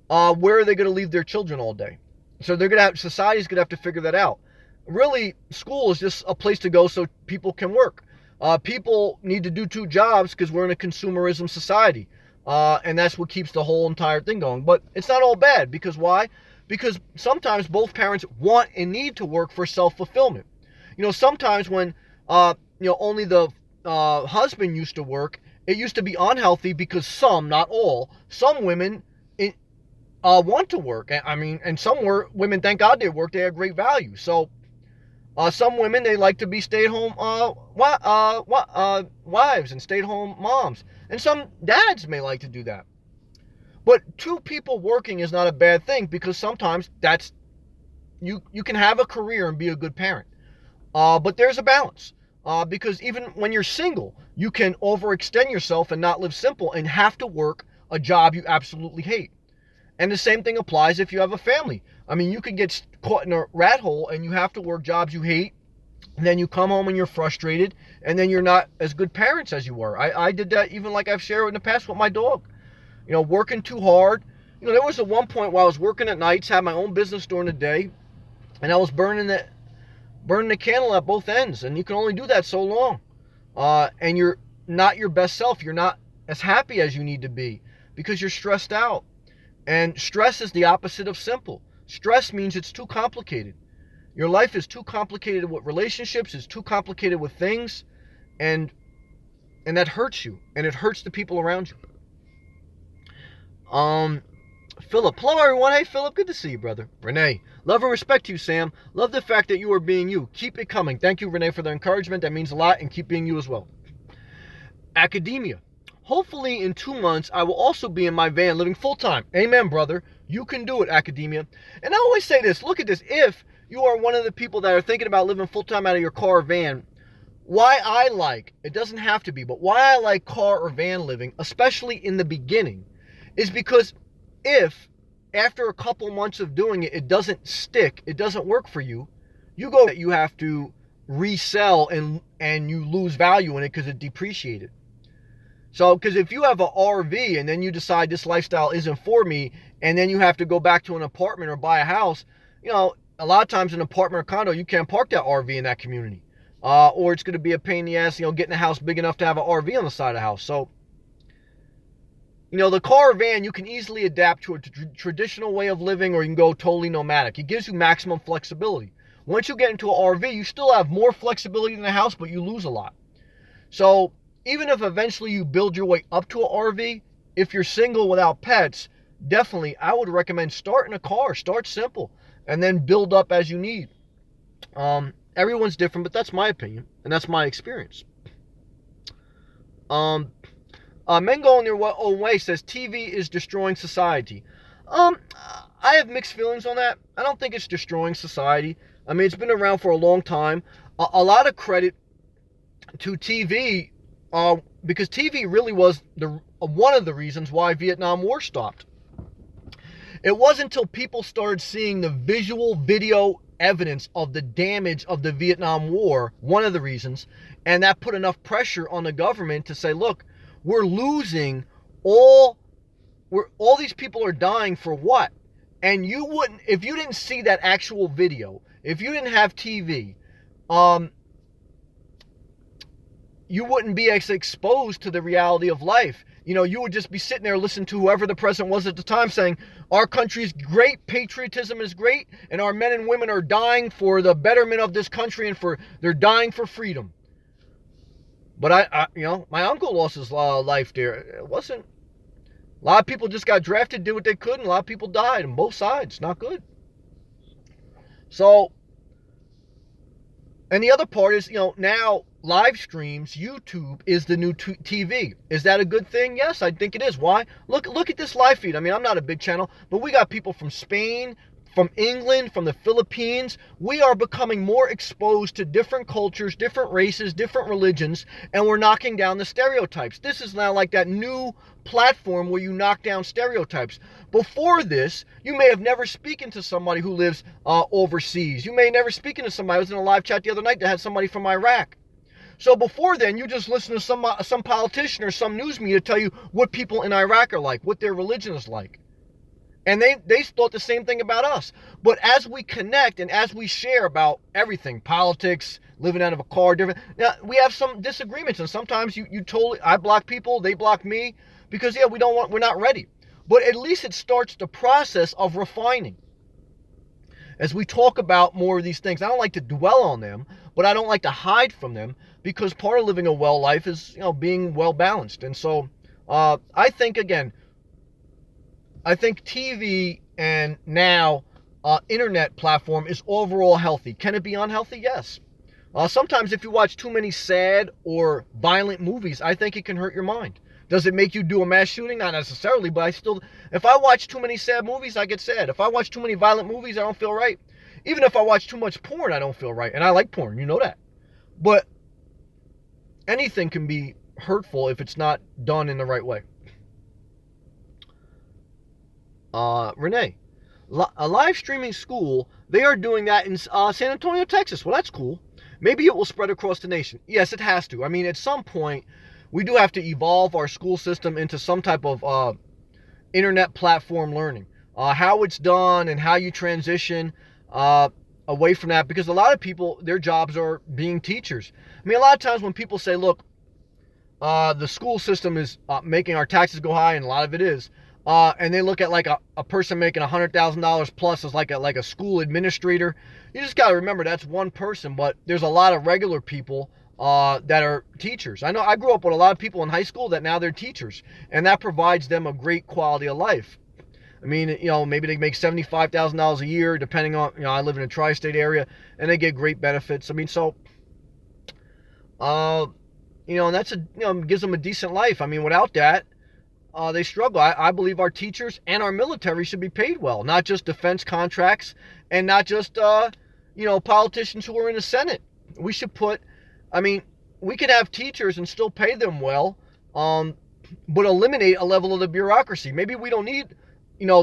where are they going to leave their children all day? So society's going to have to figure that out. Really, school is just a place to go so people can work. People need to do two jobs because we're in a consumerism society. And that's what keeps the whole entire thing going. But it's not all bad, because why? because sometimes both parents want and need to work for self-fulfillment. Sometimes when only the husband used to work, it used to be unhealthy because some, not all, some women want to work. I mean, and some women, thank God they work, they have great value. So some women, they like to be stay-at-home wives and stay-at-home moms. And some dads may like to do that. But two people working is not a bad thing, because sometimes you can have a career and be a good parent. But there's a balance. Because even when you're single, you can overextend yourself and not live simple and have to work a job you absolutely hate. And the same thing applies if you have a family. I mean, you can get caught in a rat hole and you have to work jobs you hate. And then you come home and you're frustrated, and then you're not as good parents as you were. I did that, even like I've shared in the past with my dog. Working too hard. There was at one point while I was working at nights, had my own business during the day, and I was burning the candle at both ends. And you can only do that so long. And you're not your best self. You're not as happy as you need to be because you're stressed out. And stress is the opposite of simple. Stress means it's too complicated. Your life is too complicated with relationships, it's too complicated with things, and that hurts you, and it hurts the people around you. Philip. Hello, everyone. Hey, Philip. Good to see you, brother. Renee. Love and respect to you, Sam. Love the fact that you are being you. Keep it coming. Thank you, Renee, for the encouragement. That means a lot, and keep being you as well. Academia. Hopefully in 2 months, I will also be in my van living full-time. Amen, brother. You can do it, Academia. And I always say this. Look at this. If you are one of the people that are thinking about living full-time out of your car or van, it doesn't have to be, but why I like car or van living, especially in the beginning, is because if after a couple months of doing it, it doesn't stick, it doesn't work for you, you have to resell and you lose value in it because it depreciated. So, because if you have an RV and then you decide this lifestyle isn't for me, and then you have to go back to an apartment or buy a house, a lot of times an apartment or condo, you can't park that RV in that community. Or it's going to be a pain in the ass, getting a house big enough to have an RV on the side of the house. So, the car or van, you can easily adapt to a traditional way of living, or you can go totally nomadic. It gives you maximum flexibility. Once you get into an RV, you still have more flexibility than a house, but you lose a lot. So, even if eventually you build your way up to an RV, if you're single without pets, definitely I would recommend start in a car. Start simple and then build up as you need. Everyone's different, but that's my opinion and that's my experience. Men going their own way says TV is destroying society. I have mixed feelings on that. I don't think it's destroying society. I mean, it's been around for a long time. A lot of credit to TV, because TV really was one of the reasons why Vietnam War stopped. It wasn't until people started seeing the video evidence of the damage of the Vietnam War, one of the reasons, and that put enough pressure on the government to say, look, we're losing all these people are dying for what? And if you didn't see that actual video, if you didn't have TV, you wouldn't be as exposed to the reality of life. You would just be sitting there listening to whoever the president was at the time saying, our country's great, patriotism is great, and our men and women are dying for the betterment of this country and they're dying for freedom. But my uncle lost his life there. It wasn't, a lot of people just got drafted, did what they could, and a lot of people died on both sides. Not good. So, and the other part is, now live streams, YouTube is the new TV. Is that a good thing? Yes, I think it is. Why? Look at this live feed. I mean, I'm not a big channel, but we got people from Spain, from England, from the Philippines. We are becoming more exposed to different cultures, different races, different religions, and we're knocking down the stereotypes. This is now like that new platform where you knock down stereotypes. Before this, you may have never spoken to somebody who lives overseas. You may never spoken to somebody. I was in a live chat the other night that had somebody from Iraq. So before then, you just listen to some politician or some news media tell you what people in Iraq are like, what their religion is like. And they thought the same thing about us. But as we connect and as we share about everything, politics, living out of a car, different, now we have some disagreements. And sometimes I block people, they block me, because we're not ready. But at least it starts the process of refining. as we talk about more of these things. I don't like to dwell on them, but I don't like to hide from them, because part of living a well life is, being well balanced. And so I think, again, TV and now internet platform is overall healthy. Can it be unhealthy? Yes. Sometimes if you watch too many sad or violent movies, I think it can hurt your mind. Does it make you do a mass shooting? Not necessarily, but if I watch too many sad movies, I get sad. If I watch too many violent movies, I don't feel right. Even if I watch too much porn, I don't feel right. And I like porn, you know that. But anything can be hurtful if it's not done in the right way. Renee, a live streaming school, they are doing that in San Antonio, Texas. Well, that's cool. Maybe it will spread across the nation. Yes, it has to. I mean, at some point, we do have to evolve our school system into some type of internet platform learning. How it's done and how you transition away from that, because a lot of people, their jobs are being teachers. I mean, a lot of times when people say, look, the school system is making our taxes go high, and a lot of it is, and they look at like a person making $100,000 plus as like a school administrator. You just got to remember that's one person, but there's a lot of regular people that are teachers. I know I grew up with a lot of people in high school that now they're teachers, and that provides them a great quality of life. I mean, maybe they make $75,000 a year, depending on, I live in a tri-state area, and they get great benefits. I mean, so, and that's gives them a decent life. I mean, without that, they struggle. I believe our teachers and our military should be paid well, not just defense contracts, and not just, politicians who are in the Senate. We should we could have teachers and still pay them well, but eliminate a level of the bureaucracy. Maybe we don't need,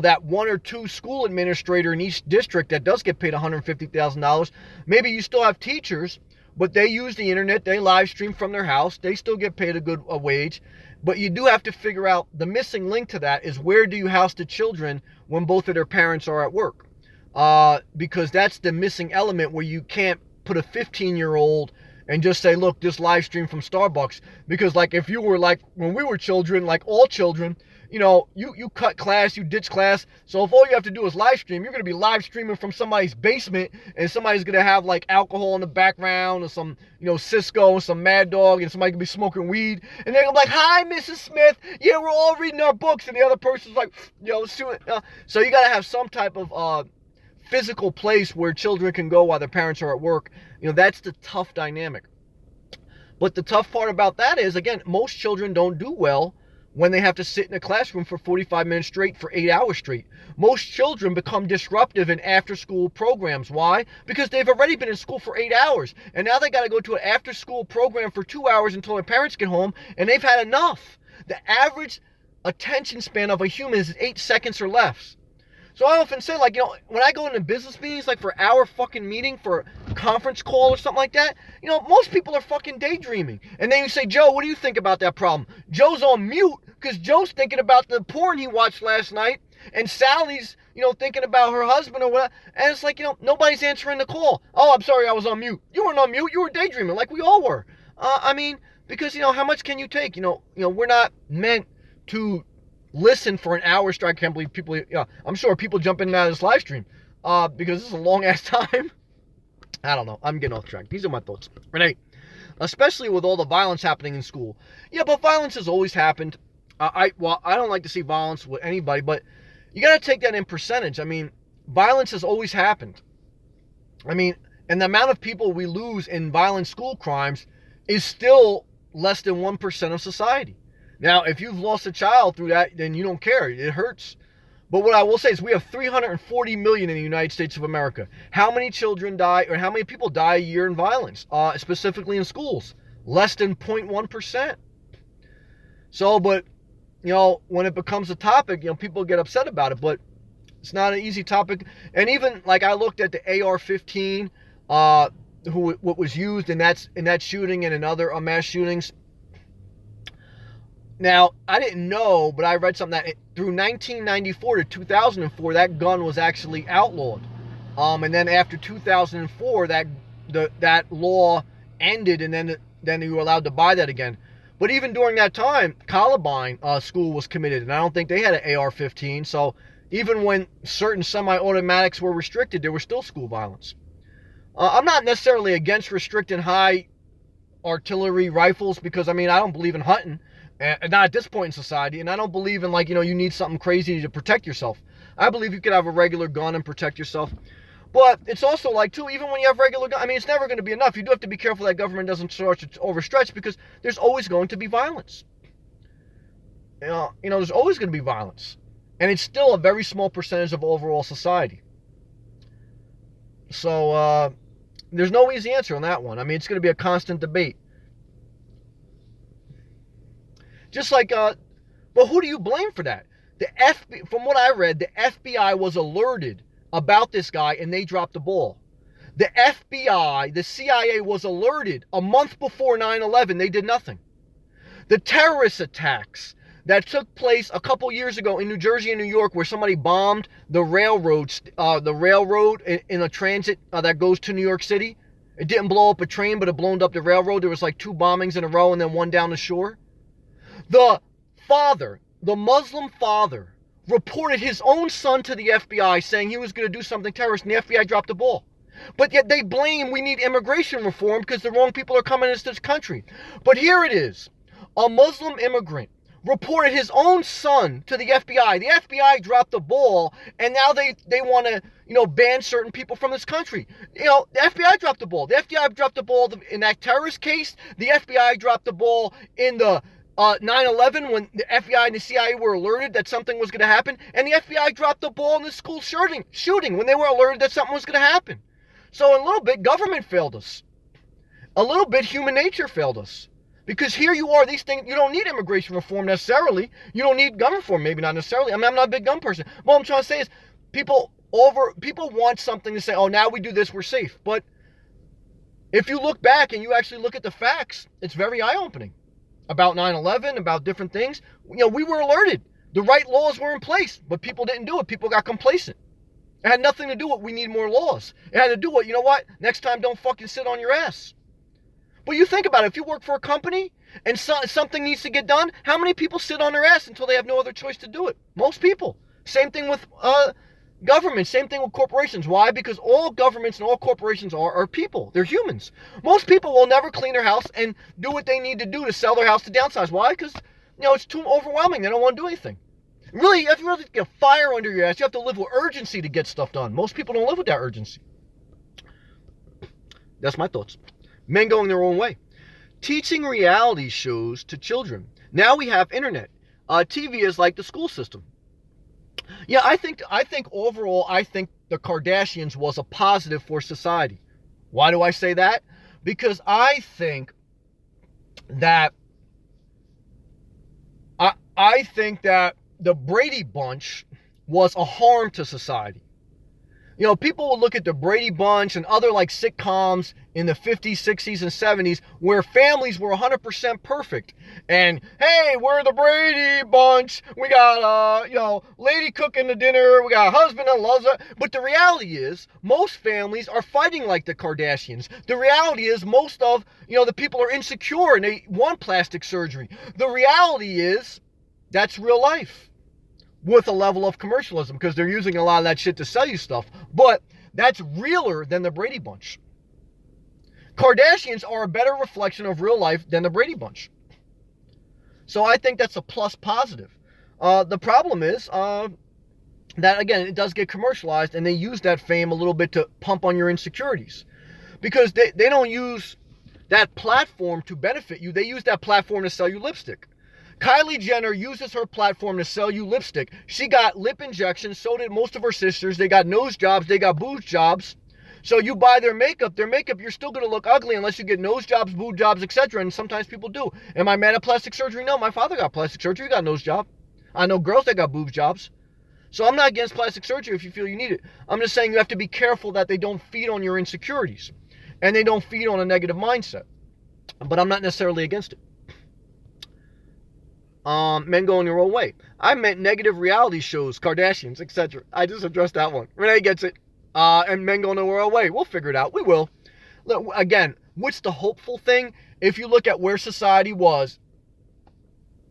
that one or two school administrator in each district that does get paid $150,000. Maybe you still have teachers, but they use the internet, they live stream from their house, they still get paid a good wage. But you do have to figure out, the missing link to that is, where do you house the children when both of their parents are at work? Because that's the missing element, where you can't put a 15-year-old and just say, look, this live stream from Starbucks. Because like if you were like when we were children, like all children, you cut class, you ditch class. So if all you have to do is live stream, you're going to be live streaming from somebody's basement, and somebody's going to have like alcohol in the background, or some, Cisco, and some Mad Dog, and somebody could be smoking weed. And they're going to be like, hi, Mrs. Smith. Yeah, we're all reading our books. And the other person's like, so you got to have some type of physical place where children can go while their parents are at work. That's the tough dynamic. But the tough part about that is, again, most children don't do well when they have to sit in a classroom for 45 minutes straight for 8 hours straight. Most children become disruptive in after-school programs. Why? Because they've already been in school for 8 hours, and now they got to go to an after-school program for 2 hours until their parents get home, and they've had enough. The average attention span of a human is 8 seconds or less. So I often say, like, when I go into business meetings, like for an hour fucking meeting, for a conference call or something like that, most people are fucking daydreaming. And then you say, Joe, what do you think about that problem? Joe's on mute because Joe's thinking about the porn he watched last night, and Sally's, thinking about her husband or whatever. And it's like, nobody's answering the call. Oh, I'm sorry, I was on mute. You weren't on mute. You were daydreaming like we all were. Because, how much can you take? We're not meant to listen for an hour straight. I can't believe people, I'm sure people jump in and out of this live stream because this is a long ass time. I don't know. I'm getting off track. These are my thoughts. Renee, especially with all the violence happening in school. Yeah, but violence has always happened. I don't like to see violence with anybody, but you got to take that in percentage. I mean, violence has always happened. I mean, and the amount of people we lose in violent school crimes is still less than 1% of society. Now, if you've lost a child through that, then you don't care. It hurts. But what I will say is, we have 340 million in the United States of America. How many children die, or how many people die a year in violence, specifically in schools? Less than 0.1%. So, but, when it becomes a topic, people get upset about it, but it's not an easy topic. And even, like, I looked at the AR-15, what was used in that shooting and in other mass shootings. Now, I didn't know, but I read something that through 1994 to 2004, that gun was actually outlawed. And then after 2004, that law ended, and then you were allowed to buy that again. But even during that time, Columbine school was committed, and I don't think they had an AR-15. So, Even when certain semi-automatics were restricted, there was still school violence. I'm not necessarily against restricting high artillery rifles because, I don't believe in hunting, and not at this point in society, and I don't believe in, you need something crazy to protect yourself. I believe you could have a regular gun and protect yourself. But it's also too, even when you have regular gun, it's never going to be enough. You do have to be careful that government doesn't start to overstretch because there's always going to be violence. There's always going to be violence. And it's still a very small percentage of overall society. So, there's no easy answer on that one. It's going to be a constant debate. Just but who do you blame for that? From what I read, the FBI was alerted about this guy and they dropped the ball. The FBI, the CIA was alerted a month before 9/11. They did nothing. The terrorist attacks that took place a couple years ago in New Jersey and New York, where somebody bombed the railroad in a transit that goes to New York City. It didn't blow up a train, but it blown up the railroad. There was 2 bombings in a row and then one down the shore. The Muslim father, reported his own son to the FBI saying he was going to do something terrorist, and the FBI dropped the ball. But yet they blame we need immigration reform because the wrong people are coming into this country. But here it is. A Muslim immigrant reported his own son to the FBI. The FBI dropped the ball, and now they want to, ban certain people from this country. The FBI dropped the ball. The FBI dropped the ball in that terrorist case. The FBI dropped the ball in the 9/11 when the FBI and the CIA were alerted that something was going to happen, and the FBI dropped the ball in the school shooting when they were alerted that something was going to happen. So a little bit, government failed us. A little bit, human nature failed us. Because here you are, these things, you don't need immigration reform necessarily. You don't need gun reform, maybe not necessarily. I'm not a big gun person. What I'm trying to say is people want something to say, oh, now we do this, we're safe. But if you look back and you actually look at the facts, it's very eye-opening. About 9/11, about different things. We were alerted. The right laws were in place, but people didn't do it. People got complacent. It had nothing to do with we need more laws. It had to do with, next time don't fucking sit on your ass. But you think about it, if you work for a company and something needs to get done, how many people sit on their ass until they have no other choice to do it? Most people. Same thing with government, same thing with corporations. Why? Because all governments and all corporations are people. They're humans. Most people will never clean their house and do what they need to do to sell their house to downsize. Why? Because, it's too overwhelming. They don't want to do anything. Really, if you really get fire under your ass, you have to live with urgency to get stuff done. Most people don't live with that urgency. That's my thoughts. Men going their own way. Teaching reality shows to children. Now we have internet. TV is like the school system. Yeah, I think overall, the Kardashians was a positive for society. Why do I say that? Because I think that the Brady Bunch was a harm to society. People will look at the Brady Bunch and other sitcoms in the 50s, 60s, and 70s where families were 100% perfect. And, hey, we're the Brady Bunch. We got, lady cooking the dinner. We got a husband that loves it. But the reality is most families are fighting like the Kardashians. The reality is most of, the people are insecure and they want plastic surgery. The reality is that's real life. With a level of commercialism, because they're using a lot of that shit to sell you stuff. But that's realer than the Brady Bunch. Kardashians are a better reflection of real life than the Brady Bunch. So I think that's a plus positive. The problem is that, again, it does get commercialized, and they use that fame a little bit to pump on your insecurities. Because they don't use that platform to benefit you. They use that platform to sell you lipstick. Kylie Jenner uses her platform to sell you lipstick. She got lip injections, so did most of her sisters. They got nose jobs, they got boob jobs. So you buy their makeup, you're still going to look ugly unless you get nose jobs, boob jobs, etc. And sometimes people do. Am I mad at plastic surgery? No, my father got plastic surgery, he got a nose job. I know girls that got boob jobs. So I'm not against plastic surgery if you feel you need it. I'm just saying you have to be careful that they don't feed on your insecurities. And they don't feed on a negative mindset. But I'm not necessarily against it. Men going their own way. I meant negative reality shows, Kardashians, etc. I just addressed that one. Renee gets it. And men going their own way. We'll figure it out. We will. Look, again, what's the hopeful thing? If you look at where society was,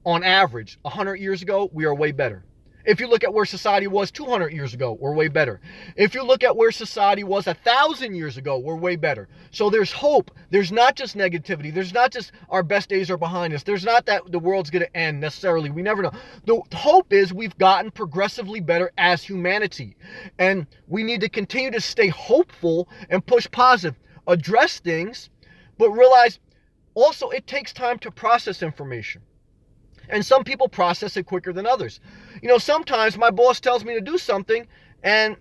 on average, 100 years ago, we are way better. If you look at where society was 200 years ago, we're way better. If you look at where society was 1,000 years ago, we're way better. So there's hope. There's not just negativity. There's not just our best days are behind us. There's not that the world's going to end necessarily. We never know. The hope is we've gotten progressively better as humanity. And we need to continue to stay hopeful and push positive. Address things, but realize also it takes time to process information. And some people process it quicker than others. Sometimes my boss tells me to do something and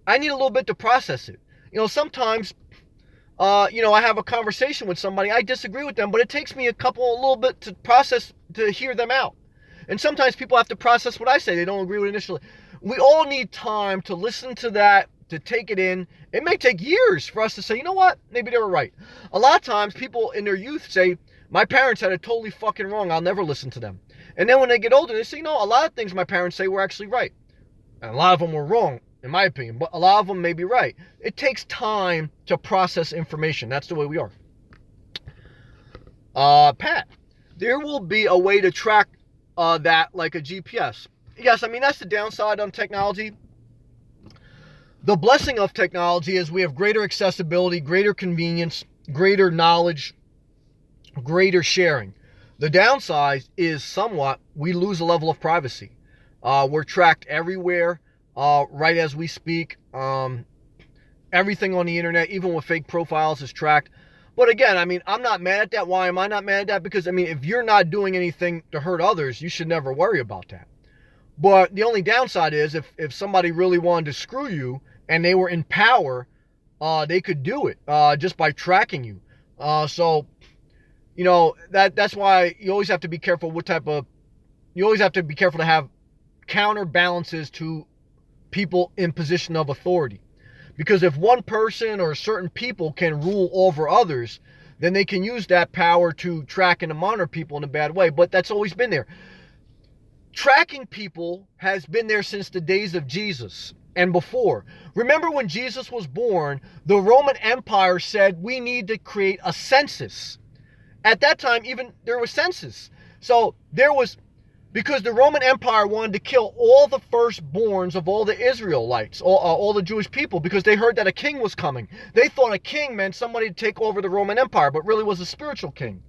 I need a little bit to process it. Sometimes, I have a conversation with somebody, I disagree with them, but it takes me a little bit to process, to hear them out. And sometimes people have to process what I say. They don't agree with it initially. We all need time to listen to that, to take it in. It may take years for us to say, you know what, maybe they were right. A lot of times people in their youth say, my parents had it totally fucking wrong, I'll never listen to them. And then when they get older, they say, a lot of things my parents say were actually right. And a lot of them were wrong, in my opinion, but a lot of them may be right. It takes time to process information. That's the way we are. Pat, there will be a way to track that like a GPS. Yes, that's the downside on technology. The blessing of technology is we have greater accessibility, greater convenience, greater knowledge, greater sharing. The downside is somewhat we lose a level of privacy. We're tracked everywhere, right as we speak. Everything on the internet, even with fake profiles, is tracked. But again, I'm not mad at that. Why am I not mad at that? Because if you're not doing anything to hurt others, you should never worry about that. But the only downside is if somebody really wanted to screw you and they were in power, they could do it just by tracking you. So that's why you always have to be careful you always have to be careful to have counterbalances to people in position of authority. Because if one person or certain people can rule over others, then they can use that power to track and to monitor people in a bad way. But that's always been there. Tracking people has been there since the days of Jesus and before. Remember when Jesus was born, the Roman Empire said we need to create a census. At that time, even there was census. So because the Roman Empire wanted to kill all the firstborns of all the Israelites, all the Jewish people, because they heard that a king was coming. They thought a king meant somebody to take over the Roman Empire, but really was a spiritual king.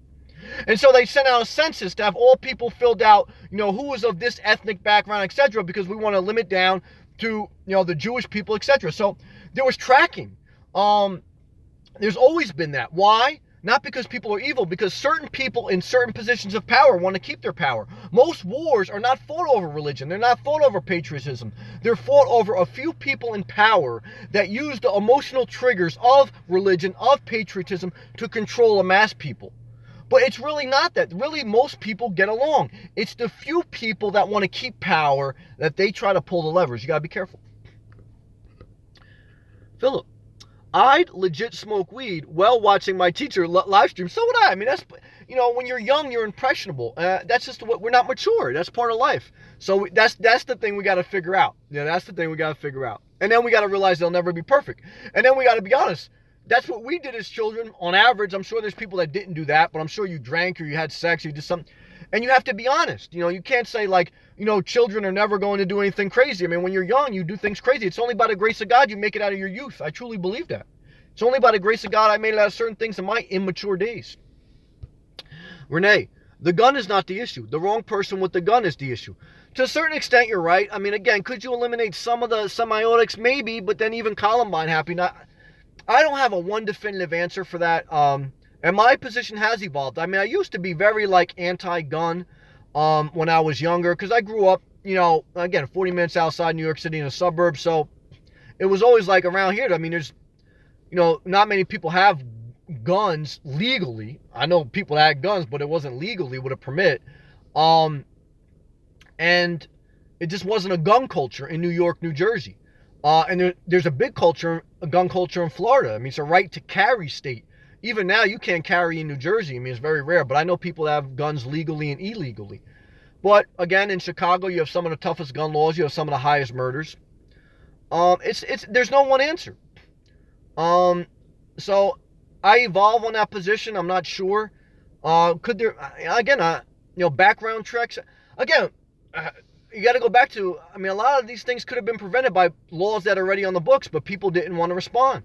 And so they sent out a census to have all people filled out, who was of this ethnic background, etc., because we want to limit down to, the Jewish people, etc. So there was tracking. There's always been that. Why? Not because people are evil, because certain people in certain positions of power want to keep their power. Most wars are not fought over religion. They're not fought over patriotism. They're fought over a few people in power that use the emotional triggers of religion, of patriotism, to control a mass people. But it's really not that. Really, most people get along. It's the few people that want to keep power that they try to pull the levers. You got to be careful. Philip, I'd legit smoke weed while watching my teacher live stream. So would I. That's, when you're young, you're impressionable. That's just what we're not mature. That's part of life. So that's the thing we got to figure out. That's the thing we got to figure out. And then we got to realize they'll never be perfect. And then we got to be honest. That's what we did as children. On average, I'm sure there's people that didn't do that, but I'm sure you drank or you had sex or you did something. And you have to be honest. You can't say children are never going to do anything crazy. When you're young, you do things crazy. It's only by the grace of God you make it out of your youth. I truly believe that. It's only by the grace of God I made it out of certain things in my immature days. Renee, the gun is not the issue. The wrong person with the gun is the issue. To a certain extent, you're right. Again, could you eliminate some of the semiotics? Maybe, but then even Columbine happened. I don't have a one definitive answer for that. And my position has evolved. I used to be very anti-gun when I was younger, because I grew up, again, 40 minutes outside New York City in a suburb. So it was always around here. There's, not many people have guns legally. I know people that had guns, but it wasn't legally with a permit. And it just wasn't a gun culture in New York, New Jersey. And there's a big a gun culture in Florida. It's a right to carry state. Even now, you can't carry in New Jersey. It's very rare. But I know people that have guns legally and illegally. But again, in Chicago, you have some of the toughest gun laws. You have some of the highest murders. There's no one answer. So I evolve on that position. I'm not sure. Could there, again, background checks. Again, you got to go back to, I mean, a lot of these things could have been prevented by laws that are already on the books, but people didn't want to respond.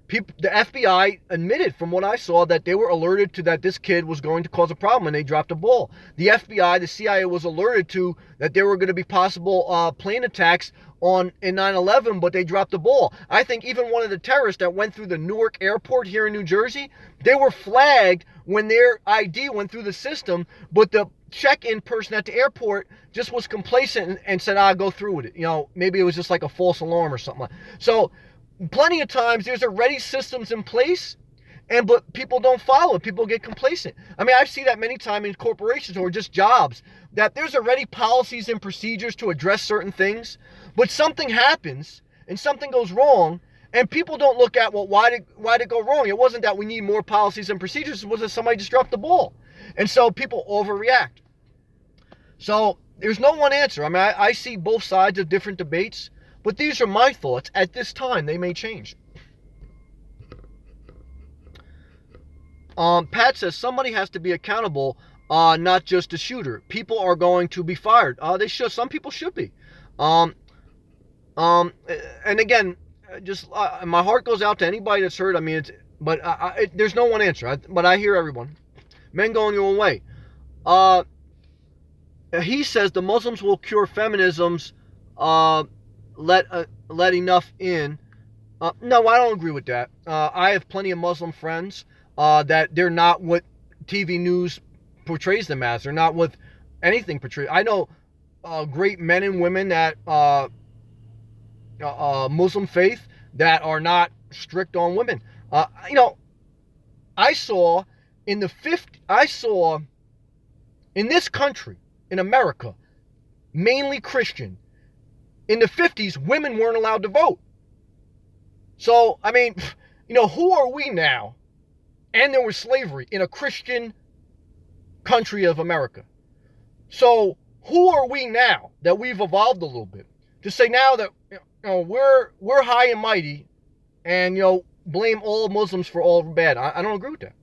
The FBI admitted, from what I saw, that they were alerted to that this kid was going to cause a problem, and they dropped the ball. The FBI, the CIA was alerted to that there were going to be possible plane attacks in 9/11, but they dropped the ball. I think even one of the terrorists that went through the Newark airport here in New Jersey, they were flagged when their ID went through the system, but the check-in person at the airport just was complacent and said, "I'll go through with it." You know, maybe it was just like a false alarm or something like that. So plenty of times there's already systems in place, but people don't follow it. People get complacent. I mean, I've seen that many times in corporations or just jobs, that there's already policies and procedures to address certain things, but something happens and something goes wrong, and people don't look at, well, why did it go wrong? It wasn't that we need more policies and procedures. It was that somebody just dropped the ball. And so people overreact. So there's no one answer. I mean, I see both sides of different debates, but these are my thoughts at this time. They may change. Pat says somebody has to be accountable, not just the shooter. People are going to be fired. They should. Some people should be. And again, just my heart goes out to anybody that's hurt. I mean, there's no one answer. But I hear everyone. Men going your own way. He says the Muslims will cure feminism's let enough in. No, I don't agree with that. I have plenty of Muslim friends that they're not what TV news portrays them as. They're not what anything portrays. I know great men and women that Muslim faith that are not strict on women. I saw in this country, in America, mainly Christian, in the 50s, women weren't allowed to vote. So, I mean, who are we now? And there was slavery in a Christian country of America. So, who are we now that we've evolved a little bit to say now that we're high and mighty and blame all Muslims for all bad? I don't agree with that.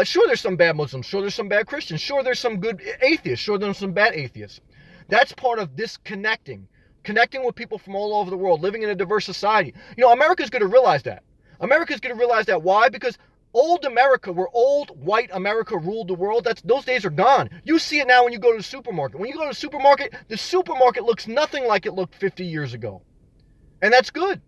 Sure, there's some bad Muslims. Sure, there's some bad Christians. Sure, there's some good atheists. Sure, there's some bad atheists. That's part of disconnecting. Connecting with people from all over the world, living in a diverse society. America's going to realize that. America's going to realize that. Why? Because old America, where old white America ruled the world, those days are gone. You see it now when you go to the supermarket. When you go to the supermarket looks nothing like it looked 50 years ago. And that's good.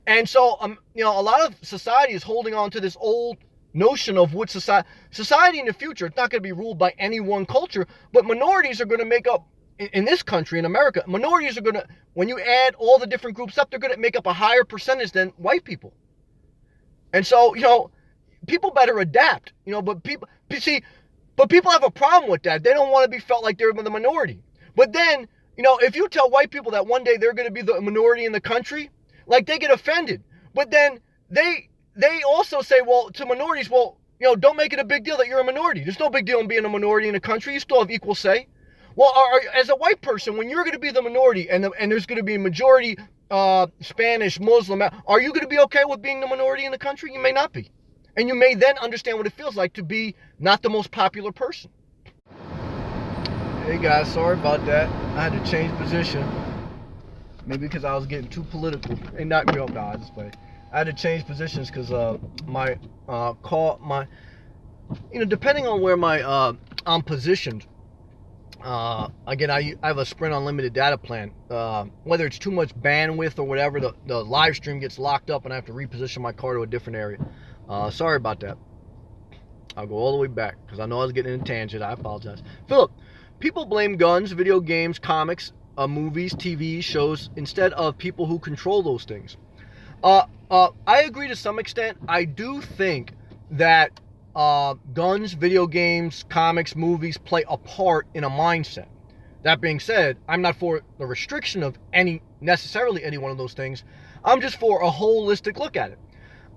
And so, a lot of society is holding on to this old notion of what society in the future. It's not going to be ruled by any one culture, but minorities are going to make up, in this country, in America, minorities are going to, when you add all the different groups up, they're going to make up a higher percentage than white people. And so, people better adapt, but people have a problem with that. They don't want to be felt like they're the minority. But then, if you tell white people that one day they're going to be the minority in the country, like, they get offended. But then they also say, well, to minorities, don't make it a big deal that you're a minority. There's no big deal in being a minority in a country. You still have equal say. Well, as a white person, when you're going to be the minority and there's going to be a majority Spanish, Muslim, are you going to be okay with being the minority in the country? You may not be. And you may then understand what it feels like to be not the most popular person. Hey guys, sorry about that. I had to change position. Maybe because I was getting too political. And not real, no, just play. I had to change positions because depending on where I'm positioned. Again, I have a Sprint unlimited data plan. Whether it's too much bandwidth or whatever, the live stream gets locked up and I have to reposition my car to a different area. Sorry about that. I'll go all the way back because I know I was getting in a tangent. I apologize. Philip, people blame guns, video games, comics, movies, TV shows instead of people who control those things. I agree to some extent. I do think that guns, video games, comics, movies play a part in a mindset. That being said, I'm not for the restriction of necessarily any one of those things. I'm just for a holistic look at it.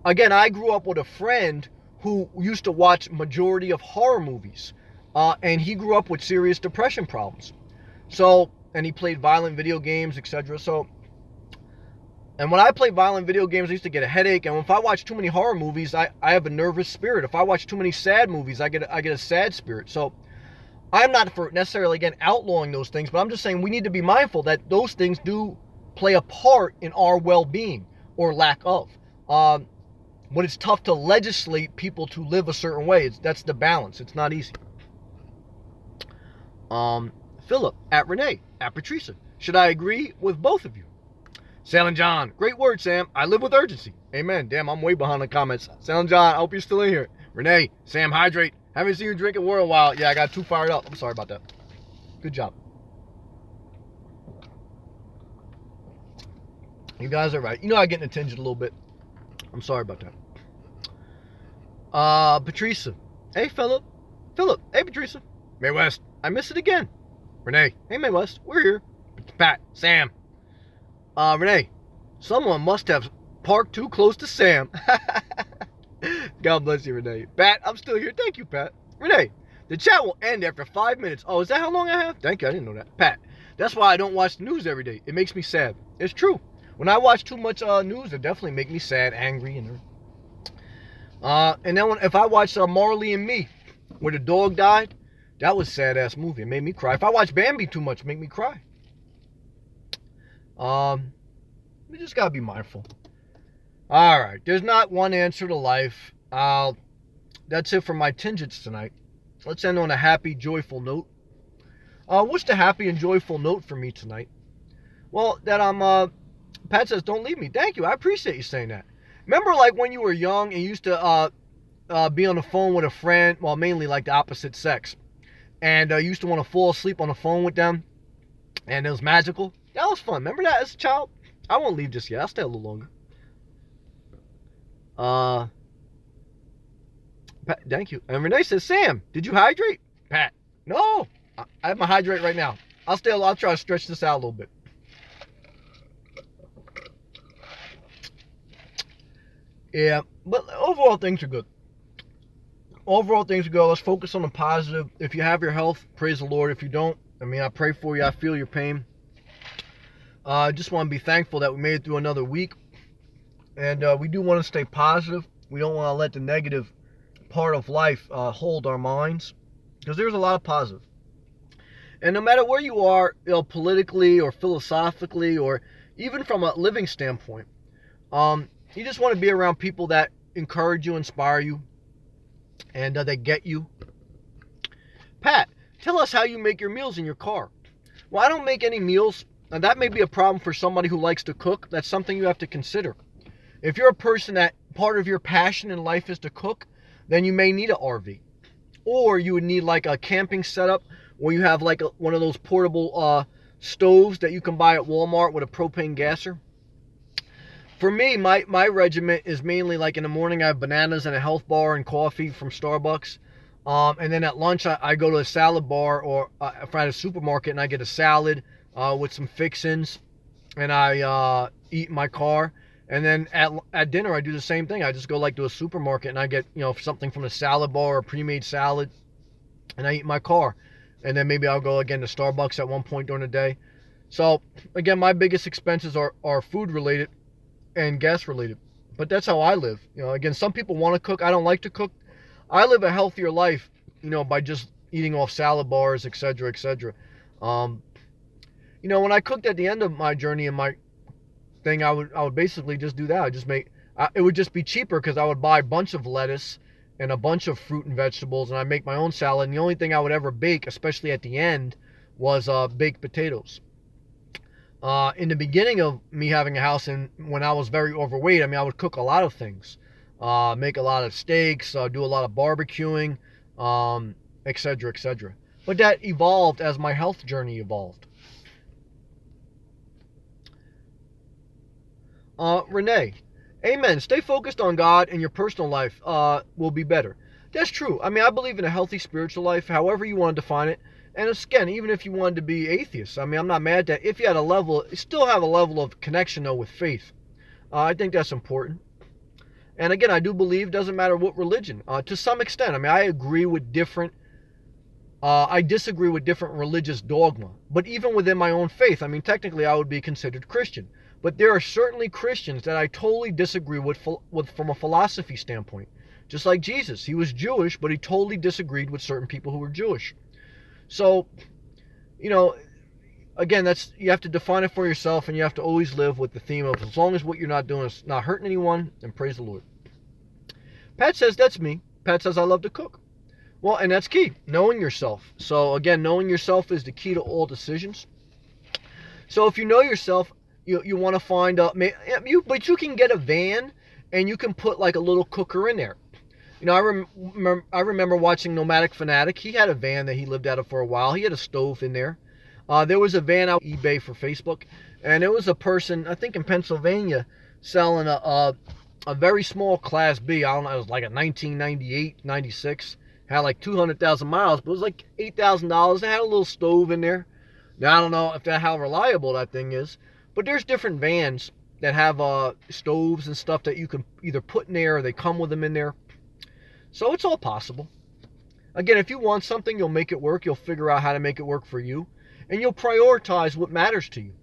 Again, I grew up with a friend who used to watch majority of horror movies, and he grew up with serious depression problems. And he played violent video games, etc. And when I play violent video games, I used to get a headache. And if I watch too many horror movies, I have a nervous spirit. If I watch too many sad movies, I get a sad spirit. So I'm not for necessarily, again, outlawing those things, but I'm just saying we need to be mindful that those things do play a part in our well-being or lack of. When it's tough to legislate people to live a certain way, that's the balance. It's not easy. Philip, at Renee, at Patricia. Should I agree with both of you? Sailing John, great word, Sam. I live with urgency. Amen. Damn, I'm way behind the comments. Sailing John, I hope you're still in here. Renee, Sam, hydrate. Haven't seen you drinking water in a while. Yeah, I got too fired up. I'm sorry about that. Good job. You guys are right. You know I get in a tangent a little bit. I'm sorry about that. Patricia. Hey, Philip. Philip. Hey, Patricia. May West. I missed it again. Renee. Hey, May West. We're here. Pat. Sam. Renee. Someone must have parked too close to Sam. God bless you, Renee. Pat, I'm still here. Thank you, Pat. Renee. The chat will end after 5 minutes. Oh, is that how long I have? Thank you. I didn't know that. Pat. That's why I don't watch the news every day. It makes me sad. It's true. When I watch too much news, it definitely make me sad, angry, and then if I watch Marley and Me, where the dog died, that was a sad-ass movie. It made me cry. If I watch Bambi too much, it make me cry. We just gotta be mindful. All right, there's not one answer to life. That's it for my tangents tonight. Let's end on a happy, joyful note. What's the happy and joyful note for me tonight? Well, that Pat says, don't leave me. Thank you. I appreciate you saying that. Remember, like, when you were young and you used to be on the phone with a friend, well, mainly like the opposite sex, and you used to want to fall asleep on the phone with them, and it was magical? That was fun. Remember that as a child? I won't leave just yet. I'll stay a little longer. Pat, thank you. And Renee says, Sam, did you hydrate? Pat, no. I have my hydrate right now. I'll try to stretch this out a little bit. Yeah, but overall things are good. Overall things are good. Let's focus on the positive. If you have your health, praise the Lord. If you don't, I pray for you. I feel your pain. I just want to be thankful that we made it through another week. And we do want to stay positive. We don't want to let the negative part of life hold our minds, because there's a lot of positive. And no matter where you are, politically or philosophically or even from a living standpoint, you just want to be around people that encourage you, inspire you, and they get you. Pat, tell us how you make your meals in your car. Well, I don't make any meals, and that may be a problem for somebody who likes to cook. That's something you have to consider. If you're a person that part of your passion in life is to cook, then you may need an RV. Or you would need like a camping setup where you have like one of those portable stoves that you can buy at Walmart with a propane gasser. For me, my regiment is mainly like in the morning I have bananas and a health bar and coffee from Starbucks. And then at lunch I go to a salad bar, or if I'm at a supermarket and I get a salad with some fixins, and I eat in my car. And then at dinner I do the same thing. I just go like to a supermarket and I get something from a salad bar or a pre-made salad, and I eat in my car. And then maybe I'll go again to Starbucks at one point during the day. So again, my biggest expenses are food related and gas related, but that's how I live. Again, some people want to cook. I don't like to cook. I live a healthier life, by just eating off salad bars, etc., etc. When I cooked at the end of my journey in my thing, I would basically just do that. It would just be cheaper because I would buy a bunch of lettuce and a bunch of fruit and vegetables, and I make my own salad. And the only thing I would ever bake, especially at the end, was baked potatoes. In the beginning of me having a house, and when I was very overweight, I would cook a lot of things, make a lot of steaks, do a lot of barbecuing, etc., etc. But that evolved as my health journey evolved. Renee, amen. Stay focused on God, and your personal life will be better. That's true. I believe in a healthy spiritual life, however you want to define it. And again, even if you wanted to be atheist, I'm not mad at that. If you had still have a level of connection, though, with faith. I think that's important. And again, I do believe, doesn't matter what religion, to some extent. I agree with I disagree with different religious dogma. But even within my own faith, technically I would be considered Christian. But there are certainly Christians that I totally disagree with from a philosophy standpoint. Just like Jesus. He was Jewish, but he totally disagreed with certain people who were Jewish. So, you know, again, you have to define it for yourself, and you have to always live with the theme of as long as what you're not doing is not hurting anyone, then praise the Lord. Pat says that's me. Pat says I love to cook. Well, and that's key, knowing yourself. So again, knowing yourself is the key to all decisions. So if you know yourself, you want to find but you can get a van and you can put like a little cooker in there. You know, I remember watching Nomadic Fanatic. He had a van that he lived out of for a while. He had a stove in there. There was a van out on eBay for Facebook, and it was a person, I think in Pennsylvania, selling a very small Class B. I don't know, it was like a 1998, 96. Had like 200,000 miles, but it was like $8,000. It had a little stove in there. Now, I don't know how reliable that thing is, but there's different vans that have stoves and stuff that you can either put in there or they come with them in there. So it's all possible. Again, if you want something, you'll make it work. You'll figure out how to make it work for you, and you'll prioritize what matters to you.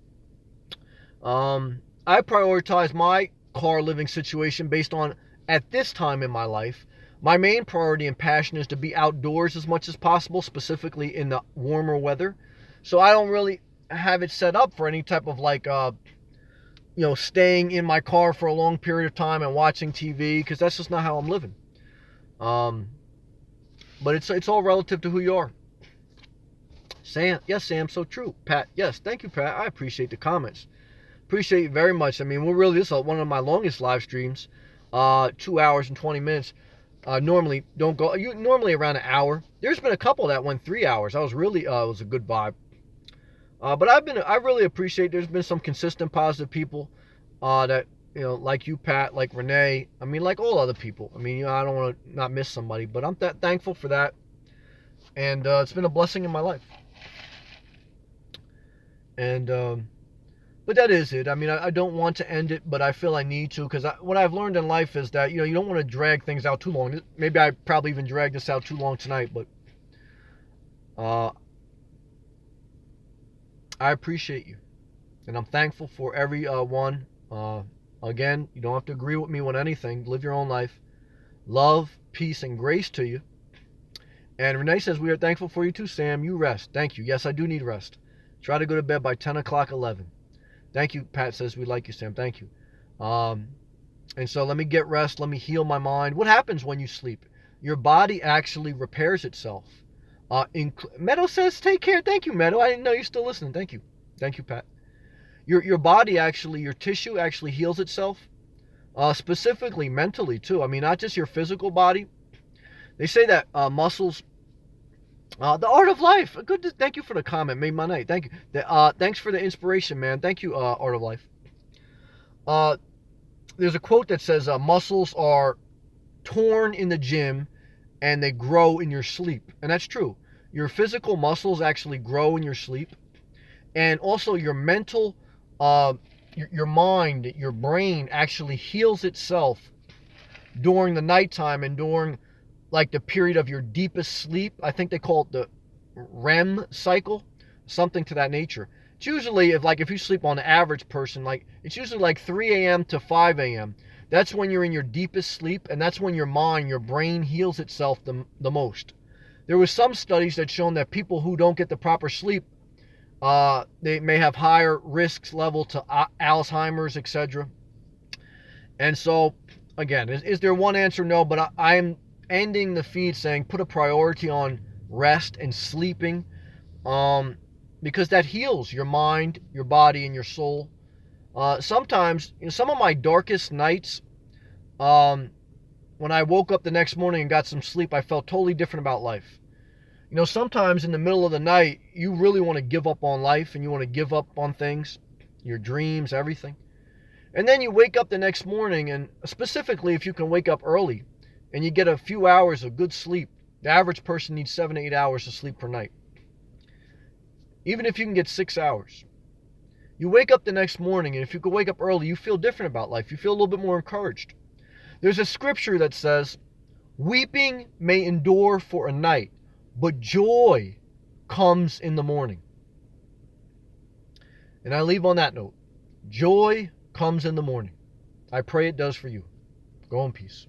I prioritize my car living situation based on, at this time in my life, my main priority and passion is to be outdoors as much as possible, specifically in the warmer weather. So I don't really have it set up for any type of like, staying in my car for a long period of time and watching TV, because that's just not how I'm living. But it's all relative to who you are. Sam, yes, Sam, so true. Pat, yes, thank you, Pat. I appreciate the comments. Appreciate it very much. I mean, this is one of my longest live streams, 2 hours and 20 minutes. Normally around an hour. There's been a couple that went 3 hours. I was really, it was a good vibe. But I really appreciate, there's been some consistent positive people, that, like you, Pat, like Renee. I mean, like all other people. I mean, I don't want to not miss somebody, but I'm thankful for that. And, it's been a blessing in my life. And, but that is it. I mean, I don't want to end it, but I feel I need to, because what I've learned in life is that, you don't want to drag things out too long. Maybe I probably even dragged this out too long tonight, but I appreciate you. And I'm thankful for every one. Again, you don't have to agree with me on anything. Live your own life. Love, peace, and grace to you. And Renee says, we are thankful for you too, Sam. You rest. Thank you. Yes, I do need rest. Try to go to bed by 10 o'clock, 11. Thank you, Pat says, we like you, Sam. Thank you. And so let me get rest. Let me heal my mind. What happens when you sleep? Your body actually repairs itself. Meadow says, take care. Thank you, Meadow. I didn't know you're still listening. Thank you. Thank you, Pat. Your body actually, your tissue actually heals itself. Specifically mentally, too. I mean, not just your physical body. They say that muscles... the art of life. Thank you for the comment. Made my night. Thank you. Thanks for the inspiration, man. Thank you, art of life. There's a quote that says, muscles are torn in the gym and they grow in your sleep. And that's true. Your physical muscles actually grow in your sleep. And also your mental, your mind, your brain actually heals itself during the nighttime and during like the period of your deepest sleep. I think they call it the REM cycle, something to that nature. It's usually, if you sleep on an average person, it's usually like 3 a.m. to 5 a.m. That's when you're in your deepest sleep, and that's when your mind, your brain heals itself the most. There was some studies that shown that people who don't get the proper sleep, they may have higher risks level to Alzheimer's, etc. And so, again, is there one answer? No, but I'm ending the feed saying put a priority on rest and sleeping, because that heals your mind, your body, and your soul. Sometimes, some of my darkest nights, when I woke up the next morning and got some sleep, I felt totally different about life. Sometimes in the middle of the night, you really want to give up on life and you want to give up on things, your dreams, everything. And then you wake up the next morning, and specifically if you can wake up early and you get a few hours of good sleep. The average person needs 7 to 8 hours of sleep per night. Even if you can get 6 hours. You wake up the next morning, and if you can wake up early, you feel different about life. You feel a little bit more encouraged. There's a scripture that says, weeping may endure for a night, but joy comes in the morning. And I leave on that note. Joy comes in the morning. I pray it does for you. Go in peace.